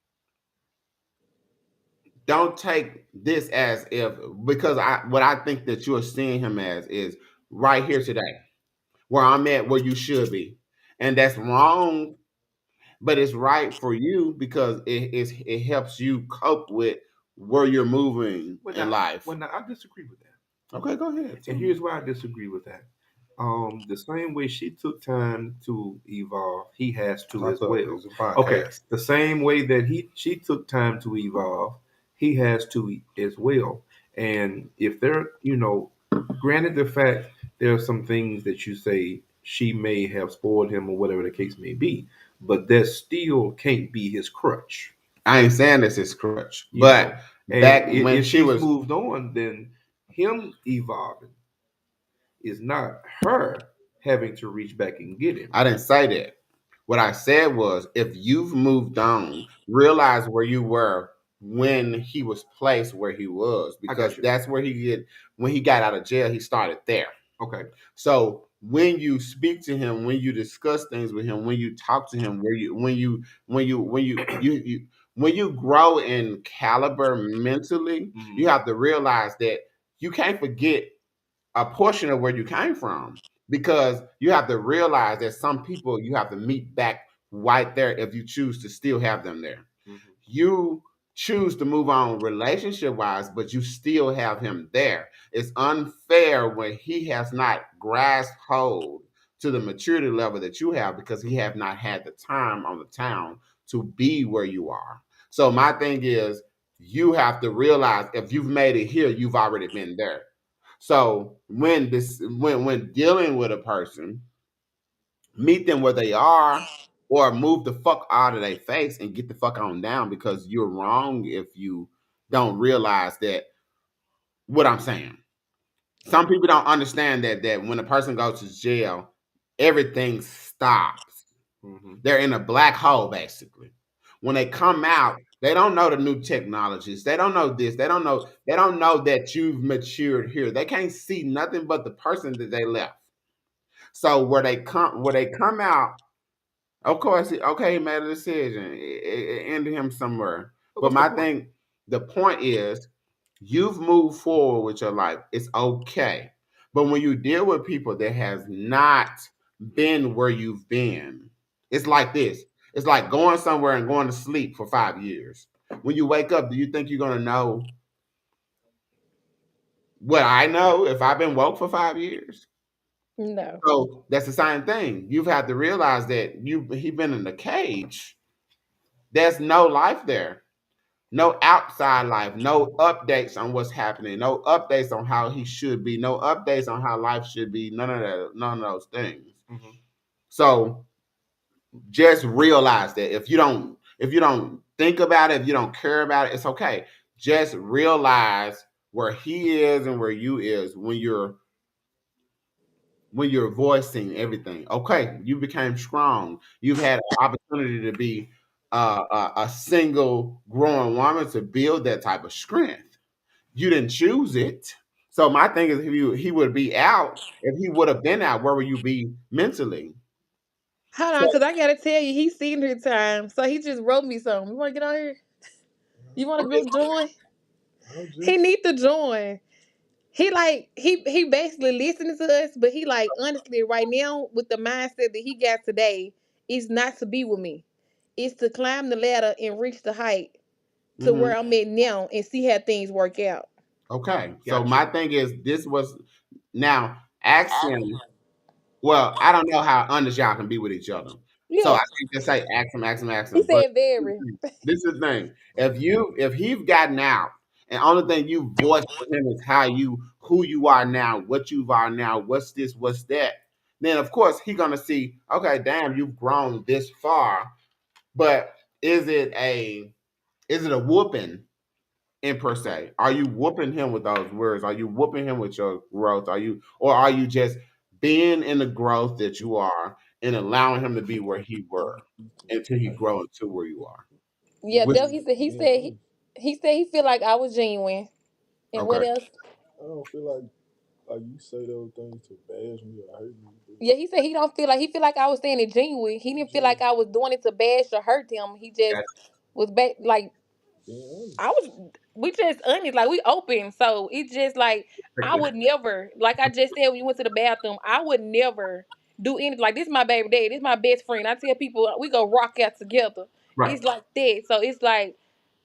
don't take this as if because I what I think that you're seeing him as is right here today, where I'm at where you should be. And that's wrong, but it's right for you because it helps you cope with where you're moving well, in now, life. well, now I disagree with that. Okay, go ahead. And here's why I disagree with that. The same way she took time to evolve, he has to I as thought it well. was a Okay, podcast. the same way that she took time to evolve, he has to as well. And if there, granted the fact there are some things that you say she may have spoiled him or whatever the case may be, but that still can't be his crutch, I ain't saying this is crutch, you but know. And back when if she she's was, moved on, then him evolving is not her having to reach back and get him. I didn't say that. What I said was, if you've moved on, realize where you were when he was placed where he was, I got because you. that's where he get when he got out of jail. He started there. Okay. So when you speak to him, when you discuss things with him, when you talk to him, where you when you grow in caliber mentally, you have to realize that you can't forget a portion of where you came from, because you have to realize that some people you have to meet back right there if you choose to still have them there. You choose to move on relationship wise, but you still have him there. It's unfair when he has not grasped hold to the maturity level that you have, because he have not had the time on the town to be where you are. So my thing is, you have to realize if you've made it here, you've already been there. So when dealing with a person, meet them where they are, or move the fuck out of their face and get the fuck on down, because you're wrong if you don't realize that what I'm saying. Some people don't understand that when a person goes to jail, everything stops. They're in a black hole basically. When they come out, they don't know the new technologies. They don't know this. They don't know that you've matured here. They can't see nothing but the person that they left. So where they come out, of course, okay, he made a decision. It ended him somewhere. But But what's the my point? thing, the point is, you've moved forward with your life. It's okay. But when you deal with people that has not been where you've been, it's like this. It's like going somewhere and going to sleep for 5 years. When you wake up, do you think you're gonna know what I know if I've been woke for 5 years? No. So that's the same thing. You've had to realize that he been in the cage. There's no life there. No outside life, no updates on what's happening, no updates on how he should be, no updates on how life should be, none of that, none of those things. So just realize that if you don't think about it, if you don't care about it, it's okay. Just realize where he is and where you is when you're voicing everything. Okay, you became strong. You've had an opportunity to be a single growing woman to build that type of strength. You didn't choose it. So my thing is, if he would be out, if he would have been out, where would you be mentally? Hold So on, cause I gotta tell you, he's seen her time, so he just wrote me something. You wanna get on here? You wanna okay, go join? He need to join. He basically listening to us, but he like honestly right now with the mindset that he got today, is not to be with me. It's to climb the ladder and reach the height to mhm, where I'm at now and see how things work out. okay. So Gotcha. my thing is, this was now ask him. Well, I don't know how honest y'all can be with each other. So I Yeah. can't just say ask him, ask him, ask He him. But said very. this is the thing. If he's gotten out, and only thing you voice to him is who you are now, what you are now, what's this, what's that, then of course he's gonna see, okay, damn, you've grown this far. But is it a whooping in per se? Are you whooping him with those words? Are you whooping him with your growth? Are you just being in the growth that you are and allowing him to be where he were until he grow into where you are? Yeah, Which though he said he feel like I was genuine. And okay. what else? I don't feel like you say those things to bash me or hurt me. Yeah, he said he feel like I was saying it genuine. He didn't feel like I was doing it to bash or hurt him. He just Gotcha. was like Being I honest. was we just honest, like we open. So it's just like I would never, like I just said when you went to the bathroom, I would never do anything. Like this is my baby daddy, this is my best friend. I tell people we go rock out together. Right. It's like that. So it's like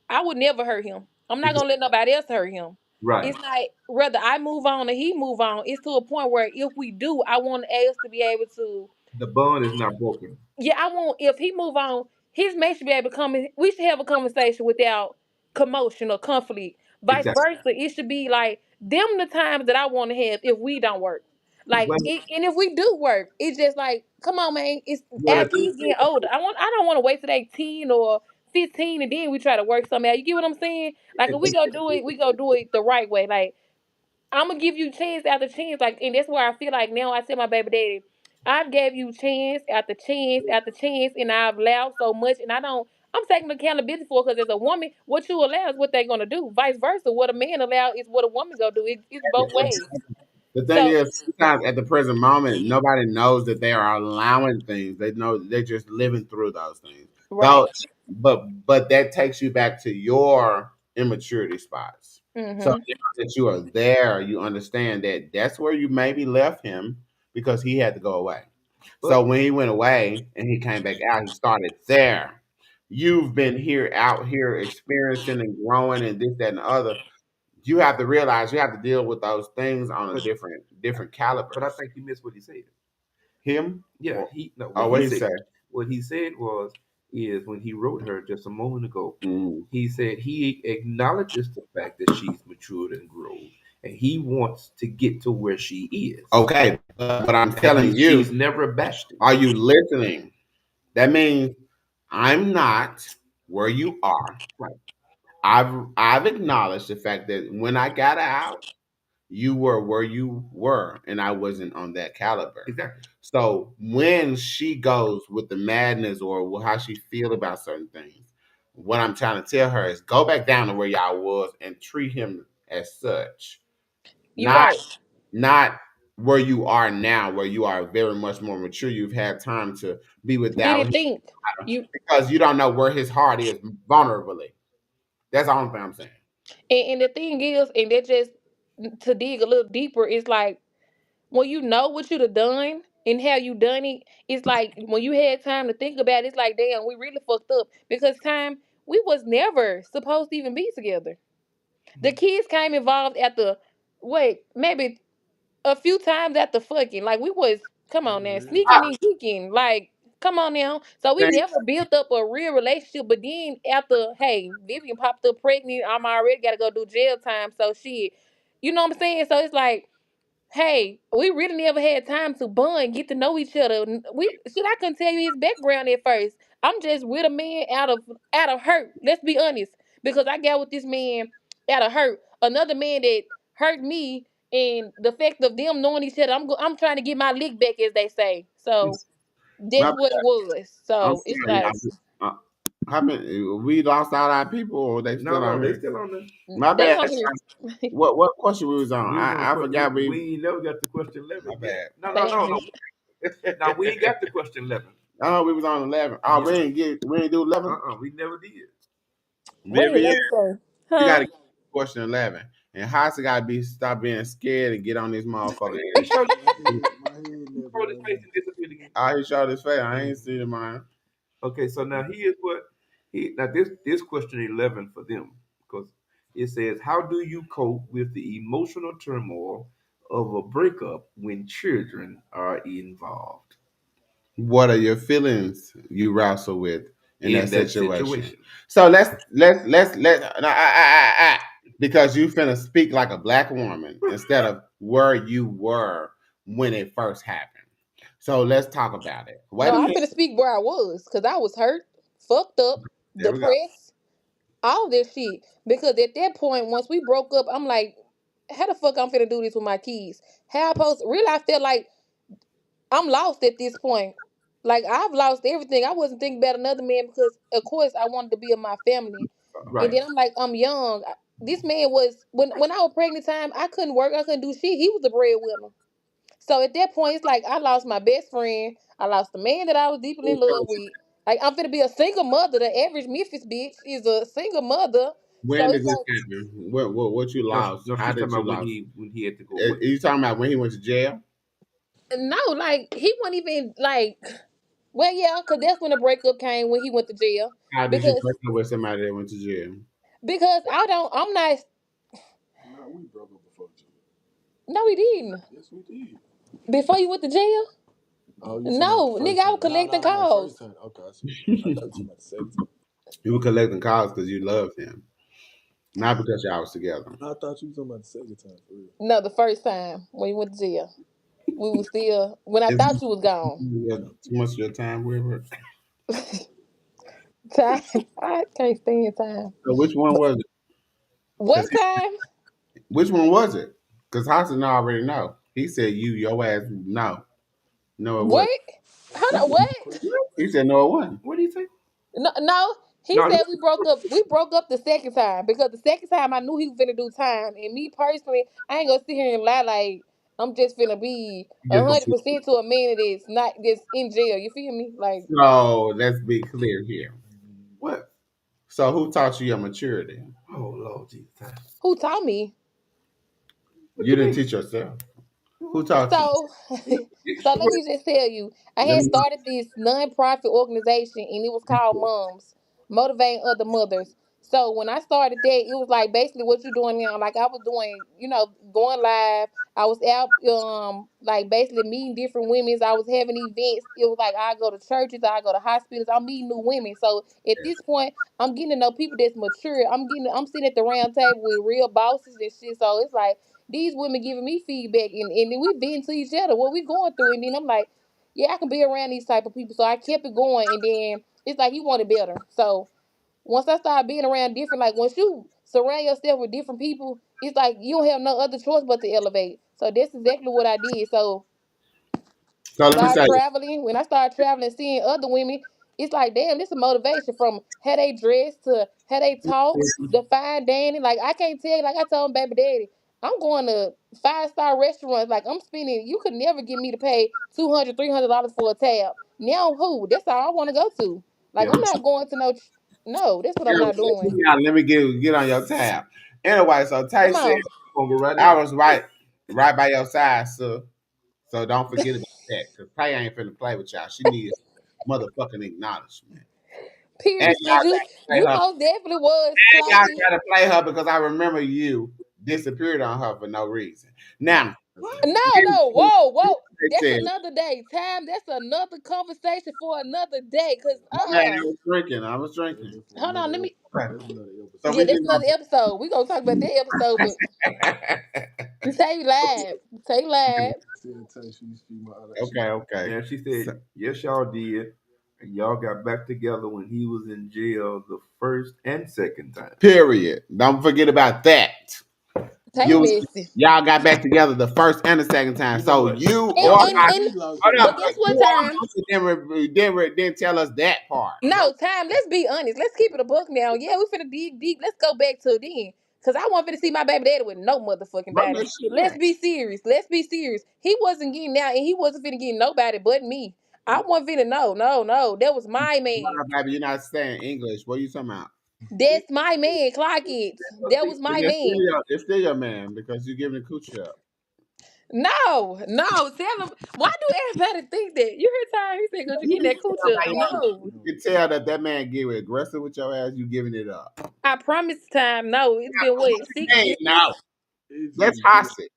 I would never hurt him. I'm not gonna Exactly. let nobody else hurt him. Right. It's like whether I move on or he move on, it's to a point where if we do, I want us to be able to, The bond is not broken. yeah, I want if he move on, his mate should be able to come in. We should have a conversation without commotion or conflict. Vice Exactly. versa, it should be like them the times that I want to have if we don't work. Like Well, it, and if we do work, it's just like, come on, man. It's well, the after thing he's getting older. I don't want to wait till they 10 or 15 and then we try to work something out. You get what I'm saying? Like if we is, go do it, we go do it the right way. Like I'm gonna give you chance after chance, like, and that's where I feel like now I tell my baby daddy, I've gave you chance after chance after chance, and I've allowed so much, and I don't. I'm taking accountability for because as a woman, what you allow is what they're gonna do. Vice versa, what a man allow is what a woman gonna do. It's both ways. The thing So is, sometimes at the present moment, nobody knows that they are allowing things. They know they're just living through those things. Though, right. but that takes you back to your immaturity spots. So Mhm. now that you are there, you understand that that's where you maybe left him because he had to go away. So But when he went away and he came back out, he started there. You've been here, out here, experiencing and growing and this, that, and the other. You have to realize you have to deal with those things on a but different but I calibers. think you missed what he said. Him Yeah, or he no oh, what what he he said. say? What he said was is when he wrote her just a moment ago. Mm. He said he acknowledges the fact that she's matured and grown, and he wants to get to where she is, Okay, but I'm and telling she's you, never bashed him. are you listening? That means I'm not where you are. Right. I've acknowledged the fact that when I got out, you were where you were, and I wasn't on that caliber. Exactly. So when she goes with the madness or how she feel about certain things, what I'm trying to tell her is go back down to where y'all was and treat him as such, You not right. not where you are now, where you are very much more mature. You've had time to be Did without it him think you because you don't know where his heart is vulnerably. That's the only thing I'm saying. and the thing is, and that just to dig a little deeper, it's like when you know what you'd have done and how you done it, it's like when you had time to think about it, it's like damn, we really fucked up because time we was never supposed to even be together. The kids came involved at the wait, maybe a few times at the fucking like we was come on now Mhm. sneaking and geeking like come on now. So we Thing- never built up a real relationship. But then after hey Vivian popped up pregnant, I'm already got to go do jail time. So shit, you know what I'm saying? So it's like hey, we really never had time to bond, get to know each other. We shit, I couldn't tell you his background at first. I'm just with a man out of hurt. Let's be honest, because I got with this man out of hurt. Another man that hurt me, and the fact of them knowing each other, I'm trying to get my lick back, as they say. So My that's what it bad. was. I'm So it's sorry, like y'all. How many we lost all our people, or they No, still on no, they here? still on there. My they bad. on here. What question we was on? We was on I forgot. we ain't never got to question My 11 yet. bad. No, no, no, Thank no. you. Now we ain't got to question 11. Oh, we was on 11. Oh, Yeah. we ain't do 11. We never did. What did Vivian, they say? you Huh? got to question 11. And Hasa got to be stop being scared and get on this motherfucker. He showed, My head he never showed his face on. and disappeared again. I he showed his face. I ain't seen mine. Okay, so now here's what he now this question 11 for them because it says how do you cope with the emotional turmoil of a breakup when children are involved What are your feelings you wrestle with in that in that situation? situation? So let's because you finna speak like a black woman instead of where you were when it first happened. So let's talk about it. Wait No, a I'm minute. finna speak where I was, cause I was hurt, fucked up, There we go. depressed, all this shit. Because at that point, once we broke up, I'm like, how the fuck I'm finna do this with my kids? How I supposed really I felt like I'm lost at this point. Like I've lost everything. I wasn't thinking about another man because of course I wanted to be in my family. And Right. then I'm like, I'm young. This man was when I was pregnant time, I couldn't work, I couldn't do shit. He was the breadwinner. So at that point, it's like I lost my best friend. I lost the man that I was deeply in love with. Like I'm finna be a single mother. The average Memphis bitch is a single mother. So When did it's this like happen? What you No, lost? no, How she's talking did you about lost? when he had to go Are away. you talking about when he went to jail? no, like he wasn't even like. Well, yeah, cause that's when the breakup came when he went to jail. How did you Because break up with somebody that went to jail? I'm not. Nah, we broke up before June. No, he didn't. Yes, we did. Before you went to jail. Oh, you talking about the No, nigga, first I time? was Nah, collecting nah, nah. First calls. time. Okay, I see what you. I thought you talking about the second time. You were collecting calls because you loved him, not because y'all was together. I thought you was talking about the second time for real. No, the first time when you went to jail, we was still when I Is thought you was gone. too much of your time with her? Time, I can't stand time. So which one was it? What Cause time? which one was it? Because Hassan already know. He said your ass no. No, it What? wasn't. Hold He on. said What? He said no, it wasn't. What do you say? No, no. He No, said we broke up. We broke up the second time because the second time I knew he was gonna do time, and me personally, I ain't gonna sit here and lie like I'm just finna be Get the 100% to a man that's not that's in jail. You feel me? Like So let's be clear here. What? So who taught you your maturity? Oh Lord Jesus. who taught me? What You you didn't mean? teach yourself. Who taught you? So, so let me just tell you, I Let had me started this non-profit organization, and it was called Moms, motivating other mothers. So when I started that, it was like basically what you're doing now. Like I was doing, going live. I was out, like basically meeting different women. I was having events. It was like I go to churches, I go to hospitals. I'm meeting new women. So at this point, I'm getting to know people that's mature. I'm sitting at the round table with real bosses and shit. So it's like these women giving me feedback, and then we been to each other what we going through, and then I'm like, yeah, I can be around these type of people. So I kept it going, and then it's like you wanted better. So once I started being around different, like once you surround yourself with different people, it's like you don't have no other choice but to elevate. So that's exactly what I did. So So let me start say, traveling. When I started traveling, seeing other women, it's like, damn, this is motivation from how they dress to how they talk, the fine dining. Like I can't tell you, like I told baby daddy, I'm going to 5-star restaurants. Like I'm spending, you could never get me to pay $200, $300 for a tab. Now who? That's all I want to go to. Like Yeah, I'm but not going to no. No, that's what I'm not doing. let me get on your tab. Anyway, so Tay Come said on, I'm gonna go right I in. was right by your side, sir. So don't forget about that, cause Tay ain't finna play with y'all. She needs motherfucking acknowledgement, and period. Cause y'all you, gotta play you her. most definitely was And y'all clocky. gotta play her because I remember you disappeared on her for no reason. Now, No, no, whoa, whoa. they That's said, another day. Time. That's another conversation for another day. Cause man, I was drinking. I was drinking. hold on, let me. Okay. So Yeah, we that's just another episode. We gonna talk about that episode, but say live, say live. okay, okay. And she So, said, yes, y'all did. And y'all got back together when he was in jail the first and second time. period. Don't forget about that. Say You was messy. y'all got back together the first and the second time. You know So what? you And or and I, and hold but up, guess you what? or Time. I didn't tell us that part. No time. Let's be honest. Let's keep it a book now. Yeah, we finna dig deep. Let's go back to then. Cause I want finna see my baby daddy with no motherfucking Run body. that shit Let's back. be serious. Let's be serious. He wasn't getting out, and he wasn't finna get nobody but me. I wasn't finna no, no, no. That was my man. Nah, baby, you're not saying English. What are you talking about? That's my man. Clock it. That was my man. It's still your man because you're giving the coochie up. No, no. Tell him. Why do everybody think that? You heard Ty? He said, "Cause you getting that cooch up." No, You can tell that man get aggressive with your ass. You giving it up. I promise. Time. No, it's been what 6 years. Hey, no, that's hostage.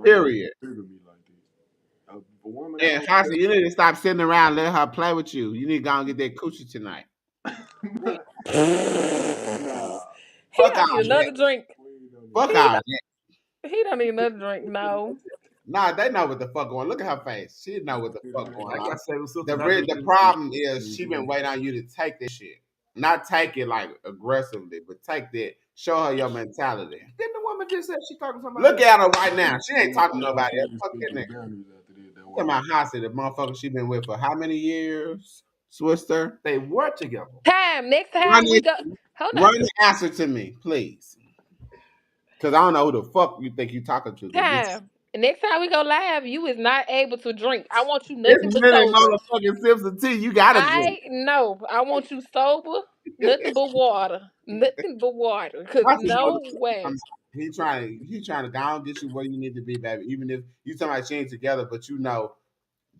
Period. And hostage, you need to stop sitting around and let her play with you. You need to go and get that coochie tonight. He Fuck don't all need that. another drink. Fuck He all don't, that. he don't need another drink. No. Nah, they know what the fuck going. Look at her face. She know what the fuck going I on. got seven sisters. The problem is she been waiting on you to take this shit. Not take it like aggressively, but take that. Show her your mentality. Then the woman just said she talking to somebody. Look at her right now. She ain't talking to nobody else. Fuck that nigga. Talking about Hossie, the motherfucker she been with for how many years? Swister. They were together. Time. Next Run time we it. go. Hold on. Run the answer to me, please. Cause I don't know who the fuck you think you talking to. Cause Time. Next time we go live, you is not able to drink. I want you it's nothing but many sober. motherfucking sips of tea. You gotta drink. I know. I want you sober. Nothing but water. Nothing but water. Cause That's a no motherfucker. way. He trying to go and get you where you need to be, baby. Even if you talking about she ain't together, but you know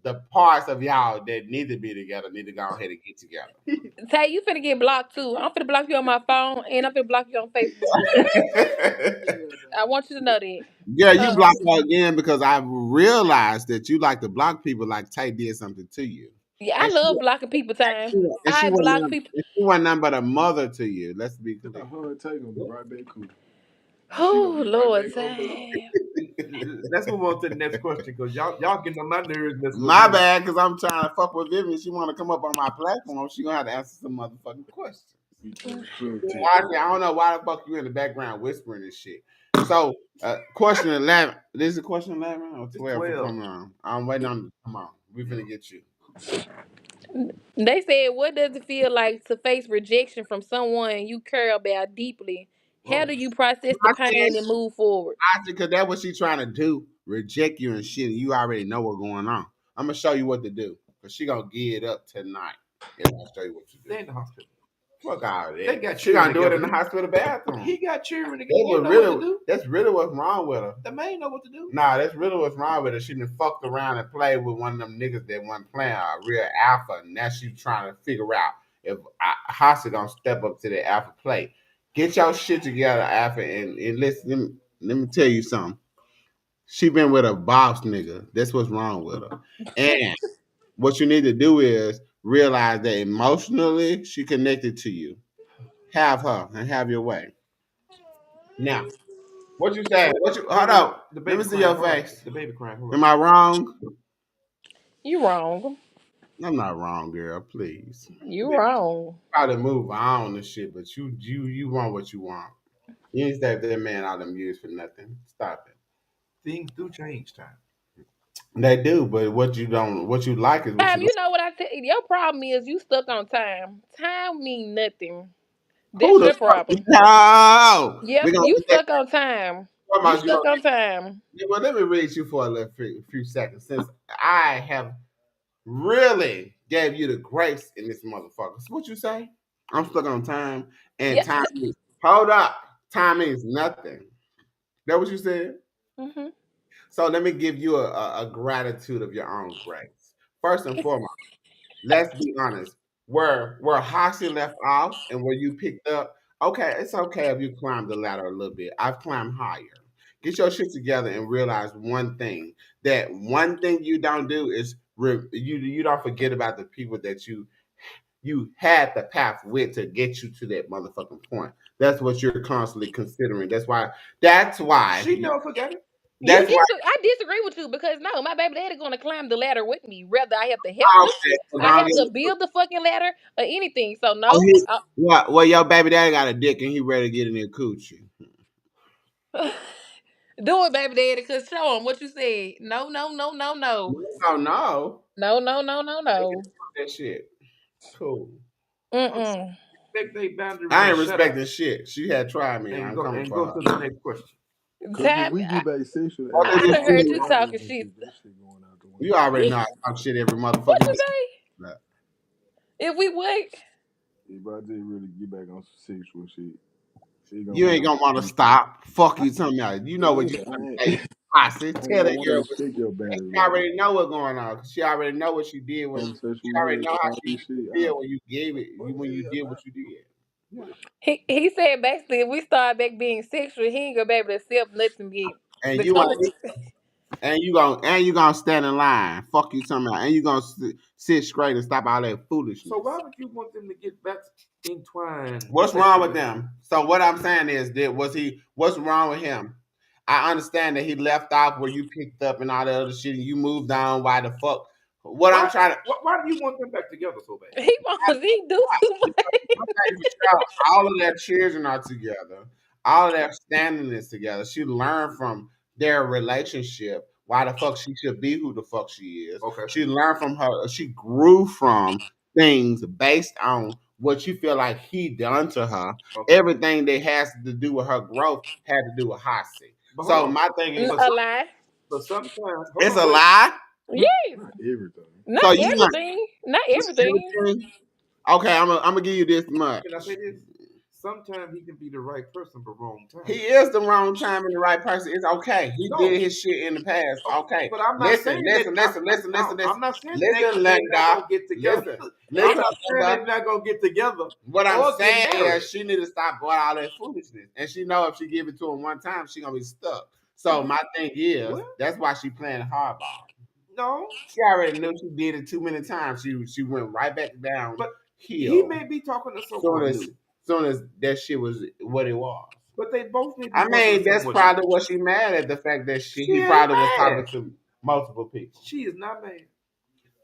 the parts of y'all that need to be together need to go ahead and get together. Tay, you finna get blocked too. I'm finna block you on my phone and I'm finna block you on Facebook. I want you to know that. Yeah, you Uh, blocked her again because I realized that you like to block people like Tay did something to you. yeah, I And she, love blocking people time. and she I wasn't block nothing, people. and she wasn't nothing but a mother to you. Let's be clear. Oh Lord, time. Let's move on to the next question because y'all getting on my nerves messing with My me. bad, because I'm trying to fuck with Vivian. She want to come up on my platform. She gonna have to answer some motherfucking questions. Honestly, I don't know why the fuck you in the background whispering and shit. So, question 11. This is question 11 or It's 12 for 12. coming on. I'm waiting on. Come on, we finna get you. They said, what does it feel like to face rejection from someone you care about deeply? How do you process the I said, pain and move forward? because that's what she's trying to do. Reject you and shit. And you already know what's going on. I'm gonna show you what to do. Cause she gonna get it up tonight. If I show you what to do. They in the hospital. Fuck all that. They got she gonna children do it in the together. hospital bathroom. He got children That's together. He what know what to really. do. That's really what's wrong with her. The man know what to do. Nah, that's really what's wrong with her. She done fucked around and played with one of them niggas that wasn't playing a real alpha. And now she trying to figure out if Hasa gonna step up to the alpha play. Get your shit together, alpha, and listen. Let me tell you something. She been with a boss nigga. That's what's wrong with her. And what you need to do is realize that emotionally she connected to you. Have her and have your way. Now, what you saying? What you hold up? The Let baby me see crying your hard. face. The baby crying hard. Am I wrong? You wrong. I'm not wrong, girl. Please. You wrong. Try to move on and shit, but you want what you want. You ain't stay with that man all them years for nothing. Stop it. Things do change, time. They do, but what you don't, what you like is what Time, you you like. know what I tell you? Your problem is you stuck on time. Time mean nothing. Who That's the your fuck? problem. No, we Yep, gonna you get that. stuck on time. Talking You about you. stuck on time. Yeah, well, let me read you for a little few seconds since I have really gave you the grace in this motherfucker. So what you say? I'm stuck on time, and Yeah. time means, hold up. Time means nothing. That what you said? Hmm. So let me give you a gratitude of your own grace. First and foremost, let's be honest. Where Hashi left off and where you picked up, okay, it's okay if you climb the ladder a little bit. I've climbed higher. Get your shit together and realize one thing. That one thing you don't do is you don't forget about the people that you had the path with to get you to that motherfucking point. That's what you're constantly considering. That's why She never forgot it. that's why I disagree with you because no, my baby daddy gonna climb the ladder with me. Whether I have to help I him, said, as I long have as to build the fucking ladder or anything. So oh, no, well, your baby daddy got a dick and he ready to get in there coochie. do it, baby daddy. Cause show him what you said. No, no, no, no, no, Oh no, no, no, no, no, no. that shit. Cool. Mm-mm. Respect their boundaries I and ain't shut up respecting shit. She had tried me and and I'm go coming and for go her. to the next question. Cause if Time. we get back sexual Oh, at they I just done all heard said, you all talking shit. relationship, that shit going out the you window. already know I talk shit every What motherfucking you day. say? If we what? If I did really get back on some sexual shit, it gonna You be ain't on gonna want to some sexual. stop. Fuck you talking about. You know what you Yeah, want to say. I said, I ain't tell gonna that want to girl respect your she boundaries right already now. know what's going on. She already know what she did when she Conversation already marriage, know how all she this used to shit. feel when you gave it Fuck when you yeah, did man. what you did. Yeah. He said basically if we start back being sexual, he ain't gonna be able to accept nothing yet. And you Because ain't and you gonna stand in line. Fuck you talking about. And you gonna sit straight and stop all that So foolishness. why would you want them to get back entwined? What's wrong with sexually? them? So what I'm saying is that what's wrong with him? I understand that he left off where you picked up and all that other shit and you moved on. Why the fuck? What I'm Why? trying to Why do you want them back together so bad? he do too much. one thing for sure, all of their children are together. All of their standing is together. She learned from their relationship why the fuck she should be who the fuck she is. Okay. She learned from her. She grew from things based on what you feel like he done to her. Okay. Everything that has to do with her growth had to do with Hossie. But hold So on. my thing is, A lie. But sometimes, hold it's on, a wait. lie. Yes. Not everything. So Not you want everything. Not everything. everything? Okay, I'm gonna give you this much. Can I say this? Sometimes he can be the right person but wrong He time. is the wrong time and the right person. It's okay. He No. did his shit in the past. Okay. But I'm not Listen, saying listen, that. listen, listen, listen, I'm listen. not saying Listen, they not Linda. gonna get together. Listen. I'm Listen, not saying Linda. they're not gonna get together What I'm or saying get married. is she need to stop doing all that foolishness. And she know if she give it to him one time, she gonna be stuck. So my thing is, What? that's why she playing hardball. No, She already knew she did it too many times. She went right back down but he hill. may be talking to Soon someone as new. soon as that shit was what it was. But they both may be I talking mean, to that's someone probably new. what she mad at the fact that She he ain't probably was talking mad. to multiple people. She is not mad.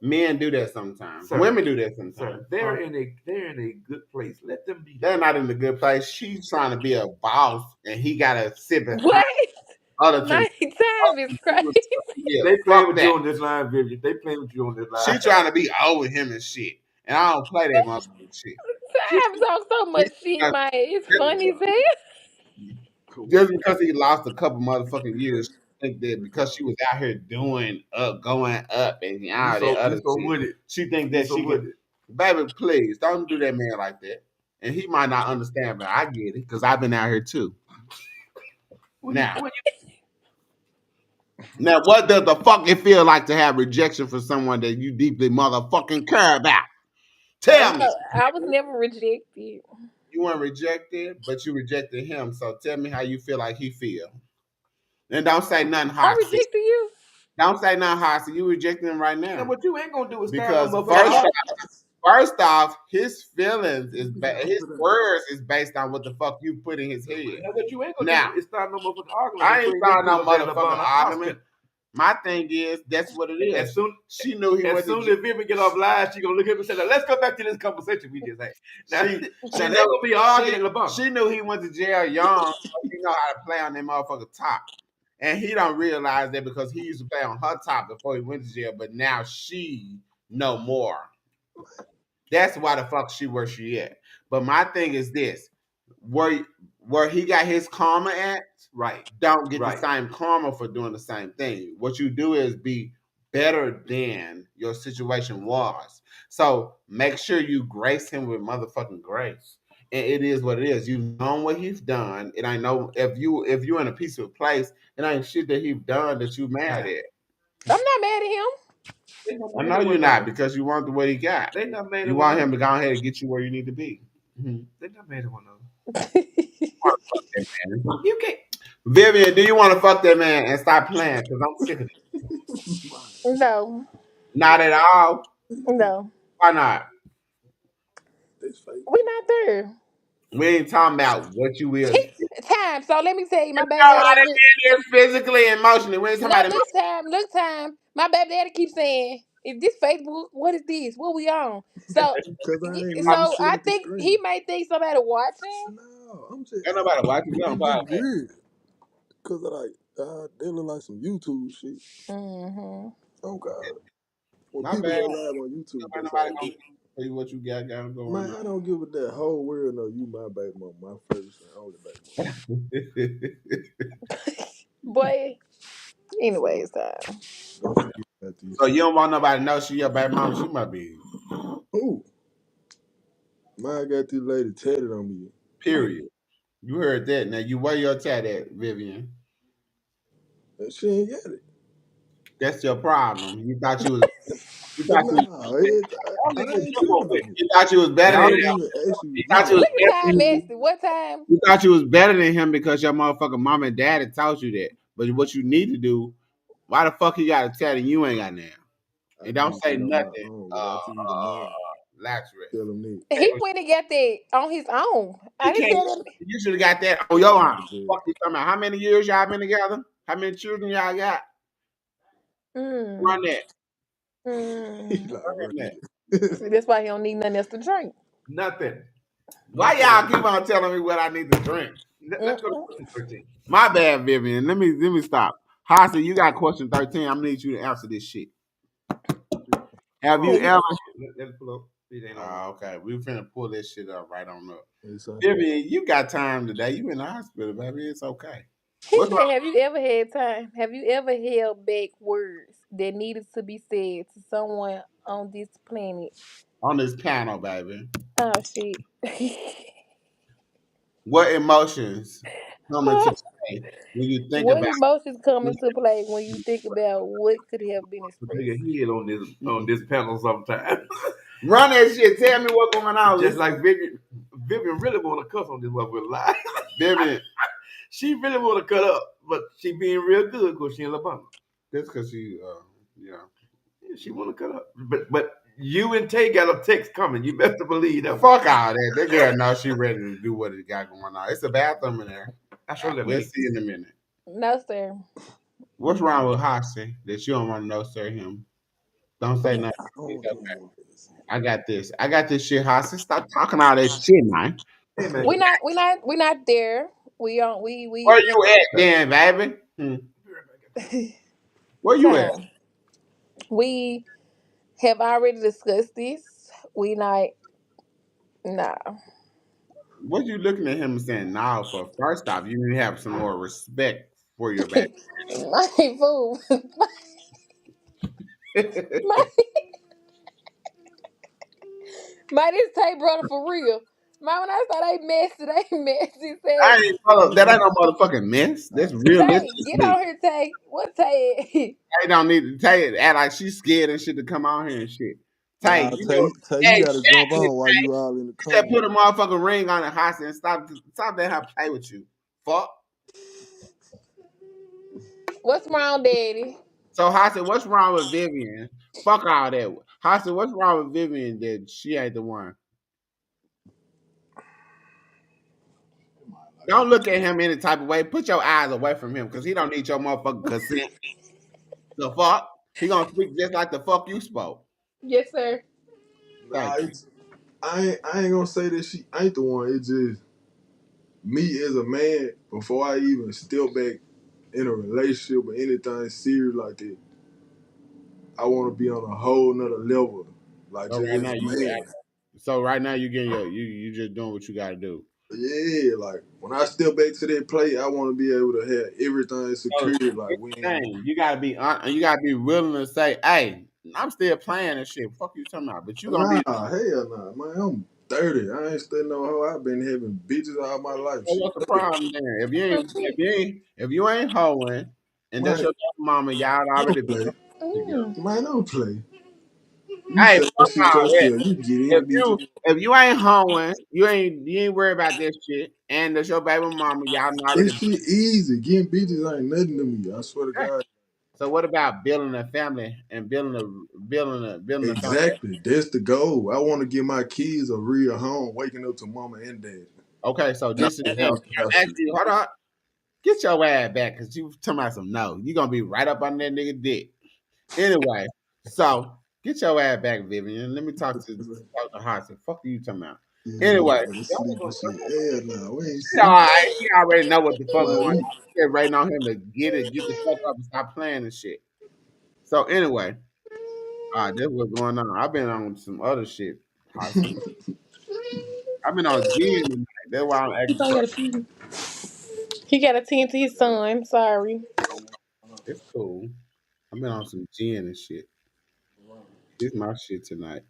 Men do that sometimes. Sir, Women do that sometimes. Sir, they're in a good place. Let them be. They're not in the good place. She's trying to be a boss, and he got to sit behind What? other My things. time is crazy. Yeah, They playing fuck with that. you on this line, Vivian. They playing with you on this line. She trying to be over him and shit, and I don't play that motherfucking shit. She, Time talk so She much shit, trying man. It's to- funny as hell. Just because he lost a couple motherfucking years, she think that because she was out here doing up, going up, and all that other shit, with it. she think You that so she can. with it. Baby, please don't do that man like that. And he might not understand, but I get it because I've been out here too. Now, now, what does the fuck it feel like to have rejection from someone that you deeply motherfucking care about? Tell me. I was never rejected. You weren't rejected, but you rejected him. So tell me how you feel like he feel. And don't say nothing I hostile. rejected you. Don't say nothing hostile. You rejecting him right Now now. what you ain't gonna do is start no Because motherfucking first off, his feelings is his Put that- words is based on what the fuck you put in his head. Now what you ain't gonna Now, do is start no motherfucking argument I ain't between them starting two no up there in the motherfucking argument. hospital. My thing is, that's what it is. As soon She knew he as went to soon jail. as Vivian get off live, she gonna look at him and say, "Let's go back to this conversation we just had." Now, She, now she that's gonna be an argument in knew, the bar. she knew he went to jail young, so he know how to play on that motherfucker top. And he don't realize that because he used to play on her top before he went to jail, but now she know more. That's why the fuck she where she at. But my thing is this: where where he got his karma at, Right, don't get the right. same karma for doing the same thing. What you do is be better than your situation was. So make sure you grace him with motherfucking grace. And it is what it is. You know what he's done. And I know if you're in a peaceful place, it ain't shit that he's done that you mad at. I'm not mad at him. They not I mad know at you're one not another. because you want the what he got. They not mad You at one want him another. to go ahead and get you where you need to be. Mhm. They not mad at one another. Man. You can't. Vivian, do you want to fuck that man and stop playing? Because I'm sick of it. No, Not at all. no, Why not? This fake. we not there. We ain't talking about what you will. Time. So let me tell you, my You baby know how daddy. that man is physically and emotionally. We ain't talking No, about look, time. My baby daddy keeps saying, "Is this Facebook? What is this? What we on?" So, Cause I ain't really so sitting I at the think he screen. may think somebody watching. No, I'm just. ain't nobody watching you on It look podcast. weird. Cause I like, they look like some YouTube shit. Mm-hmm. Oh God. When My people bad. go live on YouTube, Ain't that's nobody all gonna good. tell you what you got going Man, I don't give a that whole world know you my baby mama, my first and only baby mama. on. Boy. So Anyways, time. don't forget about these So you shit. don't want nobody to know she your baby mama. She might be. Ooh, man, got this lady tatted on me. Period. You heard that. Now you wear your tat at Vivian. And she ain't got it. That's your problem. You thought you was. You thought you was. Nah, I ain't tripping on it. You thought you was better I than ain't him. even actually You thought you get was Look it. at better time, than him. Messi. What time? You thought you was better than him because your motherfucking mom and dad had taught you that. But what you need to do, why the fuck he got a tat and you ain't got now? I And don't did say that on my nothing. own without you even knowing. Lazarus. Tell them that. He went and got that on his own. You I didn't can't. tell him. You should have got that on Yeah, your I arm. can tell you. Fuck you talking about? How many years y'all been together? How many children y'all got? Mm, Run that. He mm. like, Run run that. it. See, that's why he don't need nothing else to drink. Nothing. Why y'all keep on telling me what I need to drink? Let's go to Mm-mm. question 13. My bad, Vivian. Let me stop. Hossie, you got question 13. I'm gonna need you to answer this shit. Have Hold you on. He, ever? Let's pull up. It ain't on. Okay, we finna pull this shit up right on up. It's like, Vivian, you got time today. You in the hospital, baby. It's okay. he What's said, wrong "Have you ever had time? Have you ever held back words that needed to be said to someone on this planet?" on this panel, baby? Oh shit. What emotions come into play when you think What about emotions come into play when you think about what could have been Take a expressed? head on this panel sometime. run that shit? Tell me what's going on. Just Listen, like Vivian really want to cuss on this motherfucker live. Vivian. She really want to cut up, but she being real good because she in Alabama. That's because she, yeah. Yeah, she want to cut up, but you and Tay got a text coming. You better believe that. Fuck all that. That girl knows she ready to do what it got going on. It's a bathroom in there. I sure got We'll link. see in a minute. No, sir. What's wrong with Hossie that you don't want to know, sir? Him. Don't say nothing. I It's don't even okay. want this. I got this. I got this shit, Hossie. Stop talking all that shit, man. Hey man, We not there. We on Where we you at, then, baby? in Where you at? time. We have already discussed this. We not nah. What you looking at him and saying now for? First off, you need to have some more respect for your baby. My fool. My, my this Tay brother for real. My when I saw they messy I said, that ain't no motherfucking mess. That's realistic Tay, get mess. on here, Tay. What Tay? Tay don't need to Tay act like she's scared and shit to come out here and shit. Tay, Nah, you know, Tay, you gotta jump exactly. on while you all in the You said comments. put a motherfucking ring on the house and stop letting her play with you. Fuck. What's wrong, Daddy? So Hassan, what's wrong with Vivian? Fuck all that. Hassan, what's wrong with Vivian that she ain't the one? Don't look at him any type of way. Put your eyes away from him because he don't need your motherfucking consent. The fuck? He gonna speak just like the fuck you spoke. Yes, sir. Nah, Thank you. I ain't gonna say that she ain't the one. It's just me as a man. Before I even step back in a relationship or anything serious like that, I want to be on a whole nother level. Like So just right as now a you man. so right now you getting you just doing what you gotta do. Yeah, like when I step back to that plate, I want to be able to have everything So secured. Like here's we the ain't. thing, you gotta be willing to say, hey, I'm still playing and shit. Fuck you talking about. But you gonna Nah, be hell nah, man. I'm 30. I ain't still no hoe. I've been having bitches all my life. so Shit, what's the problem then? If you ain't hoeing and that's man, your mama, y'all already don't been play. together. Mm. Man, don't play. You Hey, say that fuck shit all that. yourself. You get If in you bitches. if you ain't hoeing, you ain't worried about this shit, and that's your baby mama, y'all done already This been shit easy. Getting bitches ain't nothing to me. I swear to together. God. So what about building a family and building a foundation? Exactly. That's the goal. I want to give my kids a real home, waking up to mama and dad. Okay, so Not this is that it. house to house I'm shit. asking you, hold on. Get your ass back because you talking about some no. You gonna be right up on that nigga dick. Anyway, so get your ass back, Vivian. Let me talk to Hudson. Fuck you talking about. Yeah, Anyway, motherfucker, sleep and shit. Hell no, we ain't she all sleep. right. He already know what the fuck going Man, on. She waiting on him to get the fuck up and stop playing and shit. So anyway, that's what's going on. I've been on some other shit, Hudson. I've been on G tonight. That's why I'm He acting probably got a crazy. few. He got a 10 to his son. Sorry. It's cool. I've been on some gin and shit. This my shit tonight.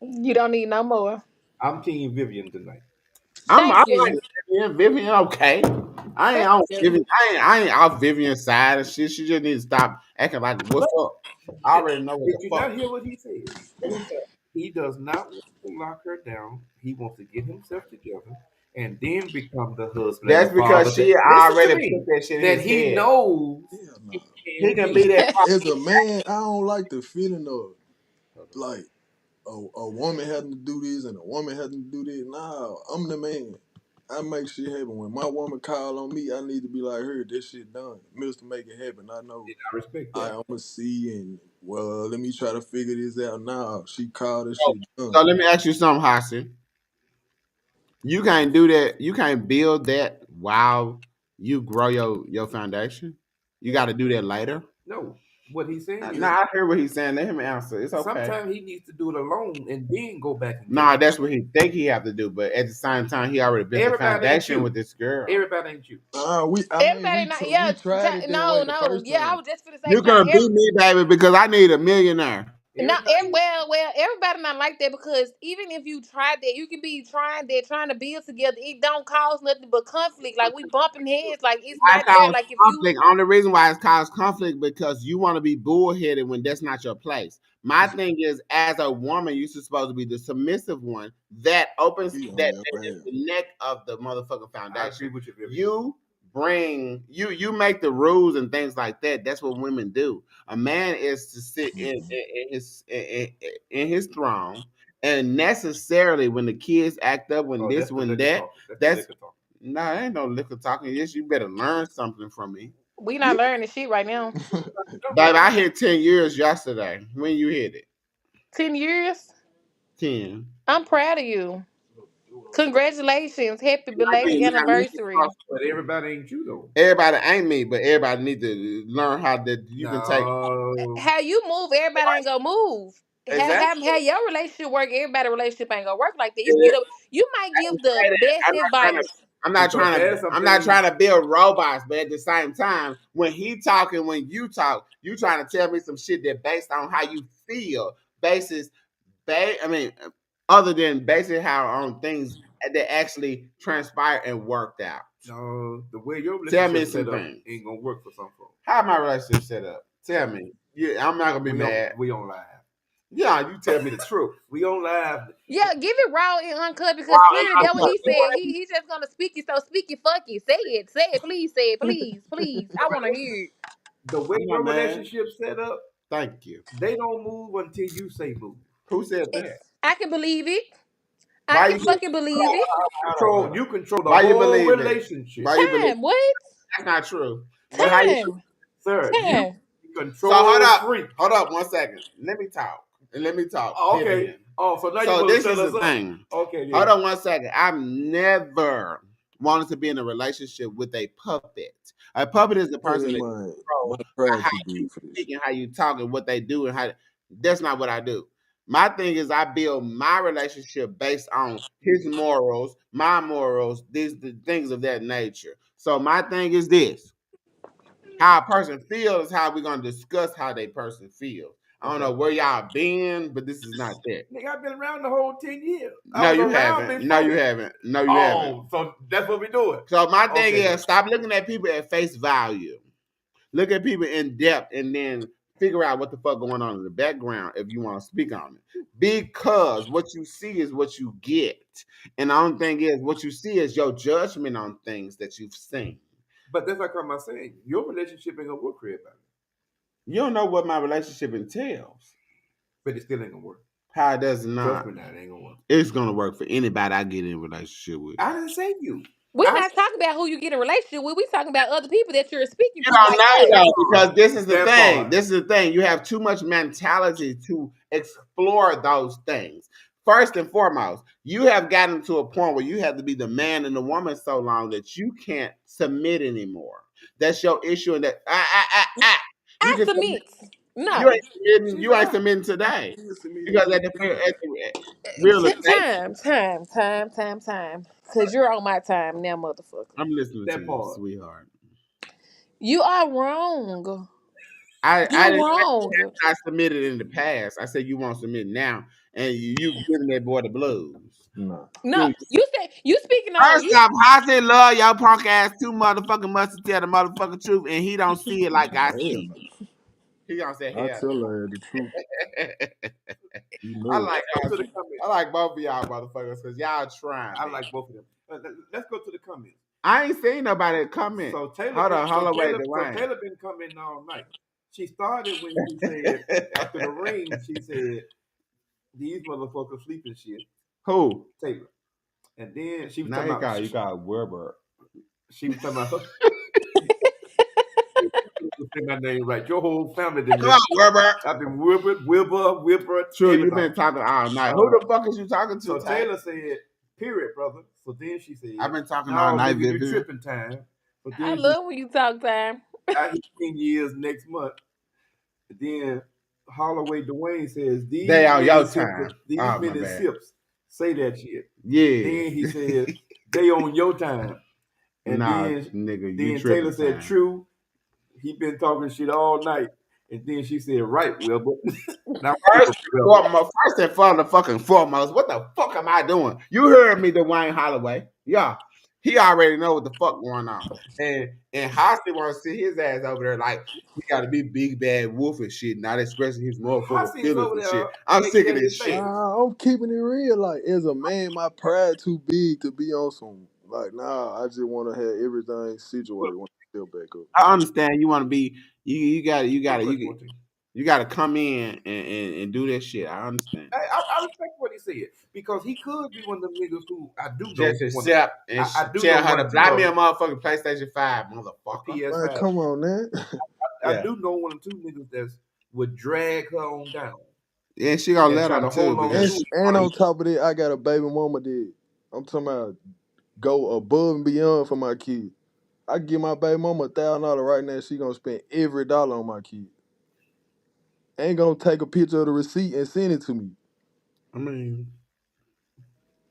You don't need no more. I'm Team Vivian tonight. I Thank like you. Vivian. Vivian, okay. I ain't Thank on you. Vivian. I ain't off Vivian's side and shit. She just needs to stop acting like what's But up. I did, already know what did the you fuck. not hear what he said? What he said. He does not want to lock her down. He wants to get himself together and then become the husband and That's the because father. she Listen to already put me. that shit in That his he head. knows hell he no. He can can be be. that father. As a man, I don't like the feeling of like a woman having to do this and a woman having to do this. Nah, I'm the man. I make shit happen. When my woman call on me, I need to be like her. This shit done. Mister, make it happen. I know. I respect I that. am a C and well, let me try to figure this out now. She called this So, shit done. so let me ask you something, Hassan. You can't do that. You can't build that while you grow your foundation. You got to do that later. No, what he's saying Nah, is I hear what he's saying. Let him answer. It's okay. sometimes he needs to do it alone and then go back and get Nah, her. that's what he think he have to do. But at the same time, he already built the Everybody ain't foundation with you. this girl. Everybody ain't you. We Everybody not, we yeah, tried it that no, way the no. first Yeah, I time. was just gonna say, You not gonna beat me, baby, because I need a millionaire. not Everybody. well, everybody not like that because even if you tried that, you can be trying that, trying to build together. It don't cause nothing but conflict. Like we bumping heads, like it's Why not it there. cause Like if you, conflict? Only reason why it's caused conflict because you want to be bullheaded when that's not your place. My thing is, as a woman, you're supposed to be the submissive one that opens He on that your is ass. the neck of the motherfucking I agree foundation. with you, Vivian. You bring you make the rules and things like that. That's what women do. A man is to sit in his throne, and necessarily when the kids act up, when Oh, this, that's the when liquor that, talking. That's the that's liquor talking. nah, ain't no liquor talking. Yes, you better learn something from me. we not learning shit right now. Baby, I hit 10 years yesterday. When you hit it? 10 years. 10. I'm proud of you. Congratulations, happy belated Now, listen anniversary. close. But everybody ain't you though. Everybody ain't me, but everybody need to learn how that you can take. No. How you move, everybody ain't gonna move. Have your relationship work. Everybody's relationship ain't gonna work like that. You might give the best advice. I'm not trying to build robots, but at the same time, when he talking, when you talk, you trying to tell me some shit that based on how you feel, other than basing how on things that actually transpired and worked out. No, the way your Tell me relationship some set up things. ain't gonna work for some folks. How my relationship set up? Tell me. Yeah, I'm not gonna be mad. We on live. Yeah, you tell me the truth. We on live. Yeah, give it raw and uncut because clearly that's what he said. He's just gonna speak it, so speak it, fuck it. Say it, please say it, please. I wanna hear it. The way your relationship set up, thank you. They don't move until you say move. Who said that? I can believe it. I can fucking believe it. You control the whole relationship. Time, what? That's not true. Time. Sir, Time. you control Hold up 1 second. Let me talk. Oh, okay. So now so this is the thing. Okay. Yeah. Hold on 1 second. I've never wanted to be in a relationship with a puppet. A puppet is the person that controls how you speak and how you talk and what they do and how. That's not what I do. My thing is I build my relationship based on his morals, my morals, the things of that nature. So my thing is this. How a person feels is how we're gonna discuss how they person feels. I don't know where y'all been, but this is not that. Nigga, I've been around the whole 10 years. No, you haven't. No, you haven't. So that's what we doing. So my thing is stop looking at people at face value. Look at people in depth and then figure out what the fuck going on in the background if you want to speak on it. Because what you see is what you get. And the only thing is what you see is your judgment on things that you've seen. But that's like I'm saying. Your relationship ain't gonna work for everybody. You don't know what my relationship entails. But it still ain't gonna work. How it does not. Trust me now, it ain't gonna work. It's gonna work for anybody I get in a relationship with. I didn't say you. We're not talking about who you get in a relationship with. We're talking about other people that you're speaking to. You don't know though, because this is the thing. This is the thing. You have too much mentality to explore those things. First and foremost, you have gotten to a point where you have to be the man and the woman so long that you can't submit anymore. That's your issue, and that I submit. No, you ain't submitting today because at the realization. Time. Because you're on my time now, motherfucker. I'm listening to you, sweetheart. You are wrong. I wrong. I submitted in the past. I said you won't submit now, and you giving that boy the blues. No, you said you speaking on. First off, I said love your punk ass too motherfucking much to tell the motherfucking truth, and he don't see it like I see. He gonna say, I tell her the truth. I like both of y'all motherfuckers because y'all trying. I like both of them. Let's go to the comments. I ain't seen nobody comment. So Taylor, Taylor been commenting all night. She started when she said after the ring, she said these motherfuckers sleeping shit. Who? Taylor. And then she was talking about you got Wilbur. She was talking about say my name right. Your whole family did. Come on, Wilbur. I've been Wilbur. True, you've been talking all night. Who the fuck is you talking to? So Taylor said, period, brother. So then she said, I've been talking all night. You tripping time. So I love when you talk time. I hit 10 years next month. Then Holloway Dwayne says, they on your time. These many sips say that shit. Yeah. Then he said, they on your time. And then Taylor said, true. He been talking shit all night. And then she said, right, Wilbur. Now, first and foremost, what the fuck am I doing? You heard me, Dwayne Holloway. Yeah. He already know what the fuck going on. And Hosty wants to see his ass over there like he got to be big bad wolf and shit, not expressing his motherfucking feelings and shit. I'm sick of this shit. I'm keeping it real. Like, as a man, my pride too big to be on some. Like, nah, I just want to have everything situated when I still back up. I understand you want to be. You got to come in and do that shit. I understand. I respect what he said because he could be one of them niggas who I do know. Just accept and I do tell her to buy me a motherfucking PlayStation 5, motherfucker. PS5. Man, come on, man. I do know one or two niggas that would drag her on down. Yeah, she gonna let her too. And on top of that, I got a baby mama that I'm talking about go above and beyond for my kid. I give my baby mama $1,000 right now. She gonna spend every dollar on my kid. ain't gonna take a picture of the receipt and send it to me. I mean,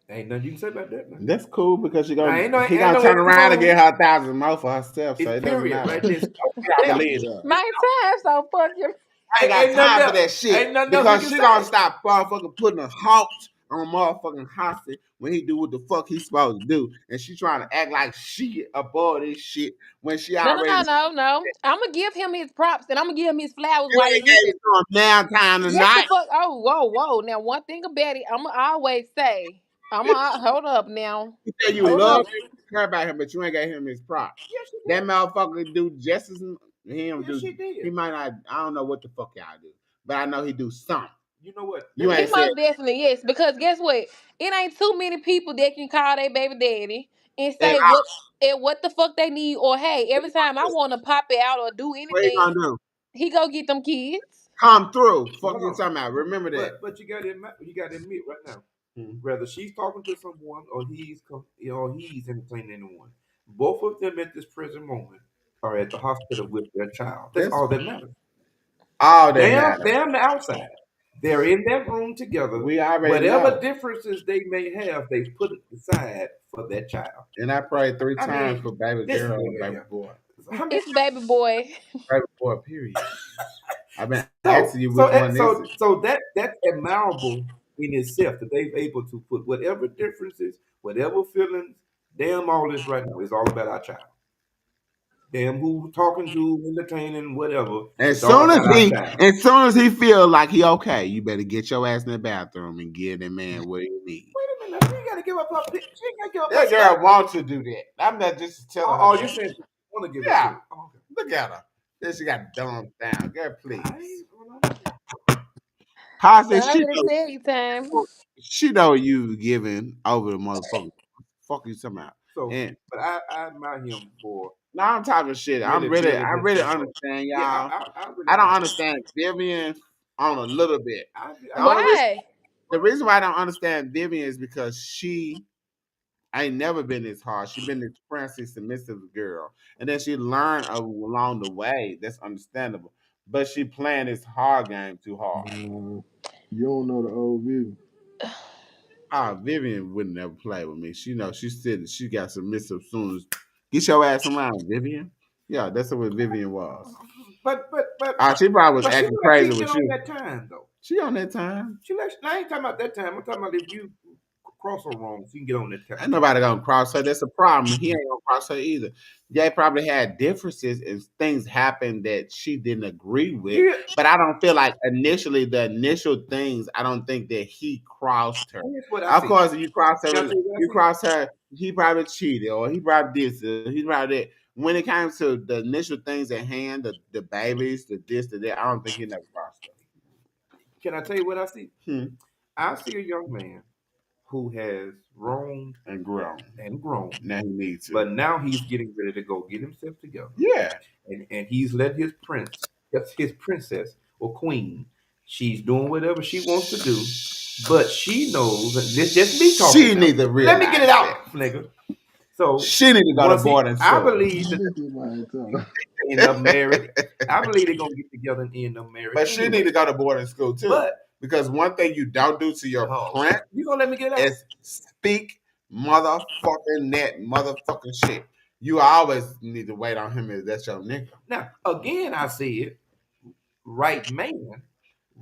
Ain't nothing you can say about that. Man. that's cool because Nah, he ain't gonna no turn around and excuse. get her 1,000 more for herself, so It's it doesn't period matter. right there. I Step. believe Yeah. My time so fucking. I ain't got Ain't nothing time for else. that shit Ain't nothing else we because can she gonna say. stop motherfucking putting a halt on motherfucking Hossie when he do what the fuck he supposed to do, and she trying to act like she above this shit when she No, no, already. no, no, no. I'm gonna give him his props and I'm gonna give him his flowers You while he ain't with gave it. it to him now time Yes, the tonight. fuck. Oh, whoa, whoa. Now, one thing about it, I'm gonna always say, hold up now, You say you hold love up. him, you care about him, but you ain't gave him his props. Yes, she That did. motherfucker do just as him Yes, do. she did. He might not. I don't know what the fuck y'all do, but I know he do something. You know what? You He ain't said. most definitely yes, because guess what? It ain't too many people that can call their baby daddy and And say what the fuck they need, or hey, every time I want to pop it out or do what he anything, gonna do? he go get them kids. Come through. Fuck Hold you on. talking about. Remember that. But you got to admit right now, Hmm. whether she's talking to someone or he's entertaining anyone, both of them at this present moment are at the hospital with their child. That's That's all that matters. all that Damn, matters. damn the outside. They're in that room together. We already Whatever know. differences they may have, they put it aside for that child. And I prayed three I times mean, for baby listen girl and here, baby here. boy. How many? It's baby boy. Baby boy, period. I've been So asking you which so one is so it. so that's admirable in itself that they're able to put whatever differences, whatever feelings. Damn, all this right now is all about our child. Damn, who talking to, entertaining, whatever. It's all about our child. As soon as he feel like he okay, you better get your ass in the bathroom and give that man what he need. Wait a minute, she ain't got to give up her. She ain't got to give up her That stuff. girl wants to do that. I'm not just telling her. Oh, you That. saying she want to give it to Yeah, her? Oh, okay. look at her. Then she got dumbed down. Girl, please. I ain't, well, I know. How I I say already tell you time. she know you giving over the motherfucker. Fuck you talking about. So, And but I admire him for now I'm talking shit. really I building really himself up. understand Yeah, y'all. I really I don't admire. understand Vivian on a little bit. The only reason Why? the reason why I don't understand Vivian is because she ain't never been this hard. She been this princess, submissive girl, and then she learned along the way. That's understandable. But she playing this hard game too hard. You don't know the old Vivian. Ah, Vivian wouldn't never play with me. She know she said she got submissive soon as get your ass around, Vivian. Yeah, that's what Vivian was. But She probably was but she acting let crazy you get with on you. that time though. She on that time. She let. I ain't talking about that time. I'm talking about if you cross her wrong, she can get on that Ain't time. nobody gonna cross her. That's a problem. He ain't gonna cross her either. They probably had differences and things happened that she didn't agree with. Yeah, But I don't feel like the initial things, I don't think that he crossed her. here's what I Of see. course, you cross Can I her, tell you what I you see? cross her, he probably cheated or he probably this, he probably that. When it comes to the initial things at hand, the babies, the this, the that, I don't think he never crossed Can I tell you what I see? her. I see a young man who has roamed And grown. and grown, Now he needs but to. now he's getting ready to go get himself together, Yeah. and he's let his princess or queen. She's doing whatever she wants to do, but she knows. And this just me talking She now. need to Let me get it realize that. out, nigga. So She need to go to once he, boarding I school. believe that Look at my talk. they end up married. I believe they're gonna get together and end up married But she need anyway. to go to boarding school too. But Because one thing you don't do to your parent you gonna let me get it out? is speak motherfucking that motherfucking shit. You always need to wait on him if that's your nigga. Now again, I said right man, He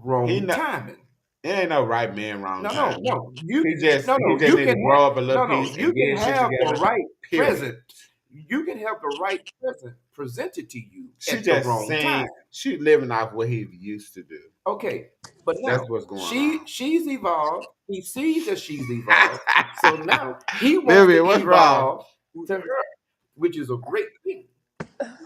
wrong know, timing. it ain't no right man, wrong No, time. no, no. He just You need to can grow up a little no, no. piece You and get can his shit have the together. right Period. present. You can have the right present presented to you She at the just wrong time. saying she living off what he used to do. Okay, but now That's what's going on. she's evolved. He sees that she's evolved, so now he wants Baby, to what's wrong? evolve to her, which is a great thing.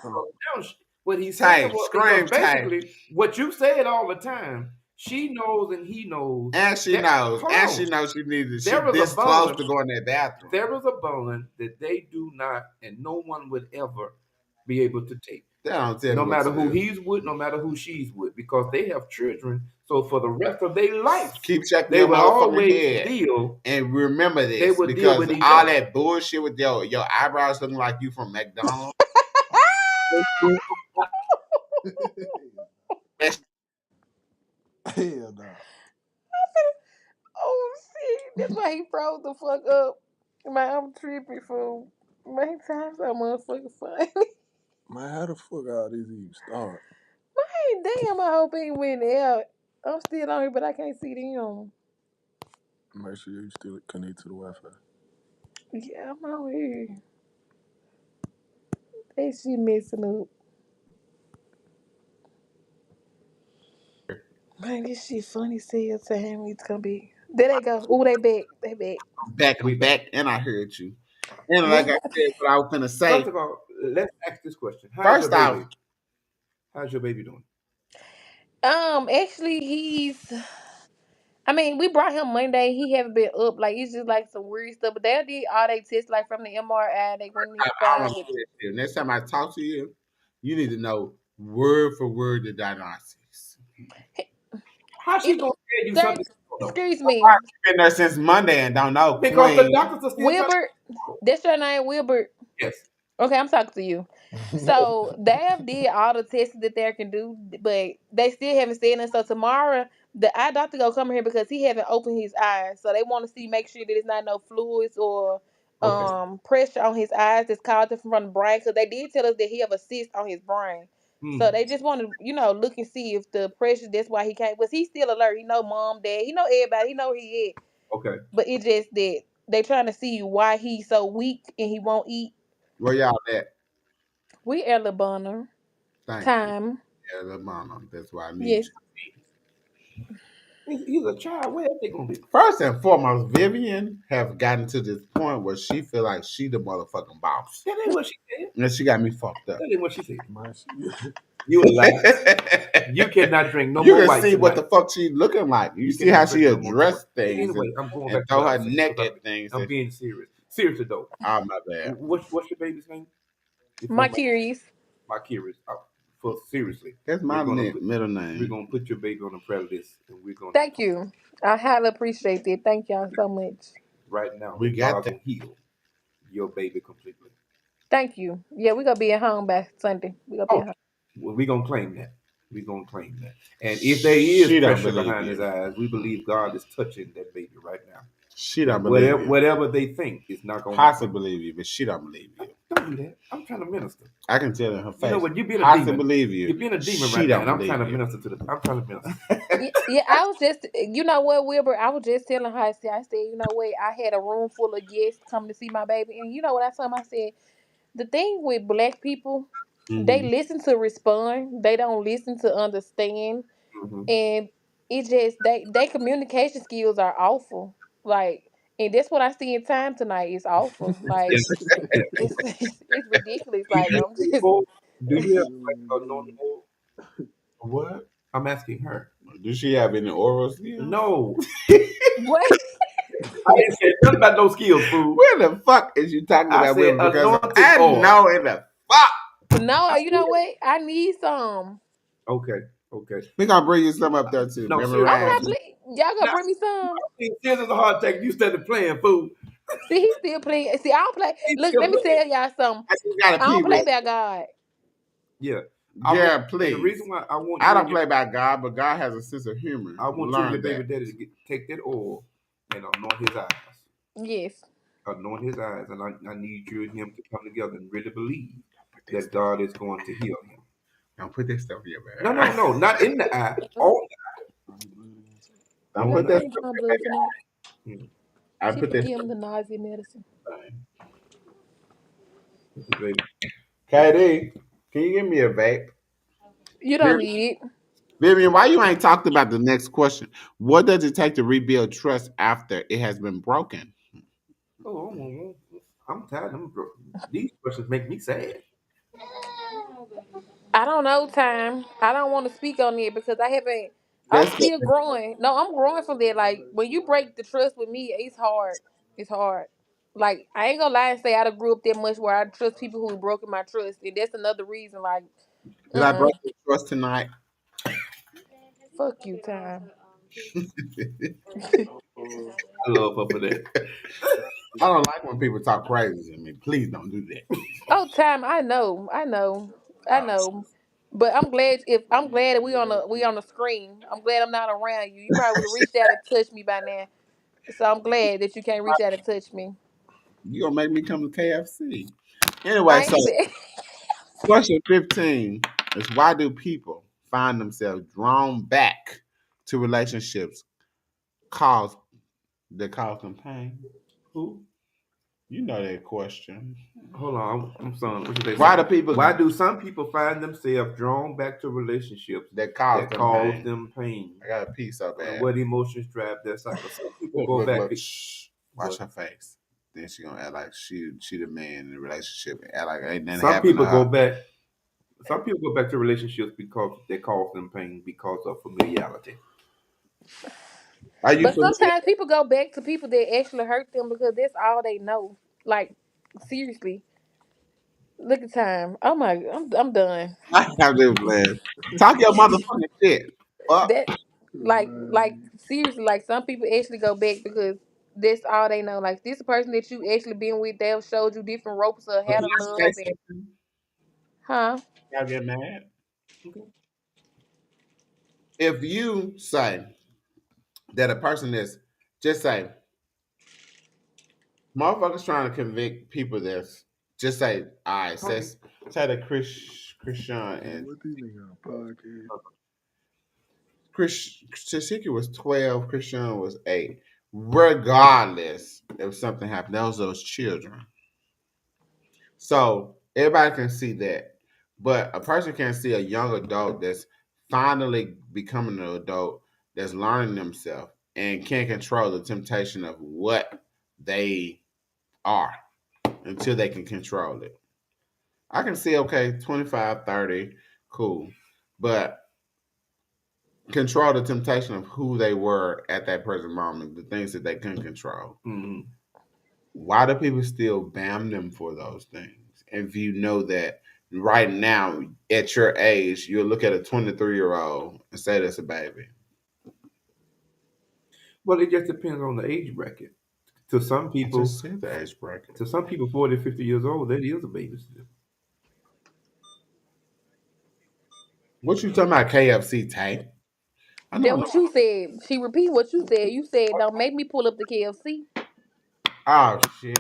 So now what he's saying Tay, was because scream Tay. basically what you said all the time, she knows and he knows. And she that- knows. hold And on. she knows she needed. She There is a this close bond. to going in that bathroom. There is a bond that they do not, and no one would ever be able to take. They don't tell No me what matter to who do. he's with, no matter who she's with, because they have children. So for the rest of their life, Keep checking they your would motherfucking always head. deal. And remember They this would deal because with each all other. that bullshit with your eyebrows looking like you from McDonald's. That That's why he froze the fuck up. Man, I'm tripping, fool. Man, time so motherfucking funny. Man, how the fuck all this even start? Man, damn, I hope he went out. I'm still on here, but I can't see them. Make sure you still connect to the Wi-Fi. Yeah, I'm on here. That shit messing up. Man, this shit funny. See your time. It's gonna be. There they go. Ooh, they back. They back. I'm We back. back, and I heard you. And like What? I said, what I was gonna First say. of all, let's ask this question: How's your First baby? off, How's your baby doing? Actually, he's. I mean, we brought him Monday. He haven't been up. Like it's just like some weird stuff. But they did all they tests like from the MRI. They went in his I'm spine gonna with. say this to you. Next time I talk to you, you need to know word for word the diagnostics. How's she It, gonna tell you sir, something you don't know? excuse me, Been there since Monday and don't know, Because the Queen. doctors are still trying to. Wilbert. That's your name, Wilbert. Yes. Okay, I'm talking to you. So they have did all the tests that they can do, but they still haven't said it. So tomorrow, the eye doctor gonna come here because he haven't opened his eyes. So they want to see, make sure that it's not no fluids or Okay. pressure on his eyes that's caused it from the brain. Because they did tell us that he have a cyst on his brain. So Hmm. they just want to, look and see if the pressure. That's why he can't. But he's still alert. He know mom, dad. He know everybody. He know where he at. Okay. But it just that they trying to see why he's so weak and he won't eat. Where y'all at? We Alabama Thank you. time. Yeah, the mama. That's why I need Yes. you. He's a child. Where are they gonna be? First and foremost, Vivian have gotten to this point where she feel like she the motherfucking boss. That ain't what she said. And she got me fucked up. That ain't what she said. Man, You a lie. You cannot drink no You more can white see what tonight. the fuck she looking like. You You see how cannot she drink no more tonight. address things Anyway, I'm going and back to throw what I her was saying neck because at things. I'm being serious. Seriously though. Oh my bad. What's your baby's name? If you My don't mind, curious. my curious. For seriously, That's we're my gonna put middle we're name. gonna put your baby on the prayer list, and we're gonna Thank you. I highly appreciate that. Thank y'all so much. right now We that got God that. will heal your baby completely. Thank you. Yeah, we gonna be at home by Sunday. We gonna be Oh, at home. well, we're gonna claim that. We're gonna claim that. And if there is She don't pressure believe behind his you. eyes, we believe God is touching that baby right now. She don't And believe whatever you. whatever they think is not gonna Possibly happen. believe you, but she don't believe you. Don't do that. I'm trying to minister. I can tell in her You know face. what? You've been a Possibly demon. believe you. You've been a demon She right now, don't and I'm trying believe to you. minister to the. I'm trying to minister. Yeah, I was just, you know what, Wilbur? I was just telling her. I said, you know what? I had a room full of guests come to see my baby, and you know what I told them? I said, the thing with black people, they Mhm. listen to respond. They don't listen to understand. Hmm. And it just they communication skills are awful. Like, and that's what I see in time tonight. It's awful. Like it's it's ridiculous. Do Like you I'm have just oil? Do you have like anointing oil? What? I'm asking her. Does she have any oral skills? No, what? I didn't say nothing about those skills, fool. Where the fuck is you talking I about said women? Because anointing I oil. know in the fuck. No, I you said, know what? I need some. okay, okay. We gonna bring you some up there too. No, seriously though. Okay, Memorize. please. Y'all gonna Now, bring me some? see, this is a hard attack. You started playing, fool. See, he still play. See, I don't play. He's Look, still let me playing. tell y'all something. I just got a I pee don't play real. about God. Yeah, I want, Yeah, and the please. reason why I want I you don't and your, play by God, but God has a sense of humor. I want you and your Learn baby that. daddy to take that oil and anoint his eyes. Yes. Anoint his eyes, and I need you and him to come together and really believe that God is going to heal him. Don't put that stuff here, No, man. no, no, not in the eye, on Don't on put Let the me that eye. give him stuff some here, blood baby. tonight. Mm. I She put can that give stuff him the nausea medicine. here. Baby. KD, can you give me a vape? You don't Vivian, need it. Vivian, why you ain't talked about the next question? What does it take to rebuild trust after it has been broken? Oh, I'm tired. These questions make me sad. I don't know time. I don't want to speak on it because I haven't. I'm That's still growing. No, I'm growing from there. Like when you break the trust with me, it's hard. It's hard. Like I ain't gonna lie and say I done grew up that much where I trust people who broken my trust, and that's another reason. Like, did I break the trust tonight? fuck you, time. I love her for that. I don't like when people talk crazy to me. Please don't do that. Oh, time. I know. But I'm glad that we on the screen. I'm glad I'm not around you. You probably would have reached out and touched me by now. So I'm glad that you can't reach out and touch me. You gonna make me come to KFC. Anyway, I so ain't even. question 15 is why do people find themselves drawn back to relationships cause that cause them pain? Who? You know that question. Hold on, I'm sorry. What you say? Why do people Why do some people find themselves drawn back to relationships that cause that them cause pain? them pain? I got a piece so And bad. what emotions drive that cycle? Some people Look, go look, back. look. Shh. Watch her face. Then she gonna act like she the man in the relationship and act like ain't nothing Some happened to people go her. back. Some people go back to relationships because they cause them pain because of familiarity. Are you But familiar? sometimes people go back to people that actually hurt them because that's all they know. Like seriously, look at time. Oh my, I'm done. I have this plan. Talk your motherfucking shit. Fuck. That like Man, seriously, like some people actually go back because that's all they know. Like this person that you actually been with, they've showed you different ropes of how Can to I say love and something? huh. Y'all get mad? Okay. If you say that a person is just say motherfuckers trying to convict people that's just say all right, Okay. say that Christian man, and what these niggas on podcast? Chris Tasiki was 12, Christian was 8. Regardless if something happened, those children. So everybody can see that. But a person can see a young adult that's finally becoming an adult, that's learning themselves and can't control the temptation of what they are until they can control it. I can see, okay, 25, 30, cool. But control the temptation of who they were at that present moment, the things that they couldn't control. Mm-hmm. Why do people still ban them for those things? If you know that right now, at your age, you'll look at a 23-year-old and say that's a baby. Well, it just depends on the age bracket. To some I people, just said the age bracket. 40, 50 years old, that is a baby still. What you talking about, KFC Tank? I That don't what you know. said. She repeat what you said. You said don't make me pull up the KFC. Oh, shit.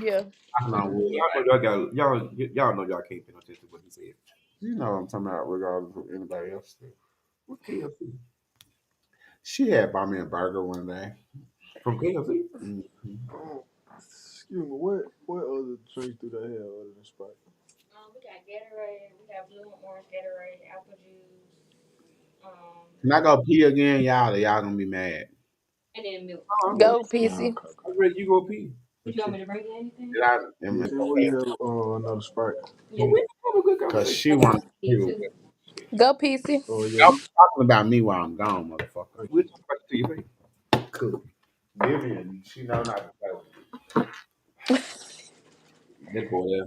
Yeah. I know what. Y'all know y'all can't pay no attention to what he said. You know what I'm talking about, regardless of anybody else. Do. What KFC? She had bought me a burger one day. From KFC? Mhm. Oh, excuse me, what other drinks do they have other than Sprite? We got Gatorade, we got blue and orange Gatorade, apple juice, Can I go pee again, y'all? Or y'all gonna be mad? and then milk. Oh, I'm ready. Go Oh, pissy. okay, I'm okay. ready. You go pee. Would you want me to bring you anything? Did I? Yeah, Am see where you have another Sprite. Yeah. We have a good Because conversation. she I got wants some to pee tea with too. me. Go pissy. Oh yeah, Y'all you. talking about me while I'm gone, motherfucker. Thank We'll you. talk about it to your face. Cool. Vivian, she know not to play with That boy there.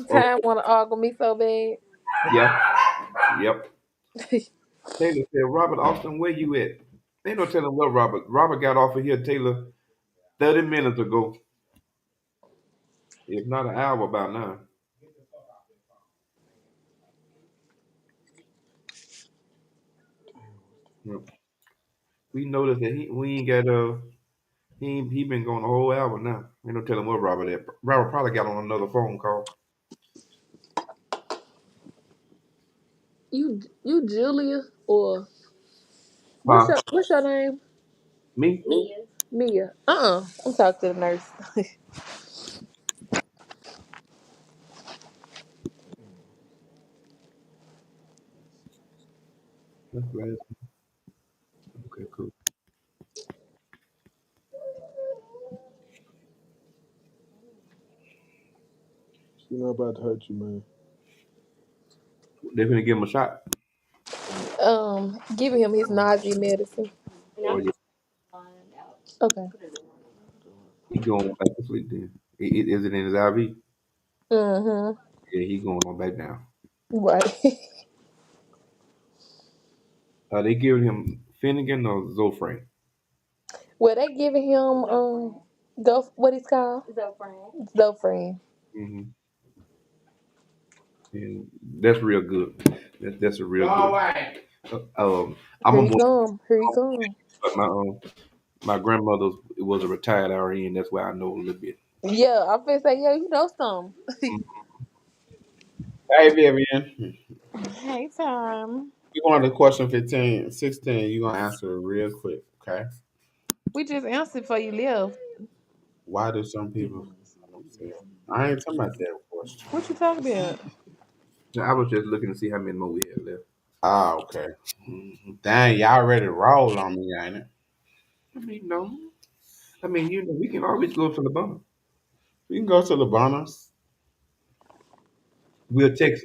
Oh, Time wanna argue me so bad. yep. Yep. Taylor said, Robert Austin, where you at? Ain't no telling what Robert. Robert got off of here, Taylor, 30 minutes ago. If not an hour by now. Yep. We noticed that we ain't got he been going a whole hour now. Ain't no telling what Robert at. Robert probably got on another phone call. You Julia or Huh? what's your name? Me? Mia. Mia. I'm talking to the nurse. That's right. Okay, cool. She not about to hurt you, man. They finna give him a shot. Giving him his nausea medicine. And Oh I'm yeah. just find out. Okay. He going back to sleep then. Is it in his IV? Mm-hmm. Yeah, he going on back down. Right. They giving him Finnegan or Zofran? Well, they giving him go what it's called Zofran. Zofran. Mm-hmm. And that's real good. That's a real Go good. away. I'm Here a you boy, come. Here you come. but my grandmother was a retired RN. That's why I know a little bit. Yeah, I'm finna say, yeah, you know something. Hey, Vivian. Hey, Tom. You going to question 15, 16? You gonna answer it real quick, okay? We just answered for you left. Why do some people? I ain't talking about that question. What you talking about? I was just looking to see how many more we had left. Ah, okay. Hmm. Dang, y'all ready to roll on me, ain't it? I mean, no. I mean, we can always go to the bottom. We can go to the bonus. We'll text.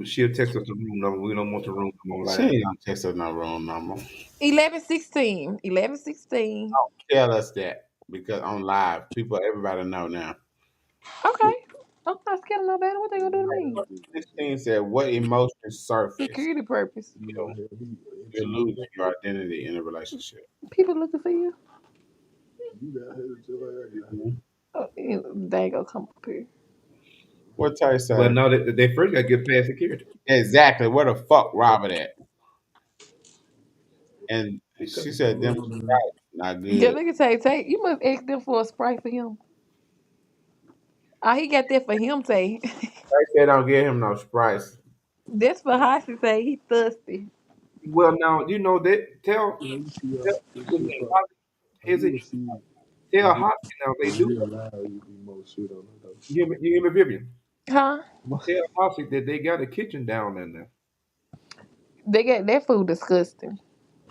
She'll text us the room number. We don't want the room number She live. ain't gonna text us no wrong number. 11:16. 11:16. Tell us that because on live, people, everybody know now. Okay. I'm not scared of nobody. What they gonna do to me? 16 said, "What emotions surface Security purpose. You you know, hell, he you're into losing your identity in a relationship?" People looking for you. you got hell just like I got. Mhm. Oh, they ain't gonna come up here. What Tay Well, say? no, they first got to get past security. Exactly. Where the fuck Robert at? And Because she said, "Them Sprite not Yeah, good." look at Tay. You must ask them for a Sprite for him. Oh, he got that for him, Tay. They said, "Don't get him no Sprites." That's for Hossy, say he thirsty. well, now that Yeah, you see, tell this what's shit his name? pop. Is You it will see tell in Hot now they do. real life, you be more shit on it though. You hear me, Vivian? Huh? Tell Hossy that they got a kitchen down in there. They got that food disgusting.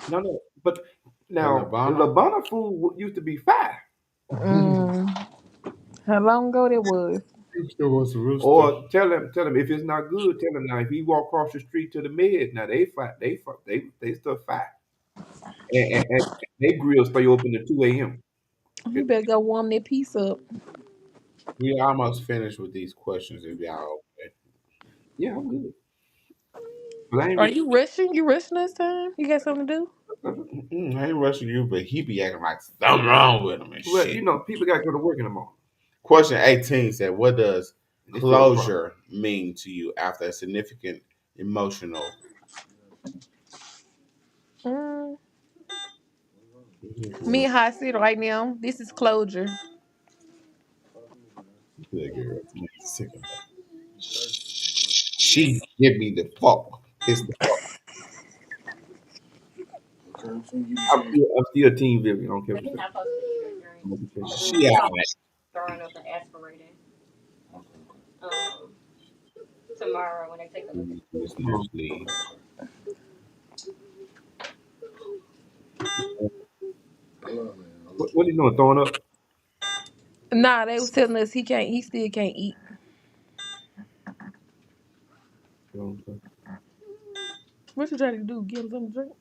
No, no, but The now Labana. Labana food used to be fire. Mm, how long ago that was? Rooster was a rooster. Or tell him if it's not good. Tell him now if he walk across the street to the med, now they fight, they still fight, and they grills stay open to 2 a.m. You better go warm that piece up. We almost finished with these questions. If y'all okay. Yeah, I'm good. But I ain't Are really, you rushing? You rushing this time? You got something to do? I ain't rushing you, but he be acting like something wrong with him and well, shit. people got to go to work in the morning. Question 18 said, "What does It's still a problem. closure mean to you after a significant emotional?" Mm, me Mhm. and Hot City right now. This is closure. Good girl. I'm sick of her. She give me the fuck. It's the fuck. I'm still team Vivian. I don't care what you say. I'm gonna tell you. She out of this no sleep. Hold on, man. Hold What are you doing? Throwing up? Nah, they was telling us he still can't eat. What you trying to do? Give him something to drink?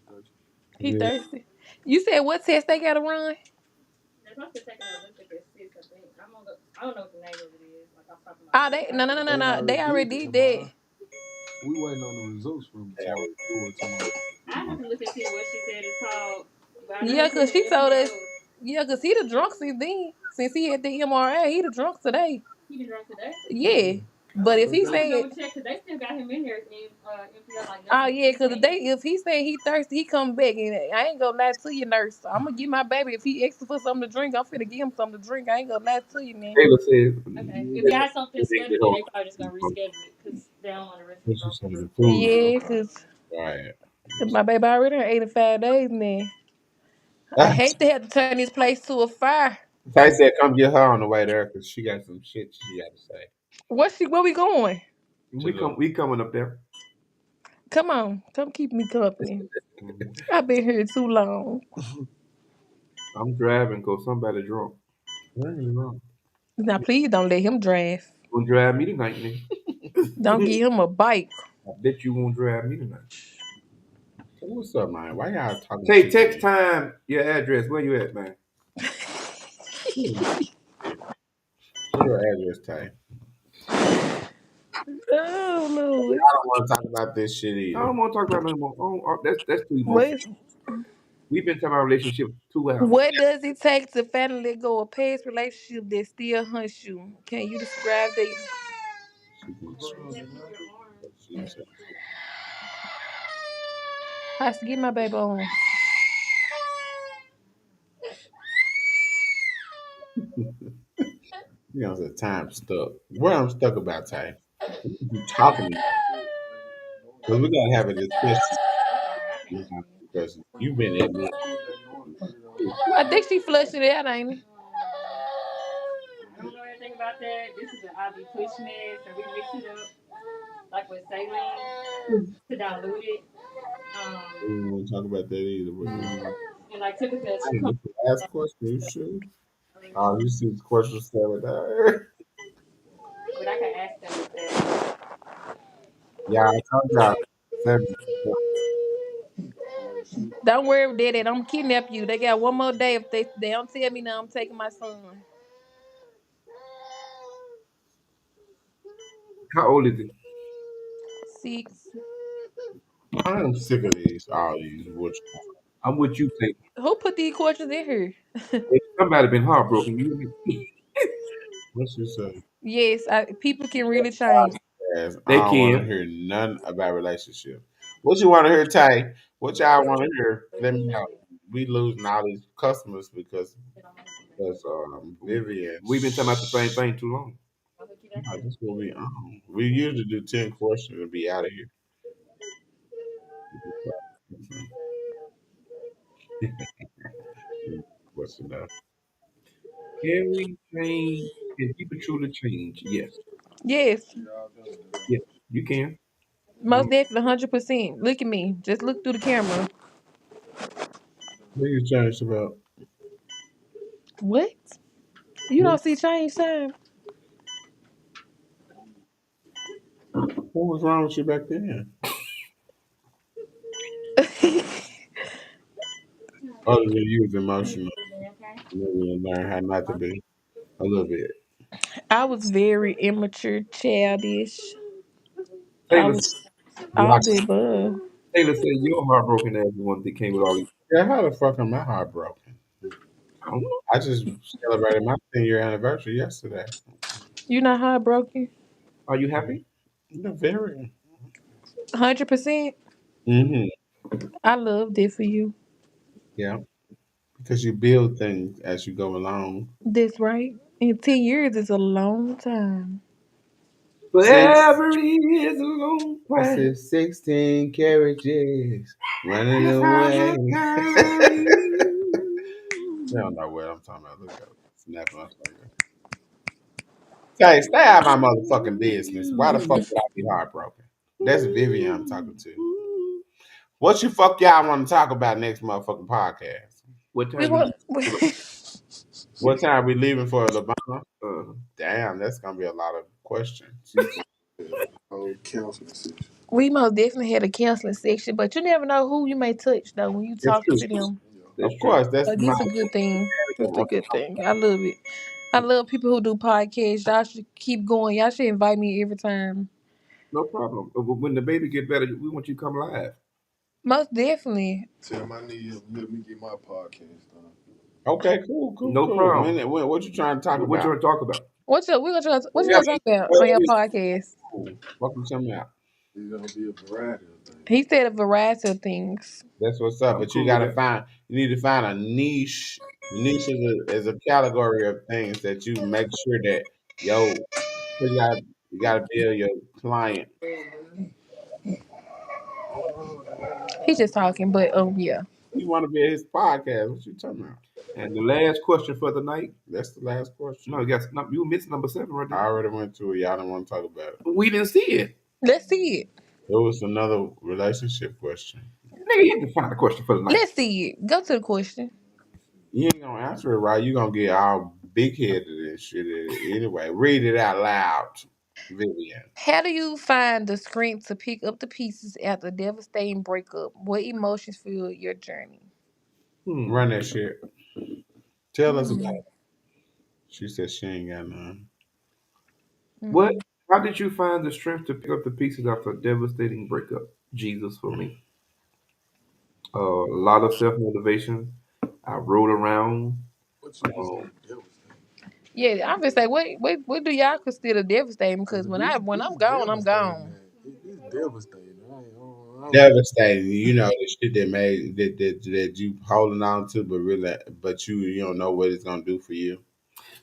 on. He thirsty. You said what test they gotta run? Oh, they They no. They already did already the did that. MRI. We waiting on the results from for tomorrow. Yeah, cause she told us. Yeah, cause he the drunk since then. Since he had the MRA, he the drunk today. Yeah, but if But he they, said, oh yeah, cause if he said he thirsty, he come back and I ain't gonna lie to you, nurse. I'm gonna give my baby if he asks for something to drink, I'm finna give him something to drink. I ain't gonna lie to you, man. Taylor says. This is some of the food. Yeah, cause Right. my baby already in 85 days now. I hate to have to turn this place to a fire. Tay said, "Come get her on the way there because she got some shit she got to say." Where we going? To the We coming up there. Come on, come keep me company. Mhm. I've been here too long. I'm driving because somebody drunk. where you wrong? Now please don't let him drive. Gonna drive me tonight, nigga. Don't give him a bike. I bet you won't drive me tonight. So what's up, man? Why y'all talking Say shit to text me? time your address. Where you at, man? What's your address, Tay? Oh Lord. I don't want to talk about this shit I either. don't want to talk about no more. That's too emotional. What We've been talking about relationship 2 hours. what does it take to finally let go of a past relationship that still haunts you? Can you describe the She can she said, Has to get my baby on. You know, the time stuck. What I'm stuck about, Tay? You talking to me? Because we gotta have a discussion now, because you've been at me. I think she flushed it out, ain't it? I don't know anything about that. This is an I'll be pushing it, so we mix it up like with saline to dilute it. We don't want to talk about that either. But And like typically a hey, cup. this is the last question. You sure? Oh, you see the question staring there. But I can ask them if that. Yeah, I told y'all. 7. Don't worry, Daddy. I'm kidnap you. They got one more day. If they don't tell me now, I'm taking my son. How old is he? 6. I'm sick of these. All these. Which I'm what you think. Who put these questions in here? If somebody been heartbroken, you what's you say? Yes, people can really change. Yes, they I don't want to can. hear none about relationship. What you want to hear, Tay? What y'all want to hear? Let me know. We losing all these customers because Vivian. We've been talking about the same thing too long. No, this will be we usually do 10 questions and be out of here. What's enough? Can we change? Can people truly change? Yes. Yes, Yes, you can. most definitely, 100%. Look at me. Just look through the camera. What you changed about? What? You don't see change time? What was wrong with you back then? Other than you was emotional, maybe learn how not to be a little bit. I was very immature, childish. I Taylor, was all Like, the above. Taylor said your heartbroken ass is the one that came with all these. yeah, how the fuck am my heart broken? I don't know. I just celebrated my 10-year anniversary yesterday. You not heartbroken? Are you happy? The very. 100%. Mm-hmm. I loved it for you. Yeah, because you build things as you go along. That's right. And 10 years is a long time. Six. Forever is a long I time. said 16 carriages running That's how away. the time. They don't know what I'm talking about. Look at it. Snapping us finger. Say, stay out of my motherfucking business. Why the fuck would I be heartbroken? That's Vivian I'm talking to. What you fuck y'all want to talk about next motherfucking podcast? What We time you want. leave? What time we leaving for Alabama? Uh, Damn, that's gonna be a lot of questions. She said, "Oh, counseling session." We most definitely had a counseling section, but you never know who you may touch though when you It's talking true. to them. Yeah. Of that's true. course, that's So my this a good thing. It's a good thing. I love it. I love people who do podcasts. Y'all should keep going. Y'all should invite me every time. No problem. But when the baby get better, we want you to come live. Most definitely. Tell my nigga, let me get my podcast done. okay. Cool, cool, No cool. problem. What you trying to talk What you about? want to talk about? What you Yeah, gonna talk about on your podcast? what you talking about? It's gonna be a variety of things. He said a variety of things. That's what's up. I'm But you cool with gotta that. find. You need to find a niche. Niche is a category of things that you make sure that yo. You gotta build your client. He's just talking, but yeah. You want to be at his podcast? What you talking about? And the last question for the night. That's the last No, question. you got you missed number 7 right I there. already went to it. Y'all don't want to talk about it. We didn't see it. Let's see it. It was another relationship question. Nigga, you can find a question for the night. Let's see it. Go to the question. You ain't gonna answer it right. You gonna get all big headed and shit. Anyway, read it out loud, Vivian. How do you find the strength to pick up the pieces after a devastating breakup? What emotions fuel your journey? Hmm. Run that shit. Tell us about Mm, it. She said she ain't got none. What? mm-mm. How did you find the strength to pick up the pieces after a devastating breakup? Jesus for me. A lot of self motivation. I rode around. What you Um, consider devastating? Yeah, I'm just say what do y'all consider devastating? Cause Because if when it's I'm gone, I'm devastating, gone. man, it's devastating. devastating. You know the shit that made that you holding on to, but really, but you don't know what it's gonna do for you.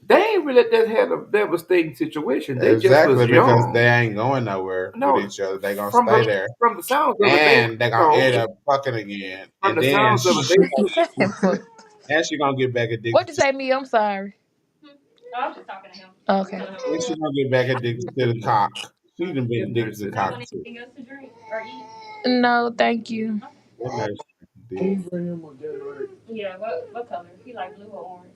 They ain't really that had a devastating situation. They just was Exactly, because they young. ain't going nowhere with No, each other. They gonna from stay the there, from the sounds of it, they and they gonna no. end up fucking again, From and the then sounds of it, she gonna get back What addicted you to. say, me? I'm sorry. Okay. Then she gonna get back addicted to the cock. She done been addicted to the cock too. No, thank you. That nurse Can you did. bring him a Gatorade?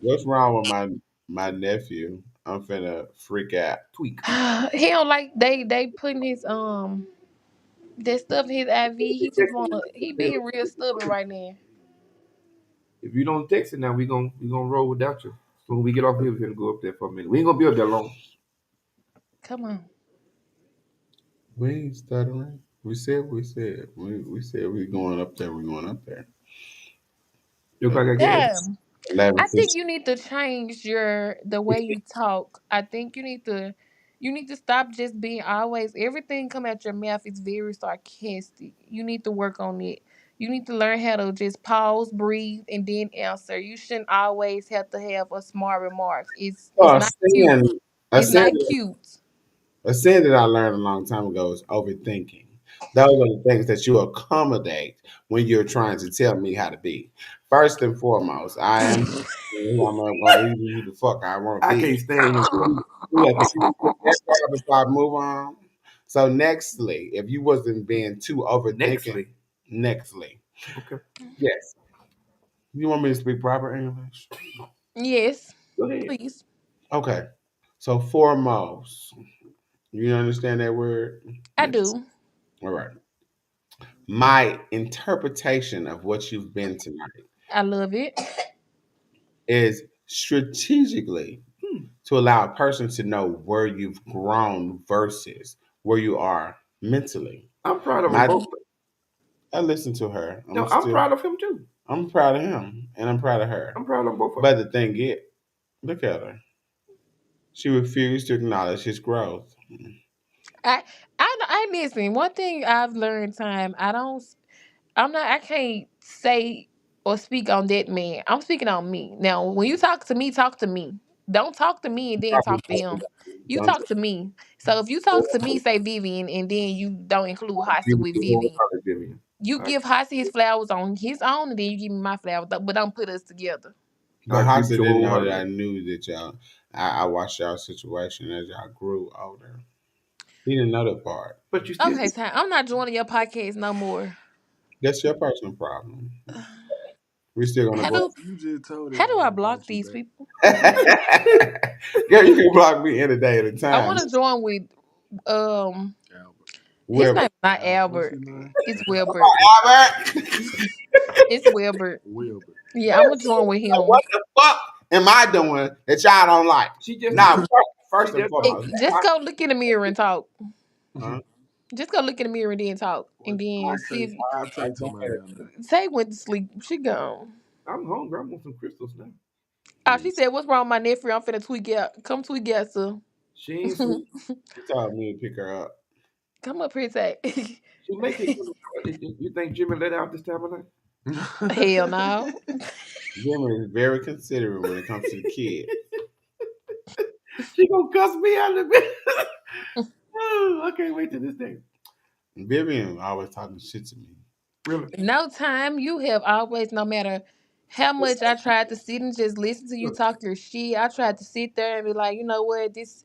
What's wrong with my nephew? I'm finna freak out. tweak. He don't like they putting his that stuff in his IV. He just wanna he being real stubborn right now. If you don't text it now, we gonna roll without you. So when we get off here, we're gonna go up there for a minute. We ain't gonna be up there long. Come on. We ain't stuttering. We said. We said we going up there. We going up there. Look like I gas. Damn. I think 11:15. you need to change the way you talk. I think you need to stop just being always everything come out your mouth is very sarcastic. You need to work on it. You need to learn how to just pause, breathe, and then answer. You shouldn't always have to have a smart remarks. It's Oh, not cute. a It's sin, not cute. a sin that I learned a long time ago is overthinking. Those are the things that you accommodate when you're trying to tell me how to be. First and foremost, I am who I'm going to be who the fuck I want to I can't be. stand him. We have to get that part before I move on. So, nextly, if you wasn't being too overthinking, Nextly. nextly, Okay. yes. You want me to speak proper English? Yes, Go ahead. please. Okay. So, foremost, you understand that word? I Yes. do. All right. My interpretation of what you've been tonight I love it. is strategically to allow a person to know where you've grown versus where you are mentally. I'm proud of them My, both. I listen to her. No, I'm proud of him too. I'm proud of him, and I'm proud of her. I'm proud of both of them. But the thing is, look at her. She refused to acknowledge his growth. I listen. One thing I've learned, time. I'm not. I can't say or speak on that man. I'm speaking on me. Now, when you talk to me. Don't talk to me and then talk to him. You Don't talk to me. So if you talk to me, say Vivian, and then you don't include Hossie with Vivian. You All right. give Hossie his flowers on his own, and then you give me my flowers. But don't put us together. I But agree with Hasa you didn't know that I wholeheartedly. knew that y'all. I watched y'all situation as y'all grew older. He didn't know that part. But you still Okay, time. I'm not joining your podcast no more. That's your personal problem. We still gonna How go. do You just told how do I everybody block about you, these baby. people? Girl, you can block me any day at a I time. want to join with um Albert. his Whoever. name is not What's Albert. his name? It's Wilbert. Albert. It's Wilbert. Wilbur. Yeah, I'm gonna join with So him. what the fuck am I doing that y'all don't like? she just Now, told first she and just told foremost, you. Just go look in the mirror and talk. huh? Just go look in the mirror and then talk, Boy, and then see if I take somebody down there. Tay went to sleep. She gone. I'm hungry. I want some crystals now. Oh, she said, "What's wrong with my nephew? I'm finna tweak out. Come tweak out, sir. She ain't sleep. She told me to pick her up. Come up here, Tay." She make it. You think Jimmy let out this time of night? Hell no. Jimmy is very considerate when it comes to the kid. She gonna cuss me out of bed. Oh, I can't wait till this day. Vivian always talking shit to me. Really? No time. You have always, no matter how much I tried to sit and just listen to you Look, talk your shit, I tried to sit there and be like, you know what, this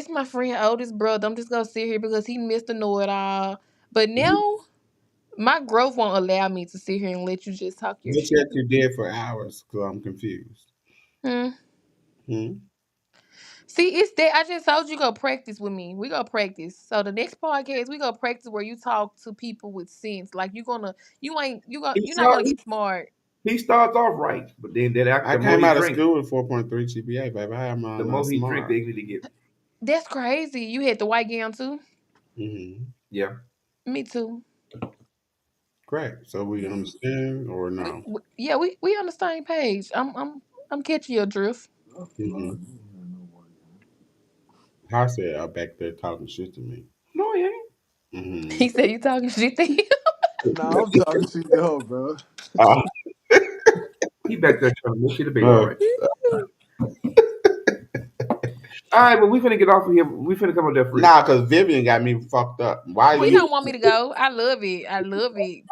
my friend oldest brother. I'm just gonna sit here because he missed the know it all. But now my growth won't allow me to sit here and let you just talk your What shit. yet you did for hours? Because I'm confused. Hmm. Hmm? See, it's that I just told you go practice with me. We go practice. So the next podcast we go practice where you talk to people with sense. Like he you're not start, gonna get smart. he starts off right, but then I the more came he out of drink, school with 4.3 GPA, baby. How am I the not more he drink, the smart? ignorant he get. That's crazy. You had the white gown too. Hmm. Yeah. Me too. Great. So we understand or no? Yeah, we on the same page. I'm catching your drift. Hmm. I said I back there talking shit to me. No, he ain't. Hmm. He said you talking shit to him. Nah, I'm talking shit to her, bro. Uh, He back there trying to make sure the baby all uh, right. All right, but we finna get off of here. We finna come up there free. nah, cause Vivian got me fucked up. Why He you? don't want me to go. I love it. I love it.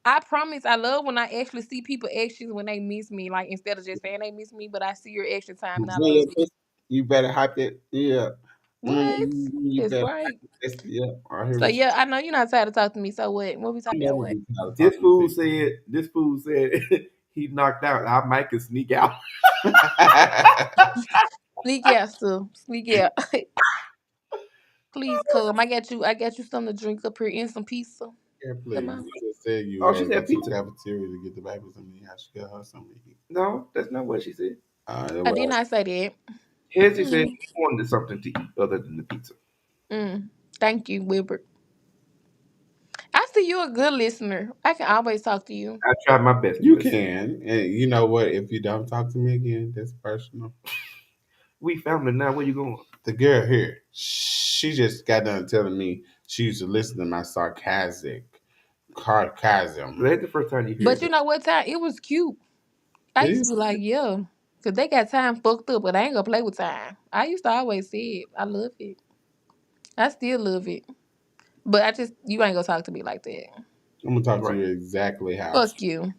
I promise. I love when I actually see people actions when they miss me. Like instead of just saying they miss me, but I see your action time and I love it. You better hype it. Yeah. What? You It's better great. hype it. Yeah. I hear So what you. yeah, I know you're not tired to talk to me. So what? What we I talking about? never What? be tired of This talking to fool people. said. This fool said he knocked out. Our mic can sneak out. Sneak out, still. Sneak out. Please come. I got you something to drink up here and some pizza. Yeah, Come please. on. You just said you Oh, were she to go said to the pizza. cafeteria to get the baby something. You have to get her something to eat. No, that's not what she said. I did Well, not say that. Hezzy said Mm. he wanted something to eat other than the pizza. Mm. Thank you, Wilbert. I see you a good listener. I can always talk to you. I tried my best to you listen. can. And you know what? If you don't talk to me again, that's personal. We family now. Where you going? The girl here, she just got done telling me she used to listen to my sarcasm. Well, that's the first time you But heard you it. know what time? It was cute. I It used to is. be like, yeah. Cause they got time fucked up, but I ain't gonna play with time. I used to always say it. I love it. I still love it. But you ain't gonna talk to me like that. I'm gonna talk to Right. you exactly how. Fuck you.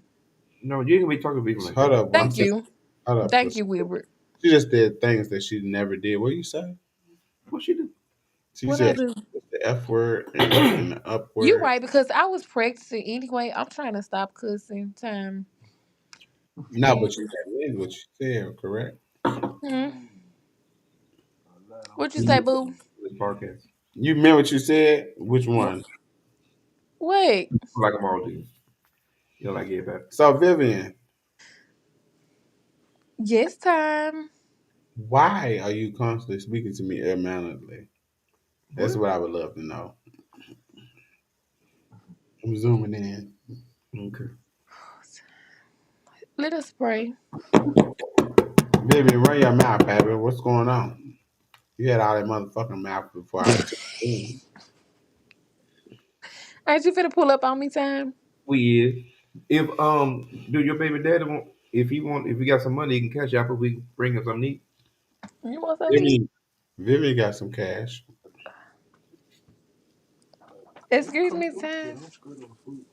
No, you ain't gonna be talking to people like Hold that. up, one Thank second. you. Hold up. Thank you, Wilbert. She just did things that she never did. What you say? What she do? She What I said do? the F word and the up You word. right, because I was practicing anyway. I'm trying to stop cussing time. No, And but you got meant what you said, correct? hmm, what you say, You boo? this podcast. You meant what you said? Which one? Wait. Like I'm all do. You know, like everybody. So Vivian, Yes, time. why are you constantly speaking to me unmannerly? That's What? what I would love to know. I'm zooming in. Okay. Let us pray. Vivian, run your mouth, baby. What's going on? You had all that motherfucking mouth before I took in. Ain't you finna pull up on me, time? We is. If do your baby daddy want if he got some money he can cash out, but we can bring him something to eat. You want something to eat? Vivian got some cash. Excuse me, time. I'm screwed on food.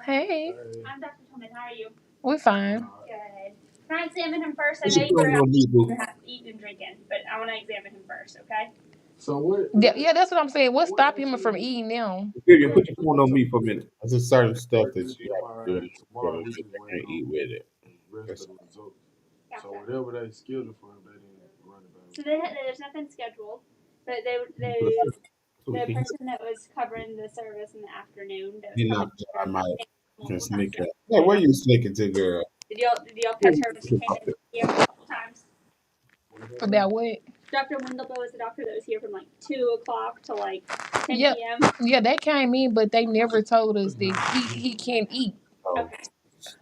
Hey. Hey. I'm Dr. Tillman. How are you? We're fine. Good. Can I examine him first? I What know you you put were on me, boo? eating and drinking, but I want to examine him first, okay? So what? Yeah, that's what I'm saying. What What stop him actually? from eating now? Vivian, Yeah, put your phone on me for a minute. There's certain stuff that breakfast you have to do MRI in tomorrow. order We to just and waiting eat on with it. the rest That's of the results. So Gotcha. whatever they scheduled for him, they didn't run it back. So there's nothing scheduled, but Put a phone so we the can person that was covering the service in the afternoon that was you know, covering I the might can multiple times. sneak up. Yeah, where you sneaking to, girl? Did y'all catch her when she came in here a couple times? About what? Dr. Wendelbo is the doctor that was here from like 2 o'clock to like 10 Yeah, p.m. yeah, they came in, but they never told us that he can't eat. Oh, Okay.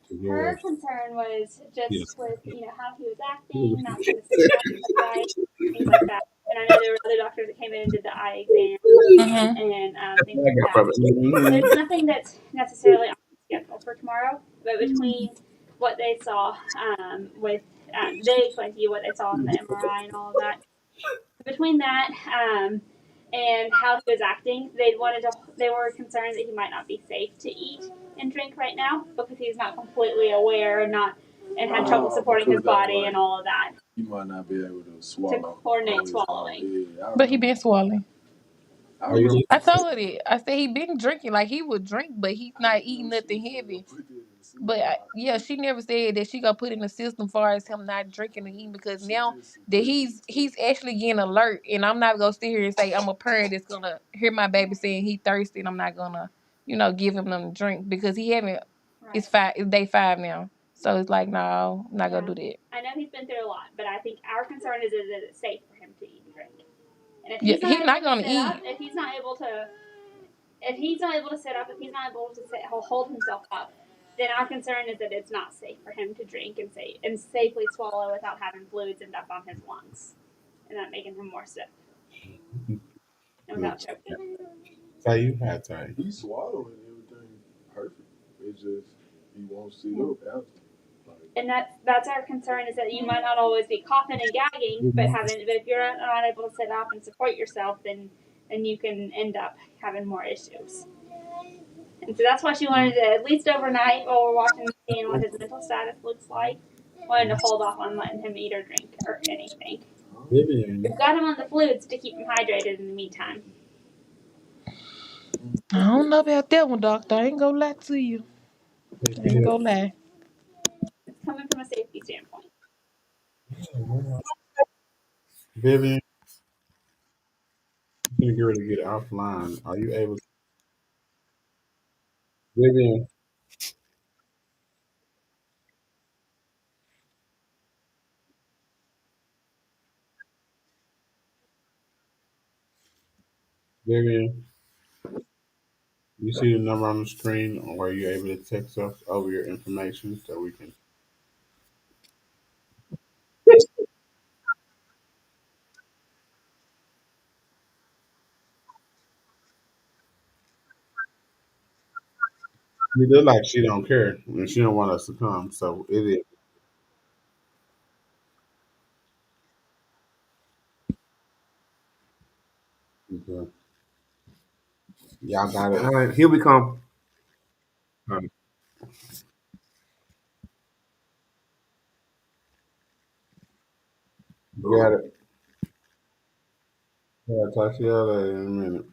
the Her girl. concern was Yes. just with how he was acting, not trying to sit down right, things like that. And I know there were other doctors that came in and did the eye exam Mm-hmm. and things I like got that. from it. There's Mhm. nothing that's necessarily on the schedule for tomorrow, but between what they saw with they explained to you what they saw in the MRI and all of that. Between that and how he was acting, they were concerned that he might not be safe to eat and drink right now because he's not completely aware and had trouble supporting his body and all of that You might not be able to to swallow. coordinate swallowing. Yeah, I But he remember. been swallowing. I Are you remember. I told her that. I said he been drinking. Like he would drink, but he's not eating nothing heavy. But yeah, she never said that she gonna put in the system far as him not drinking and eating because now that he's actually getting alert, and I'm not gonna sit here and say I'm a parent that's gonna hear my baby saying he thirsty, and I'm not gonna give him them drink because he haven't. Right. It's day 5 now, so it's like no, I'm not gonna do that. I know he's been through a lot, but I think our concern is that it's safe for him to eat and drink. And if Yeah, he's he's not not able to gonna sit eat. up, if he's not able to sit up, if he's not able to hold himself up, then our concern is that it's not safe for him to drink and safely swallow without having fluids end up on his lungs and that making him more sick and without choking. Ty, you had Ty. He swallowing everything perfect. It's just he won't sit up after. Like, And that's our concern is that you might not always be coughing and gagging, but if you're not able to sit up and support yourself, then you can end up having more issues. And so that's why she wanted to, at least overnight while we're watching and seeing what his mental status looks like, wanted to hold off on letting him eat or drink or anything. Vivian. We've got him on the fluids to keep him hydrated in the meantime. I don't know about that one, doctor. I ain't gonna lie to you. I ain't gonna lie. It's coming from a safety standpoint. Vivian, you can get ready to get offline. Are you able to? Vivian, Vivian, you see the number on the screen, or are you able to text us over your information so we can? You look like she don't care and she don't want us to come. So it is. Okay. Y'all got it. All right, here we come. Got it. Yeah, talk to y'all later in a minute.